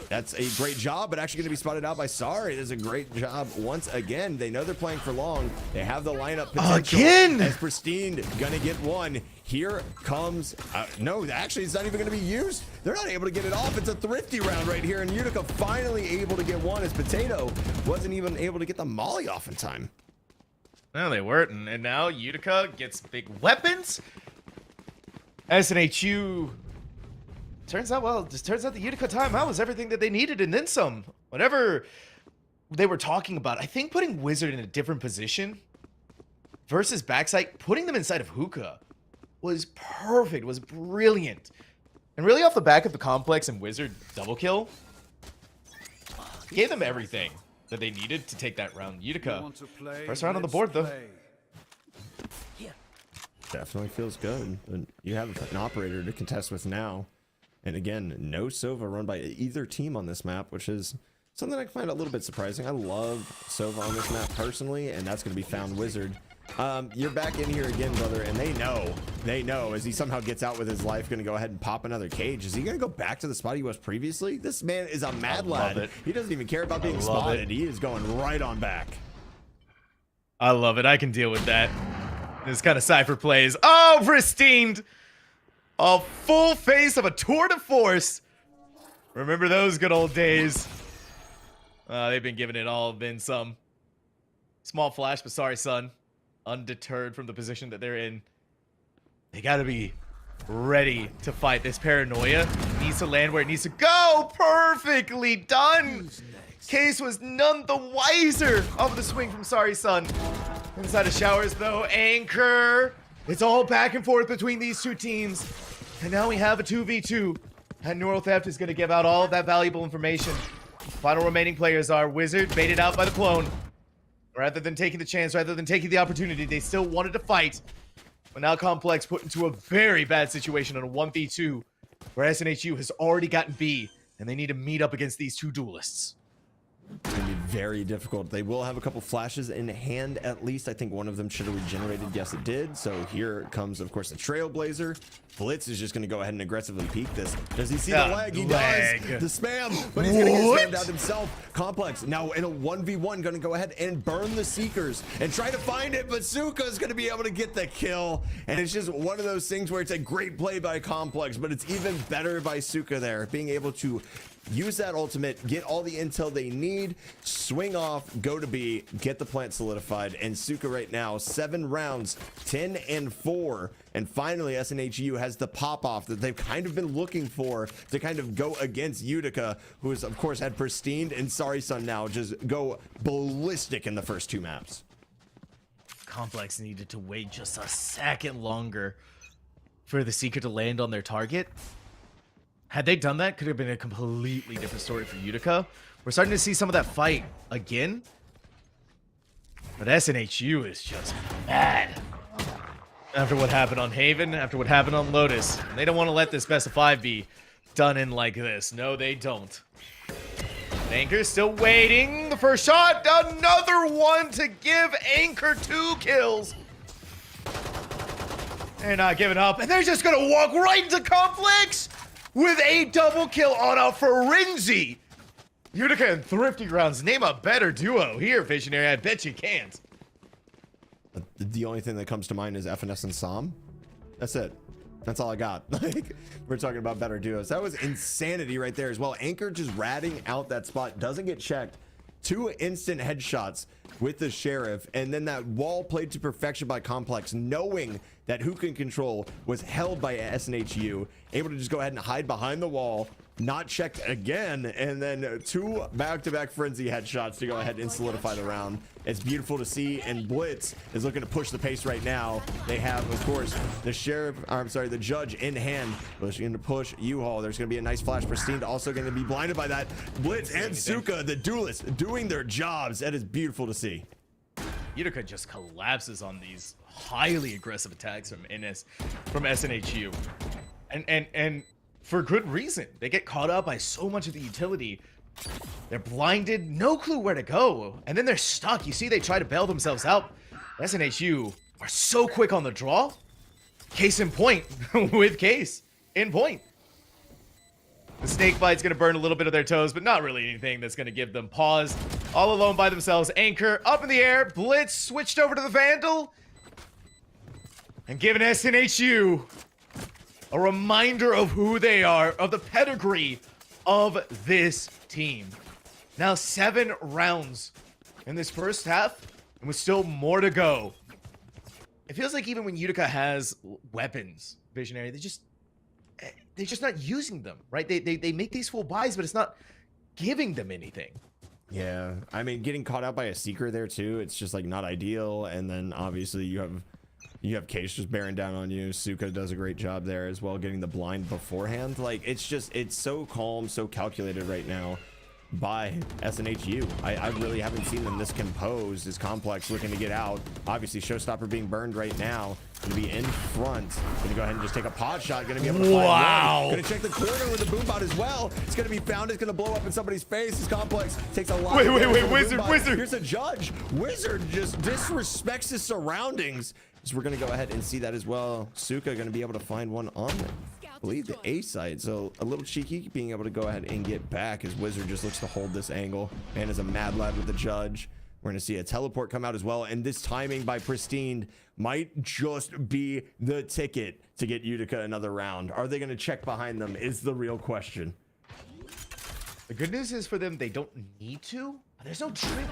That's a great job, but actually going to be spotted out by Sorry. It is a great job once again. They know they're playing for long. They have the lineup potential. Again! As Pristine going to get one. Here comes, no, actually it's not even going to be used. They're not able to get it off. It's a thrifty round right here, and Utica finally able to get one as Potato wasn't even able to get the molly off in time. No, they weren't, and now Utica gets big weapons. SNHU turns out, well, it just turns out the Utica timeout was everything that they needed and then some. Whatever they were talking about, I think putting Wizard in a different position versus Backside, putting them inside of Hookah was perfect, was brilliant. And really off the back of the Complex and Wizard double kill, gave them everything that they needed to take that round. Utica, first round on the board though. Definitely feels good. And you have an operator to contest with now. And again, no Sova run by either team on this map, which is something I find a little bit surprising. I love Sova on this map personally, and that's going to be Found Wizard. You're back in here again, brother, and they know as he somehow gets out with his life, going to go ahead and pop another cage. Is he going to go back to the spot he was previously? This man is a mad lad. He doesn't even care about being spotted. He is going right on back. I love it. I can deal with that. This kind of Cypher plays. Oh, Pristine! A full face of a tour de force. Remember those good old days. They've been giving it all, been some. Small flash, but sorry, son. Undeterred from the position that they're in. They gotta be ready to fight. This paranoia needs to land where it needs to go. Perfectly done. Case was none the wiser of the swing from Sorry Son. Inside of Showers though, Anchor. It's all back and forth between these two teams. And now we have a 2v2. And Neural Theft is going to give out all of that valuable information. Final remaining players are Wizard, baited out by the clone. Rather than taking the chance, rather than taking the opportunity, they still wanted to fight. But now Complex put into a very bad situation on a 1v2, where SNHU has already gotten B, and they need to meet up against these two duelists. It's going to be very difficult. They will have a couple flashes in hand at least. I think one of them should have regenerated. Yes, it did. So here comes, of course, the Trailblazer. Blitz is just going to go ahead and aggressively peek this. Does he see the leg? He does. The spam, but he's going to get spammed out himself. Complex now in a 1v1 going to go ahead and burn the Seekers and try to find it, but Suka is going to be able to get the kill. And it's just one of those things where it's a great play by Complex, but it's even better by Suka there, being able to use that ultimate, get all the intel they need, swing off, go to B, get the plant solidified, and Suka right now, 7 rounds, 10-4, and finally SNHU has the pop-off that they've kind of been looking for to kind of go against Utica, who has, of course, had Pristine and Sorry Son now just go ballistic in the first 2 maps. Complex needed to wait just a second longer for the Seeker to land on their target. Had they done that, could have been a completely different story for Utica. We're starting to see some of that fight again. But SNHU is just mad. After what happened on Haven, after what happened on Lotus. They don't want to let this best of 5 be done in like this. No, they don't. Anchor still waiting. The first shot, another one to give Anchor 2 kills. They're not giving up, and they're just going to walk right into Complex with a double kill on a Frenzy. Utica and Thrifty Grounds, name a better duo here, Visionary. I bet you can't. The only thing that comes to mind is FNS and Som. That's it. That's all I got. Like, we're talking about better duos. That was insanity right there as well. Anchor just ratting out that spot, doesn't get checked. 2 instant headshots with the Sheriff, and then that wall played to perfection by Complex, knowing that Who Can Control was held by SNHU, able to just go ahead and hide behind the wall, not checked again, and then 2 back-to-back Frenzy headshots to go ahead and solidify the round. It's beautiful to see, and Blitz is looking to push the pace right now. They have, of course, the the judge in hand, pushing to push U-Haul. There's going to be a nice flash. Pristine also going to be blinded by that. Blitz and Suka, the duelists, doing their jobs. That is beautiful to see. Utica just collapses on these highly aggressive attacks from SNHU. And for good reason. They get caught up by so much of the utility. They're blinded, no clue where to go, and then they're stuck. You see, they try to bail themselves out. SNHU are so quick on the draw. Case in point with Case in point. The snake bite's going to burn a little bit of their toes, but not really anything that's going to give them pause. All alone by themselves. Anchor up in the air. Blitz switched over to the Vandal. And giving SNHU a reminder of who they are, of the pedigree of this team. Now 7 rounds in this first half, and with still more to go. It feels like even when Utica has weapons, Visionary, they're just not using them, right? They make these full buys, but it's not giving them anything. Yeah, I mean, getting caught out by a Seeker there too, it's just like not ideal. And then obviously you have Case just bearing down on you. Suka does a great job there as well, getting the blind beforehand. Like, it's so calm, so calculated right now by SNHU. I really haven't seen them this composed. As Complex looking to get out. Obviously, Showstopper being burned right now. Gonna be in front. Gonna go ahead and just take a pod shot. Gonna be able to find one. Gonna check the corner with the boom bot as well. It's gonna be found. It's gonna blow up in somebody's face. As Complex takes a lot. Wait, Wizard. Here's a judge. Wizard just disrespects his surroundings. So we're gonna go ahead and see that as well. Suka gonna be able to find one on I believe the A side, so a little cheeky being able to go ahead and get back as Wizard just looks to hold this angle. Man is a mad lad with the judge. We're gonna see a teleport come out as well, and this timing by Pristine might just be the ticket to get Utica another round. Are they gonna check behind them is the real question. The good news is for them, they don't need to. There's no trip.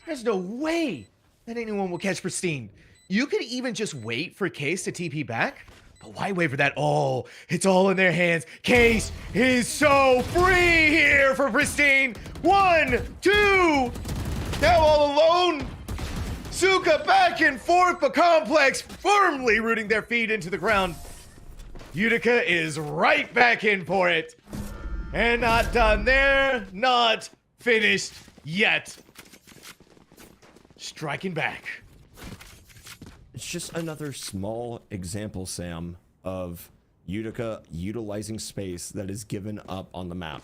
There's no way that anyone will catch Pristine. You could even just wait for Case to TP back. But why wait for that? Oh, it's all in their hands. Case is so free here for Pristine. 1, 2. Now all alone. Suka back and forth, but Complex firmly rooting their feet into the ground. Utica is right back in for it. And not done there. Not finished yet. Striking back. It's just another small example, Sam, of Utica utilizing space that is given up on the map.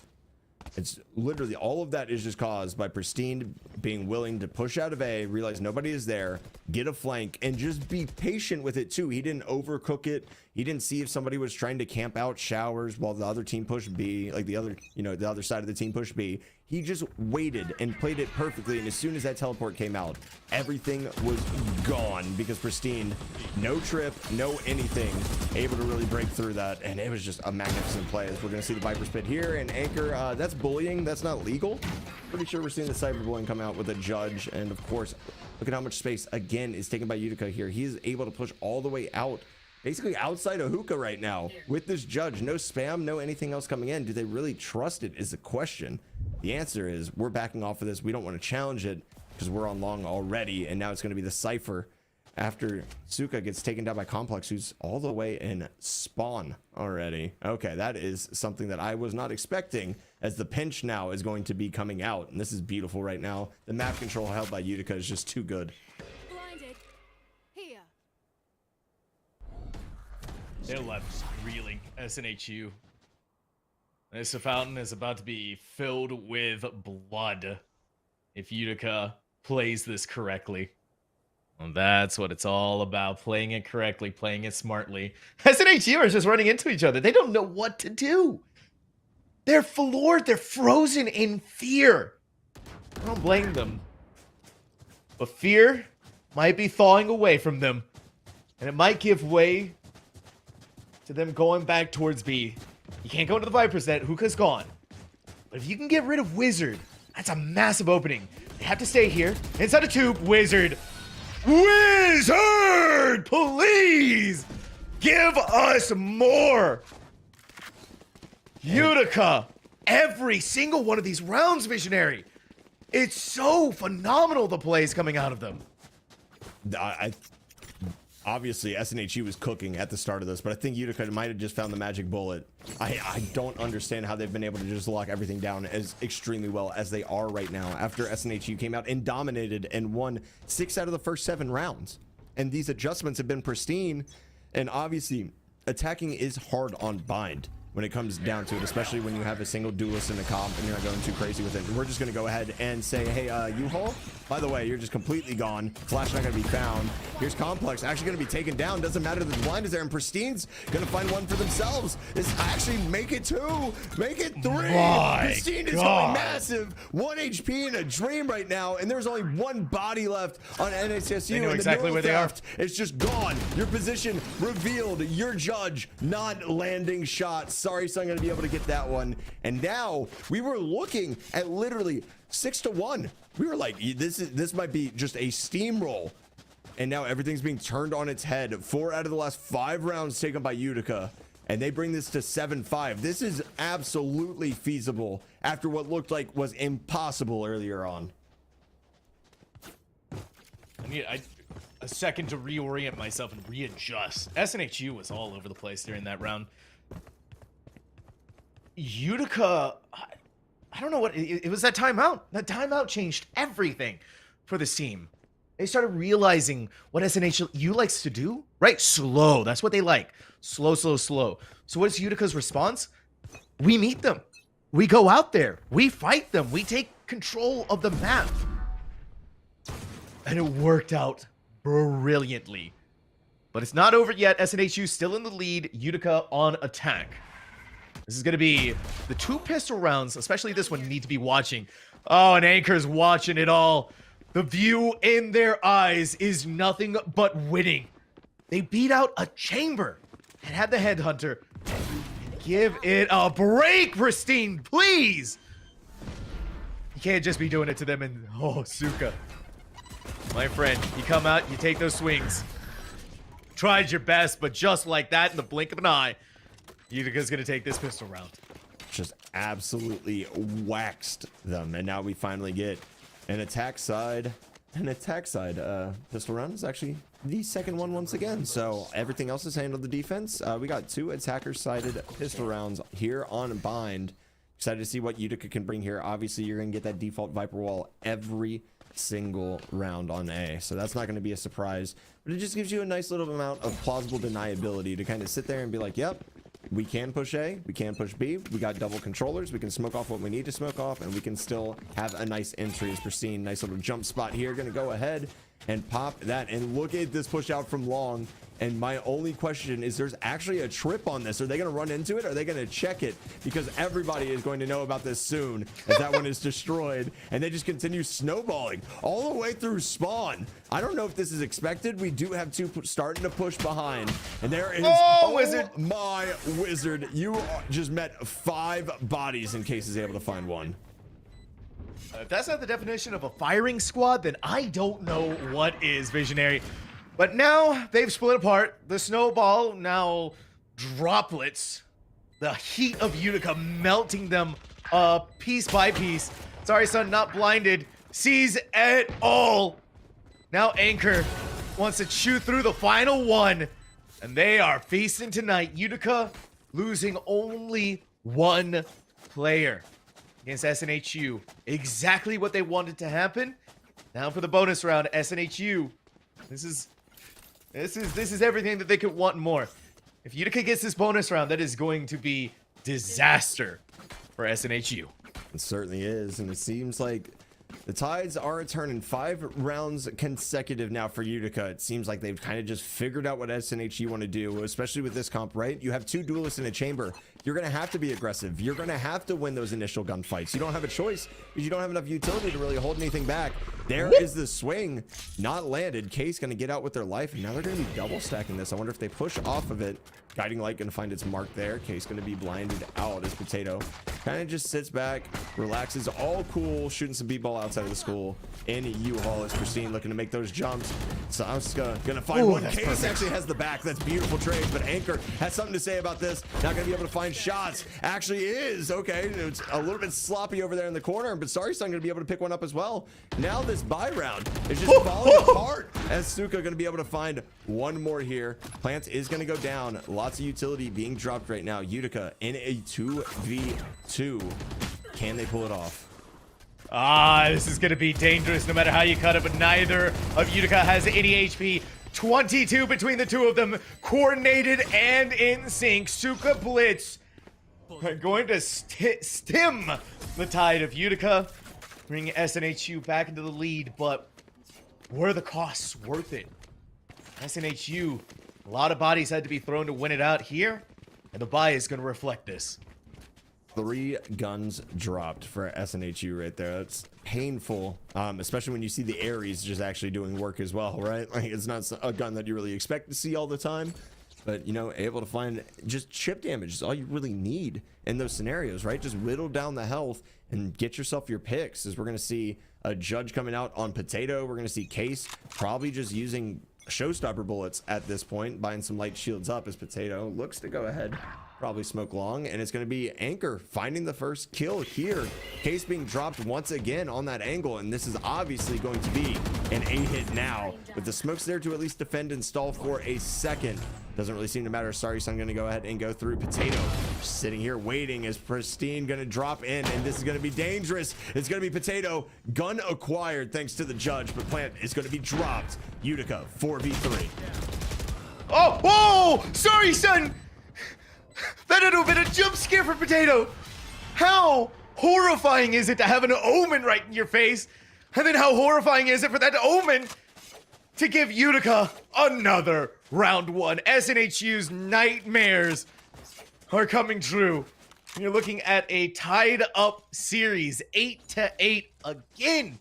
It's literally all of that is just caused by Pristine being willing to push out of A, realize nobody is there, get a flank, and just be patient with it too. He didn't overcook it. He didn't see if somebody was trying to camp out showers while the other team pushed B, like the other side of the team pushed B. He just waited and played it perfectly, and as soon as that teleport came out, everything was gone because Pristine, no trip, no anything, able to really break through that, and it was just a magnificent play. As we're going to see the Viper spit here, and Anchor, that's bullying, that's not legal. Pretty sure we're seeing the cyberbullying come out with a judge, and of course, look at how much space, again, is taken by Utica here. He is able to push all the way out, basically outside of hookah right now with this judge. No spam, no anything else coming in. Do they really trust it is the question. The answer is we're backing off of this. We don't want to challenge it because we're on long already, and now it's going to be the Cypher after Suka gets taken down by Complex, who's all the way in spawn already. Okay, that is something that I was not expecting, as the pinch now is going to be coming out, and this is beautiful right now. The map control held by Utica is just too good. Blinded. Here. They're left reeling. SNHU. This fountain is about to be filled with blood if Utica plays this correctly. Well, that's what it's all about. Playing it correctly, playing it smartly. SNHU are just running into each other. They don't know what to do. They're floored. They're frozen in fear. I don't blame them. But fear might be thawing away from them. And it might give way to them going back towards B. You can't go into the Viper's net. Hookah's gone. But if you can get rid of Wizard, that's a massive opening. They have to stay here. Inside a tube. Wizard. Wizard! Please! Give us more! Utica! Every single one of these rounds, Visionary. It's so phenomenal, the plays coming out of them. Obviously, SNHU was cooking at the start of this, but I think Utica might have just found the magic bullet. I don't understand how they've been able to just lock everything down as extremely well as they are right now after SNHU came out and dominated and won 6 out of the first 7 rounds. And these adjustments have been pristine, and obviously, attacking is hard on bind when it comes down to it, especially when you have a single duelist in the comp and you're not going too crazy with it. We're just going to go ahead and say, hey, U-Haul, By the way, you're just completely gone. Flash not going to be found. Here's Complex, actually going to be taken down. Doesn't matter that the blind is there, and Pristine's going to find one for themselves. This actually make it 2, make it 3. Pristine is going massive. 1 HP in a dream right now, and there's only 1 body left on NHSU. They know and exactly where they are. It's just gone. Your position revealed. Your judge not landing shots. Sorry, son, going to be able to get that one. And now we were looking at literally 6-1. We were like, this might be just a steamroll. And now everything's being turned on its head. 4 out of the last 5 rounds taken by Utica. And they bring this to 7-5. This is absolutely feasible after what looked like was impossible earlier on. I need a second to reorient myself and readjust. SNHU was all over the place during that round. Utica, I don't know what, it was that timeout. That timeout changed everything for this team. They started realizing what SNHU likes to do, right? Slow, that's what they like. Slow, slow, slow. So what's Utica's response? We meet them. We go out there. We fight them. We take control of the map. And it worked out brilliantly. But it's not over yet. SNHU still in the lead. Utica on attack. This is going to be the 2 pistol rounds, especially this one, you need to be watching. Oh, and Anchor's watching it all. The view in their eyes is nothing but winning. They beat out a chamber and had the headhunter. Give it a break, Pristine, please. You can't just be doing it to them and, oh, Suka. My friend, you come out, you take those swings. Tried your best, but just like that, in the blink of an eye, Utica's gonna take this pistol round. Just absolutely waxed them, and now we finally get an attack side. Pistol round is actually the second one once again. So everything else is handled the defense. We got 2 attacker-sided pistol rounds here on Bind. Excited to see what Utica can bring here. Obviously, you're gonna get that default Viper wall every single round on A, so that's not going to be a surprise, but it just gives you a nice little amount of plausible deniability to kind of sit there and be like, yep, we can push A, we can push B, we got double controllers, we can smoke off what we need to smoke off, and we can still have a nice entry as Pristine. Nice little jump spot here, gonna go ahead and pop that, and look at this push out from Long. And my only question is, there's actually a trip on this. Are they going to run into it? Are they going to check it? Because everybody is going to know about this soon as that one is destroyed. And they just continue snowballing all the way through spawn. I don't know if this is expected. We do have 2 starting to push behind. And there is... Oh, Wizard! My Wizard. You just met 5 bodies in case he's able to find one. If that's not the definition of a firing squad, then I don't know what is, Visionary. But now they've split apart. The snowball, now droplets. The heat of Utica melting them piece by piece. Sorry, son, not blinded. Sees it all. Now Anchor wants to chew through the final one. And they are feasting tonight. Utica losing only 1 player against SNHU. Exactly what they wanted to happen. Now for the bonus round, SNHU. This is everything that they could want more. If Utica gets this bonus round, that is going to be disaster for SNHU. It certainly is, and it seems like the tides are turning. 5 rounds consecutive now for Utica. It seems like they've kind of just figured out what SNHU want to do, especially with this comp, right? You have 2 duelists in a chamber. You're going to have to be aggressive. You're going to have to win those initial gunfights. You don't have a choice because you don't have enough utility to really hold anything back. There is the swing, not landed. Case going to get out with their life, and now they're going to be double stacking this. I wonder if they push off of it. Guiding Light going to find its mark there. Case going to be blinded out as Potato kind of just sits back, relaxes, all cool, shooting some b-ball outside of the school. In U-Haul is Pristine looking to make those jumps. So I'm just gonna find one. Case perfect. Actually has the back. That's beautiful trade, but Anchor has something to say about this. Not gonna be able to find shots. Actually is. Okay, it's a little bit sloppy over there in the corner, but Sorry Son gonna be able to pick one up as well. Now this buy round is just falling apart as Suka gonna be able to find one more here. Plant is gonna go down. Lots of utility being dropped right now. Utica in a 2v2. Can they pull it off? This is going to be dangerous no matter how you cut it, but neither of Utica has any HP. 22 between the 2 of them, coordinated and in sync. Suka Blitz are going to stem the tide of Utica. bringing SNHU back into the lead, but were the costs worth it? SNHU, a lot of bodies had to be thrown to win it out here, and the buy is going to reflect this. 3 guns dropped for SNHU right there. That's painful, especially when you see the Ares just actually doing work as well, right? Like, it's not a gun that you really expect to see all the time, but, you know, able to find just chip damage is all you really need in those scenarios, right? Just whittle down the health and get yourself your picks, as we're going to see a Judge coming out on Potato. We're going to see Case probably just using showstopper bullets at this point, buying some light shields up, as Potato looks to go ahead, probably smoke long, and it's going to be Anchor finding the first kill here. Case being dropped once again on that angle, and this is obviously going to be an 8-hit now, with the smokes there to at least defend and stall for a second. Doesn't really seem to matter. Sorry, son, going to go ahead and go through. Potato sitting here waiting. Is Pristine going to drop in, and this is going to be dangerous. It's going to be Potato. Gun acquired thanks to the Judge, but Plant is going to be dropped. Utica 4v3. Oh, whoa! Sorry, son! That had to have been a jump scare for Potato. How horrifying is it to have an omen right in your face? And then how horrifying is it for that omen to give Utica another round 1? SNHU's nightmares are coming true. You're looking at a tied up series, 8-8 again.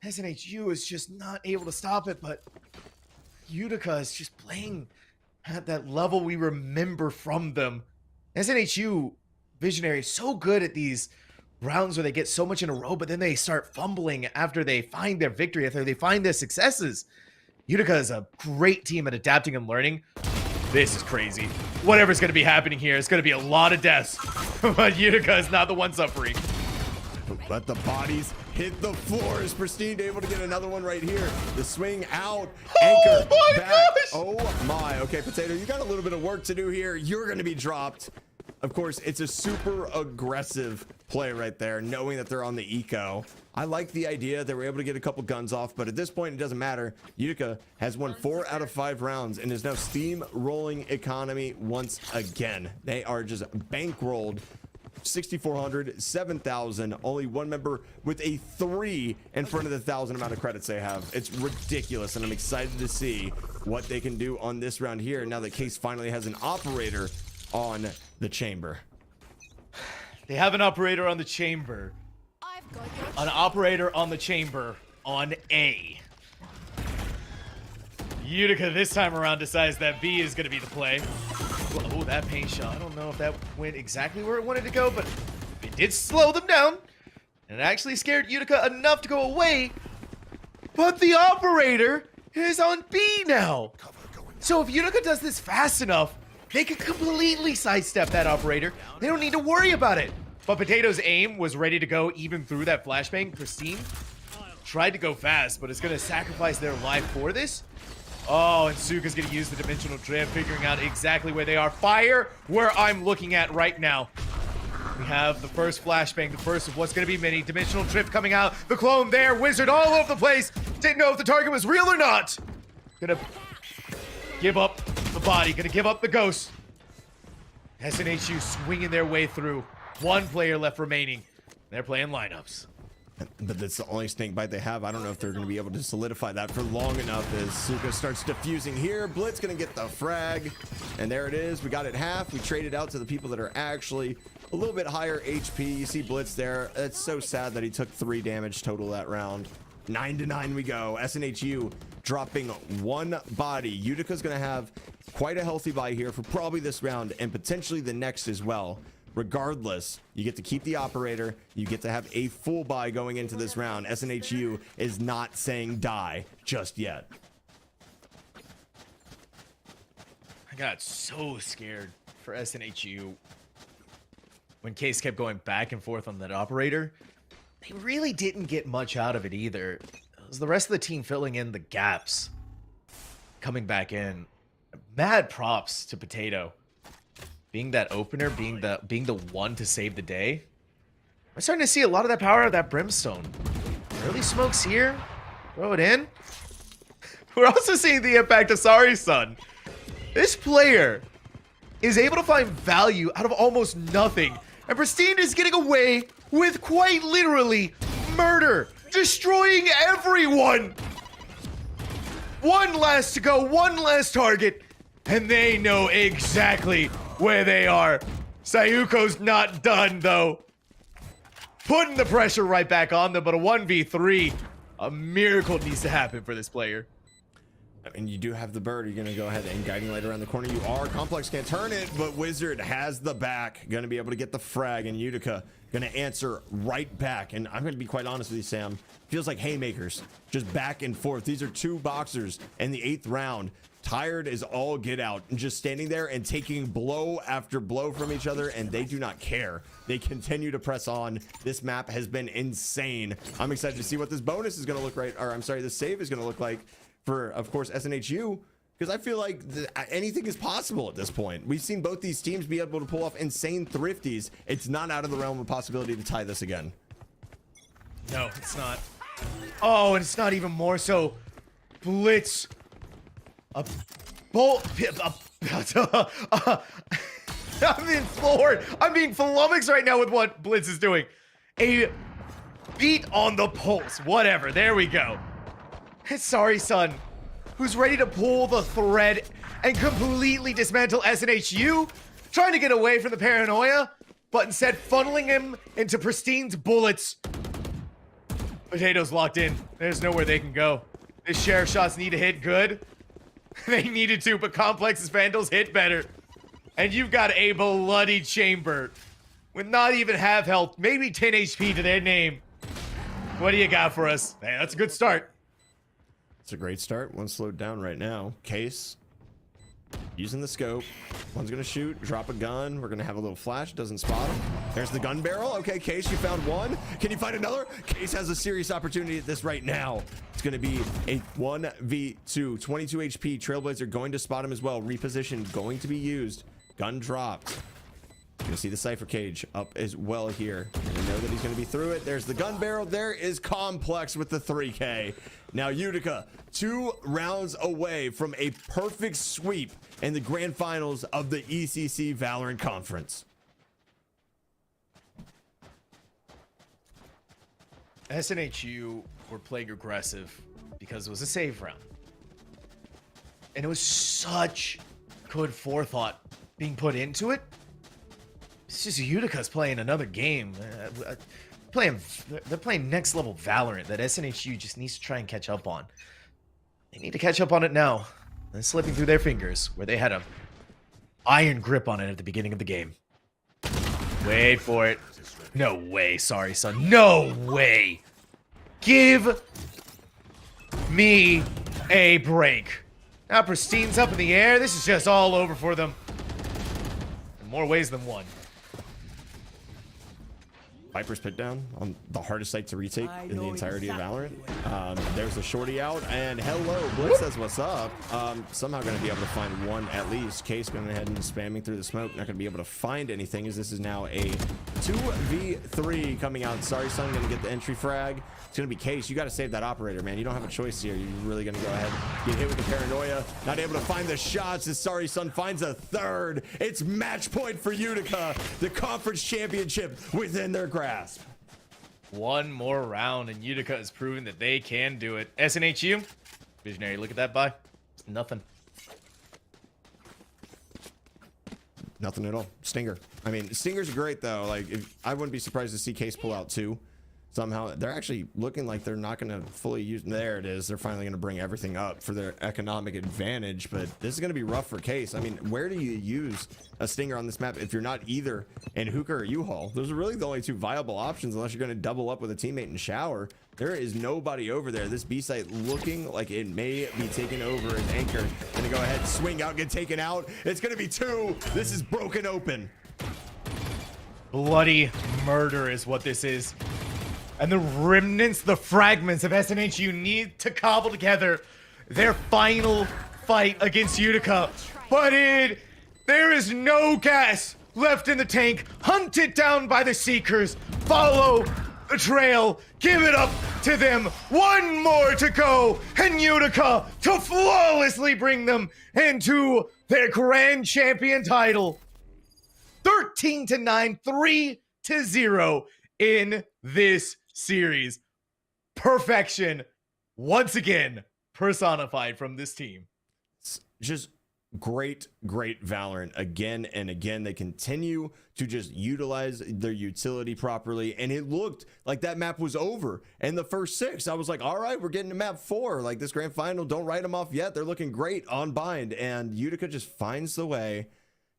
SNHU is just not able to stop it, but Utica is just playing at that level we remember from them. SNHU Visionary is so good at these rounds where they get so much in a row, but then they start fumbling after they find their victory, after they find their successes. Utica is a great team at adapting and learning. This is crazy. Whatever's going to be happening here, it's going to be a lot of deaths. But Utica is not the one suffering. Let the bodies hit the floor. Is Pristine able to get another one right here? The swing out. Anchor my back. gosh! Oh my. Okay, Potato, you got a little bit of work to do here. You're going to be dropped. Of course, it's a super aggressive play right there, knowing that they're on the eco. I like the idea they were able to get a couple guns off, but at this point, it doesn't matter. Utica has won 4 out of 5 rounds and is now steamrolling economy once again. They are just bankrolled 6,400, 7,000, only one member with a 3 in front of the 1,000 amount of credits they have. It's ridiculous, and I'm excited to see what they can do on this round here now that Case finally has an operator on the chamber. They have an operator on the chamber. I've got your An operator on the chamber on A. Utica this time around decides that B is going to be the play. Oh, that paint shot. I don't know if that went exactly where it wanted to go, but it did slow them down. And it actually scared Utica enough to go away. But the operator is on B now. So if Utica does this fast enough, they can completely sidestep that operator. They don't need to worry about it. But Potato's aim was ready to go even through that flashbang. Pristine tried to go fast, but it's going to sacrifice their life for this. Oh, and Suka's going to use the dimensional drift, figuring out exactly where they are. Fire where I'm looking at right now. We have the first flashbang, the first of what's going to be many. Dimensional drift coming out. The clone there, wizard all over the place. Didn't know if the target was real or not. Gonna give up the body, gonna give up the ghost. SNHU swinging their way through. One player left remaining. They're playing lineups. But that's the only stink bite they have. I don't know if they're going to be able to solidify that for long enough as Suka starts diffusing here. Blitz going to get the frag. And there it is. We got it half. We traded out to the people that are actually a little bit higher HP. You see Blitz there. It's so sad that he took 3 damage total that round. 9-9 we go. SNHU dropping 1 body. Utica's going to have quite a healthy buy here for probably this round and potentially the next as well. Regardless, you get to keep the operator. You get to have a full buy going into this round. SNHU is not saying die just yet. I got so scared for SNHU when Case kept going back and forth on that operator. They really didn't get much out of it either. It was the rest of the team filling in the gaps, coming back in. Mad props to Potato. Being that opener, being the one to save the day. We're starting to see a lot of that power of that brimstone. Early smokes here. Throw it in. We're also seeing the impact of Sorry Son. This player is able to find value out of almost nothing. And Pristine is getting away with quite literally Murder, destroying everyone. One last to go, one last target, and they know exactly where they are. Sayuko's not done, though. Putting the pressure right back on them, but a 1v3, a miracle needs to happen for this player. And you do have the bird. You're going to go ahead and guiding light around the corner. You are. Complex can't turn it, but Wizard has the back. Going to be able to get the frag, and Utica going to answer right back. And I'm going to be quite honest with you, Sam. Feels like haymakers, just back and forth. These are two boxers in the 8th round. Tired as all get out and just standing there and taking blow after blow from each other, and they do not care. They continue to press on. This map has been insane. I'm excited to see what this bonus is going to look like, or I'm sorry, this save is going to look like for, of course, SNHU, because I feel like anything is possible at this point. We've seen both these teams be able to pull off insane thrifties. It's not out of the realm of possibility to tie this again. No, it's not. Oh, and it's not even more so. Blitz. A bolt. I'm being floored. I'm being flummoxed right now with what Blitz is doing. A beat on the pulse. Whatever. There we go. Sorry, son. Who's ready to pull the thread and completely dismantle SNHU? Trying to get away from the paranoia, but instead funneling him into Pristine's bullets. Potatoes locked in. There's nowhere they can go. This sheriff shots need to hit good. They needed to, but Complex's Vandals hit better. And you've got a bloody chamber with not even half health, maybe 10 HP to their name. What do you got for us? Hey, that's a good start. It's a great start. One slowed down right now. Case using the scope. One's gonna shoot, drop a gun. We're gonna have a little flash. Doesn't spot him. There's the gun barrel. Okay, Case, you found one. Can you find another? Case has a serious opportunity at this right now. It's gonna be a 1v2. 22 HP. Trailblazer going to spot him as well. Reposition going to be used. Gun dropped. You're gonna see the Cypher Cage up as well here. And you know that he's gonna be through it. There's the gun barrel. There is Complex with the 3K. Now Utica, 2 rounds away from a perfect sweep in the grand finals of the ECC Valorant Conference. SNHU were playing aggressive because it was a save round. And it was such good forethought being put into it. It's just Utica's playing another game. They're playing next level Valorant that SNHU just needs to try and catch up on. They need to catch up on it now. It's slipping through their fingers where they had a iron grip on it at the beginning of the game. Wait for it. No way. Sorry, son. No way. Give me a break. Now Pristine's up in the air. This is just all over for them. In more ways than one. Viper's pit down on the hardest site to retake in the entirety of Valorant. There's the shorty out, and hello, Blitz says what's up. Somehow going to be able to find one at least. Case going ahead and spamming through the smoke. Not going to be able to find anything, as this is now a 2v3 coming out. Sorry, son, going to get the entry frag. It's going to be Case. You got to save that operator, man. You don't have a choice here. You're really going to go ahead, get hit with the paranoia. Not able to find the shots as Sorry, son finds a third. It's match point for Utica. The conference championship within their grasp. One more round, and Utica is proving that they can do it. SNHU, visionary, look at that buy. It's nothing. Nothing at all. Stinger. I mean, Stingers are great, though. Like, I wouldn't be surprised to see Case pull out 2. Somehow, they're actually looking like they're not going to fully use... There it is. They're finally going to bring everything up for their economic advantage, but this is going to be rough for Case. I mean, where do you use a Stinger on this map if you're not either in Hookah or U-Haul? Those are really the only 2 viable options unless you're going to double up with a teammate in Shower. There is nobody over there. This B site looking like it may be taken over as Anchor. Going to go ahead, swing out, get taken out. It's going to be 2. This is broken open. Bloody murder is what this is. And the remnants, the fragments of SNHU need to cobble together their final fight against Utica. But there is no gas left in the tank. Hunted down by the Seekers. Follow the trail. Give it up to them. One more to go. And Utica to flawlessly bring them into their grand champion title. 13-9, 3-0 in this series. perfection once again personified from this team. Just great Valorant again and again. They continue to just utilize their utility properly, and it looked like that map was over in the first 6. I was like, all right, we're getting to map 4. Like, this grand final, don't write them off yet. They're looking great on bind, and Utica just finds the way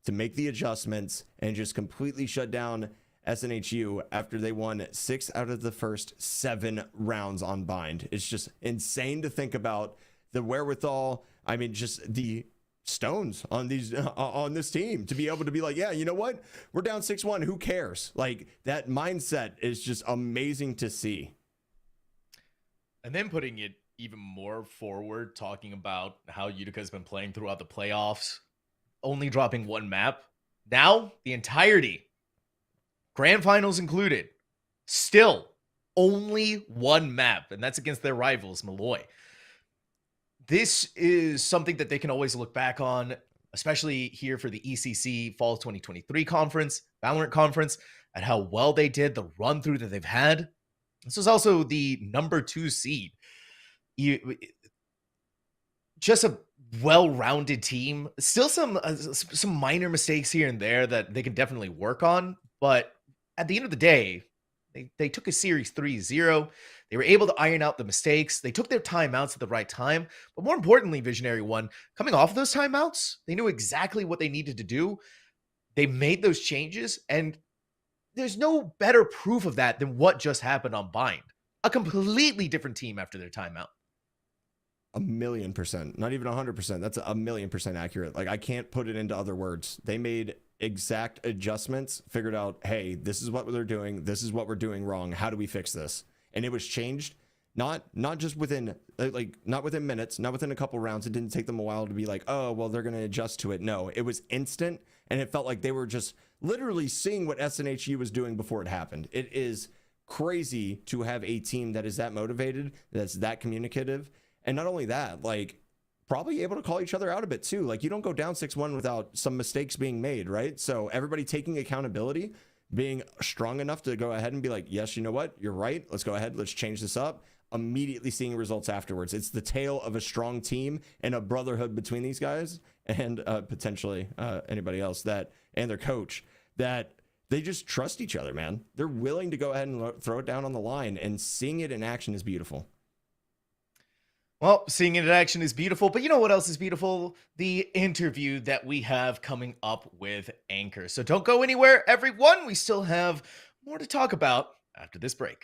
to make the adjustments and just completely shut down SNHU after they won 6 out of the first 7 rounds on bind. It's just insane to think about the wherewithal. I mean, just the stones on these on this team to be able to be like, yeah, you know what, we're down 6-1, who cares? Like, that mindset is just amazing to see. And then putting it even more forward, talking about how Utica has been playing throughout the playoffs, only dropping 1 map. Now the entirety, grand finals included, still only 1 map, and that's against their rivals, Malloy. This is something that they can always look back on, especially here for the ECC Fall 2023 conference, Valorant conference, at how well they did, the run through that they've had. This was also the number 2 seed. Just a well-rounded team. Still some minor mistakes here and there that they can definitely work on, but at the end of the day, they took a series 3-0. They were able to iron out the mistakes. They took their timeouts at the right time. But more importantly, Visionary One, coming off of those timeouts, they knew exactly what they needed to do. They made those changes, and there's no better proof of that than what just happened on Bind. A completely different team after their timeout. 1,000,000%, not even 100%. That's 1,000,000% accurate. Like, I can't put it into other words. They made exact adjustments, figured out, hey, this is what they're doing, this is what we're doing wrong, how do we fix this? And it was changed, not just within not within minutes, not within a couple rounds. It didn't take them a while to be like, oh, well, they're going to adjust to it. No, it was instant, and it felt like they were just literally seeing what SNHU was doing before it happened. It is crazy to have a team that is that motivated, that's that communicative, and not only that, like, probably able to call each other out a bit too. Like, you don't go down 6-1 without some mistakes being made, right? So everybody taking accountability, being strong enough to go ahead and be like, yes, you know what, you're right, let's go ahead, let's change this up, immediately seeing results afterwards. It's the tale of a strong team and a brotherhood between these guys and potentially anybody else, that, and their coach, that they just trust each other, man. They're willing to go ahead and throw it down on the line, and seeing it in action is beautiful. Well, seeing it in action is beautiful, but you know what else is beautiful? The interview that we have coming up with Anchor. So don't go anywhere, everyone. We still have more to talk about after this break.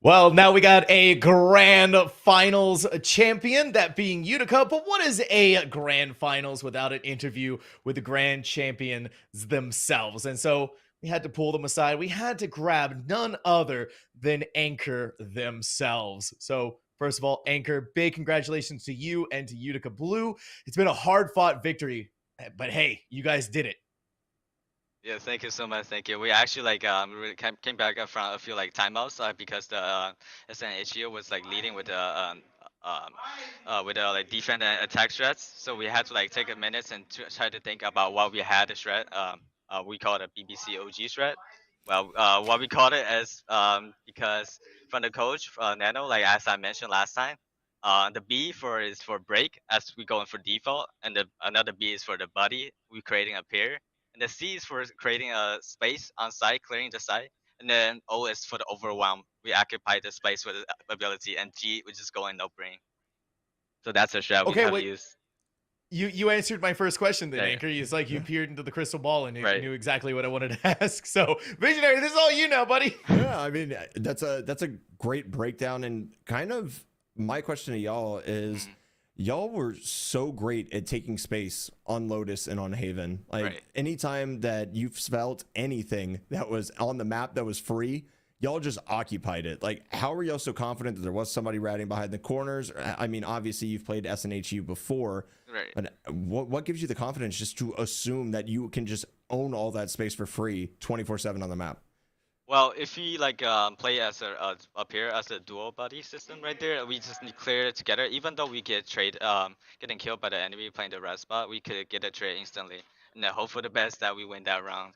Well, now we got a grand finals champion, that being Utica. But what is a grand finals without an interview with the grand champions themselves? And so we had to pull them aside. We had to grab none other than Anchor themselves. So first of all, Anchor, big congratulations to you and to Utica Blue. It's been a hard fought victory, but hey, you guys did it. Yeah, thank you so much. Thank you. We actually really came back from a few like timeouts because the SNHU was like leading with the like defense and attack strats. So we had to like take a minute and try to think about what we had the strat. We call it a BBC OG strat. Well, what we called it as because from the coach Nano, like as I mentioned last time, the B is for break as we going for default, and the another B is for the buddy. We creating a pair, and the C is for creating a space on site, clearing the site, and then O is for the overwhelm. We occupy the space with the ability, and G we just go in no brain. So that's a strat we Okay, have wait. used. You answered my first question then, Yeah, Anchor. It's like you peered into the crystal ball and you Right. knew exactly what I wanted to ask. So, Visionary, this is all you know, buddy. Yeah, I mean that's a great breakdown, and kind of my question to y'all is, y'all were so great at taking space on Lotus and on Haven. Like Right. anytime that you've felt anything that was on the map that was free, y'all just occupied it. Like, how are y'all so confident that there was somebody ratting behind the corners? I mean, obviously you've played SNHU before, Right. but what gives you the confidence just to assume that you can just own all that space for free 24/7 on the map? Well, if we like play as a up here as a dual buddy system right there, we just need to clear it together. Even though we get trade getting killed by the enemy playing the red spot, we could get a trade instantly. And then hope for the best that we win that round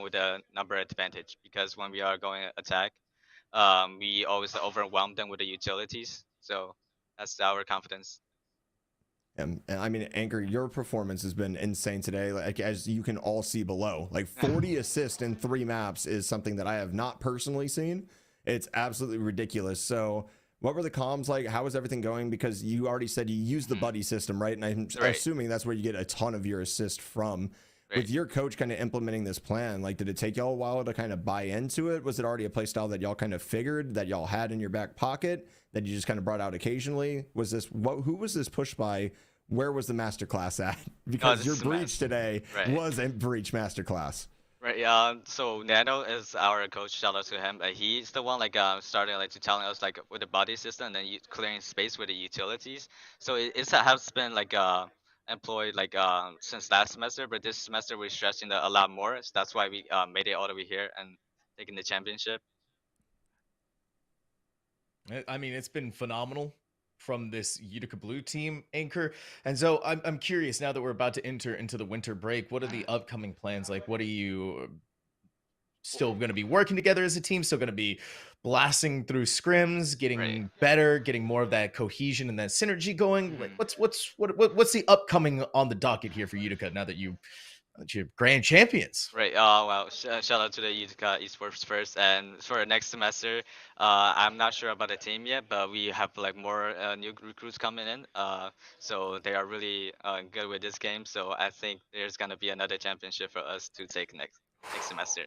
with a number advantage. Because when we are going to attack, we always overwhelm them with the utilities. So that's our confidence. And I mean, Anchor, your performance has been insane today. Like, as you can all see below, like 40 assists in 3 maps is something that I have not personally seen. It's absolutely ridiculous. So what were the comms like? How was everything going? Because you already said you use the buddy system, right? And I'm Right. assuming that's where you get a ton of your assist from. Right. With your coach kind of implementing this plan, like, did it take y'all a while to kind of buy into it? Was it already a play style that y'all kind of figured that y'all had in your back pocket that you just kind of brought out occasionally? Was this who was this pushed by? Where was the masterclass at? Because this your is breach today Right. was a breach masterclass. Right. So Nano is our coach. Shout out to him. He's the one starting to telling us like with the body system and then clearing space with the utilities. So it has been employed since last semester, but this semester we're stressing a lot more. So that's why we made it all the way here and taking the championship. I mean, it's been phenomenal from this Utica Blue team, Anchor. And so I'm curious, now that we're about to enter into the winter break, what are the upcoming plans? Like, what are you still going to be working together as a team? Still going to be blasting through scrims, getting Right. better, getting more of that cohesion and that synergy going? Like, what's the upcoming on the docket here for Utica now that you're grand champions? Right. Shout out to the Utica Esports first, and for next semester, I'm not sure about the team yet, but we have more new recruits coming in. So they are really good with this game. So I think there's gonna be another championship for us to take next semester.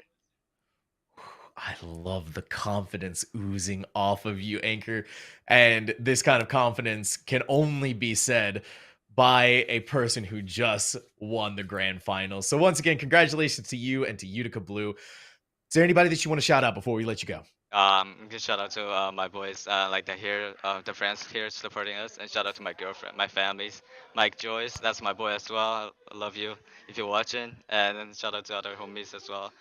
I love the confidence oozing off of you, Anchor. And this kind of confidence can only be said by a person who just won the grand finals. So once again, congratulations to you and to Utica Blue. Is there anybody that you want to shout out before we let you go? Good shout out to my boys, the friends here supporting us, and shout out to my girlfriend, my families, Mike Joyce, that's my boy as well. I love you if you're watching, and then shout out to other homies as well,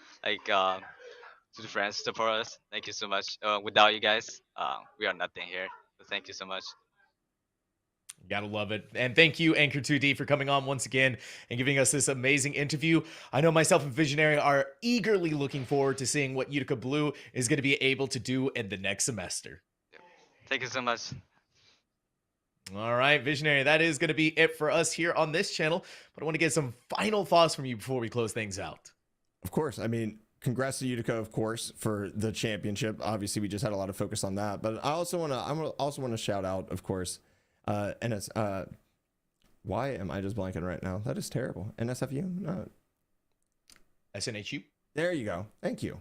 to the friends support us. Thank you so much. Without you guys, we are nothing here. So thank you so much. Gotta love it. And thank you, Anchor 2D, for coming on once again and giving us this amazing interview. I know myself and Visionary are eagerly looking forward to seeing what Utica Blue is going to be able to do in the next semester. Thank you so much. All right, Visionary, that is going to be it for us here on this channel. But I want to get some final thoughts from you before we close things out. Of course. I mean, congrats to Utica, of course, for the championship. Obviously, we just had a lot of focus on that. But I also want to shout out, of course, why am I just blanking right now? That is terrible. NSFU? No. SNHU? There you go. Thank you.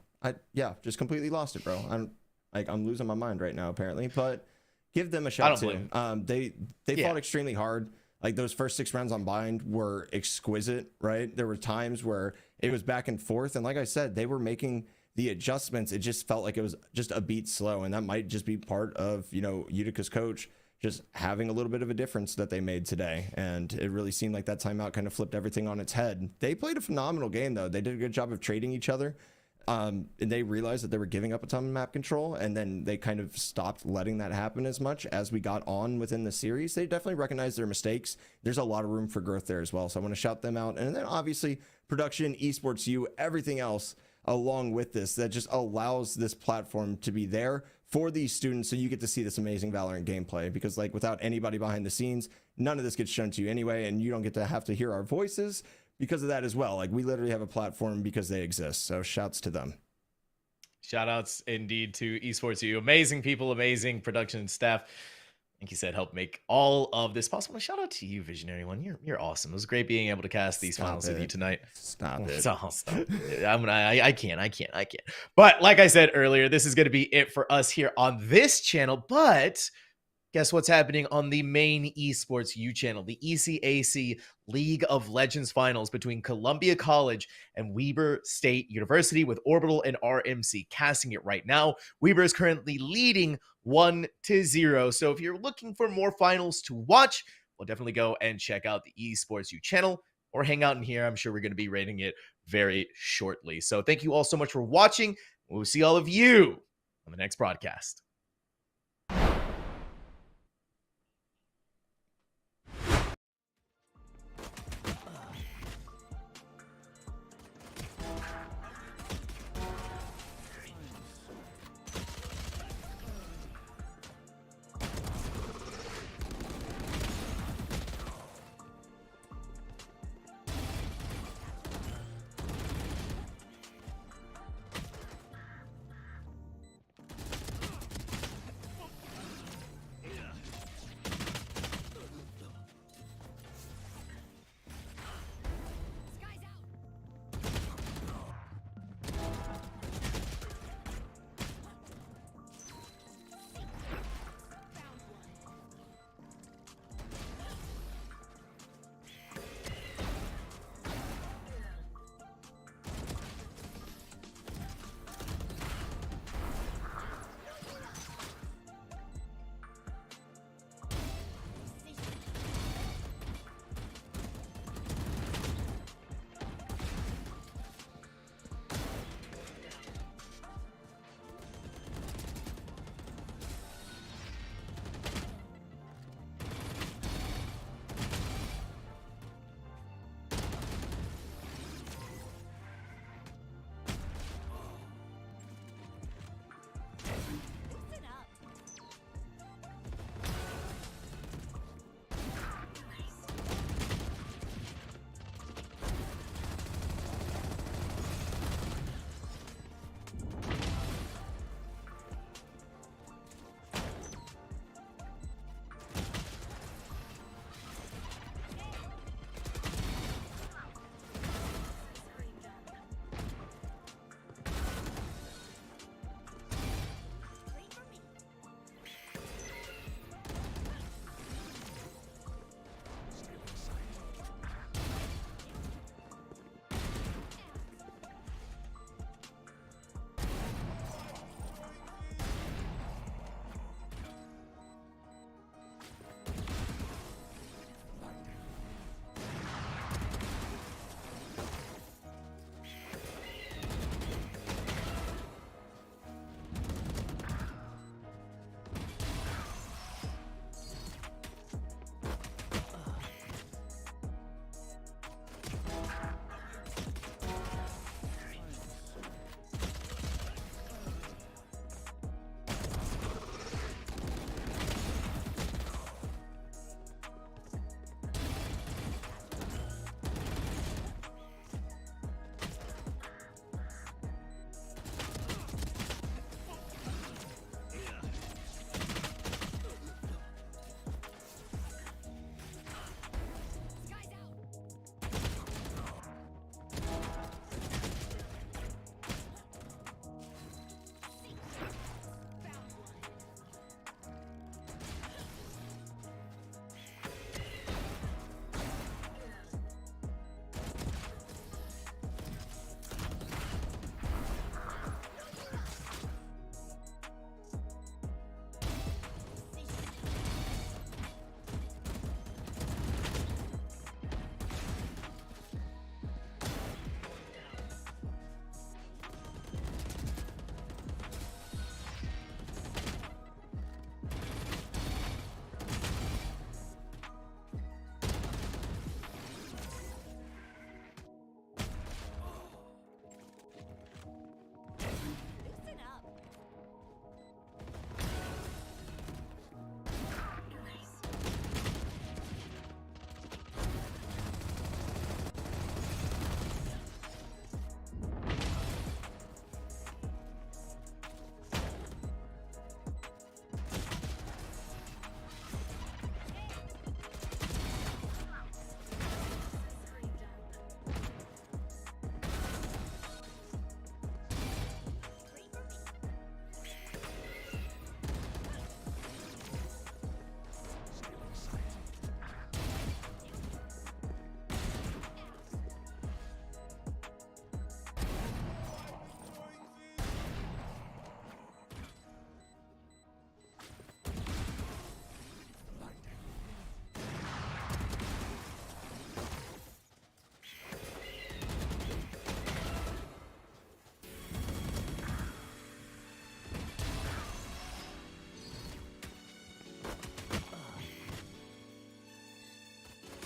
Just completely lost it, bro. Like, I'm losing my mind right now, apparently, but give them a shot too. They fought extremely hard. Like, those first 6 rounds on Bind were exquisite, right? There were times where it was back and forth, and like I said, they were making the adjustments. It just felt like it was just a beat slow, and that might just be part of, you know, Utica's coach just having a little bit of a difference that they made today. And it really seemed like that timeout kind of flipped everything on its head. They played a phenomenal game, though. They did a good job of trading each other. And they realized that they were giving up a ton of map control, and then they kind of stopped letting that happen as much as we got on within the series. They definitely recognized their mistakes. There's a lot of room for growth there as well, so I want to shout them out. And then obviously production, esports U, everything else along with this that just allows this platform to be there for these students, so you get to see this amazing Valorant gameplay, because like without anybody behind the scenes, none of this gets shown to you anyway, and you don't get to have to hear our voices because of that as well. Like, we literally have a platform because they exist, so shouts to them. Shout outs indeed to Esports U. Amazing people, amazing production staff. Like you said, help make all of this possible. Shout out to you, Visionary One. You're awesome. It was great being able to cast these finals with you tonight. Stop it. Stop. I can't. But like I said earlier, this is going to be it for us here on this channel. But guess what's happening on the main Esports U channel? The ECAC League of Legends finals between Columbia College and Weber State University, with Orbital and RMC casting it right now. Weber is currently leading 1-0. So if you're looking for more finals to watch, well, definitely go and check out the Esports U channel or hang out in here. I'm sure we're going to be rating it very shortly. So thank you all so much for watching. We'll see all of you on the next broadcast.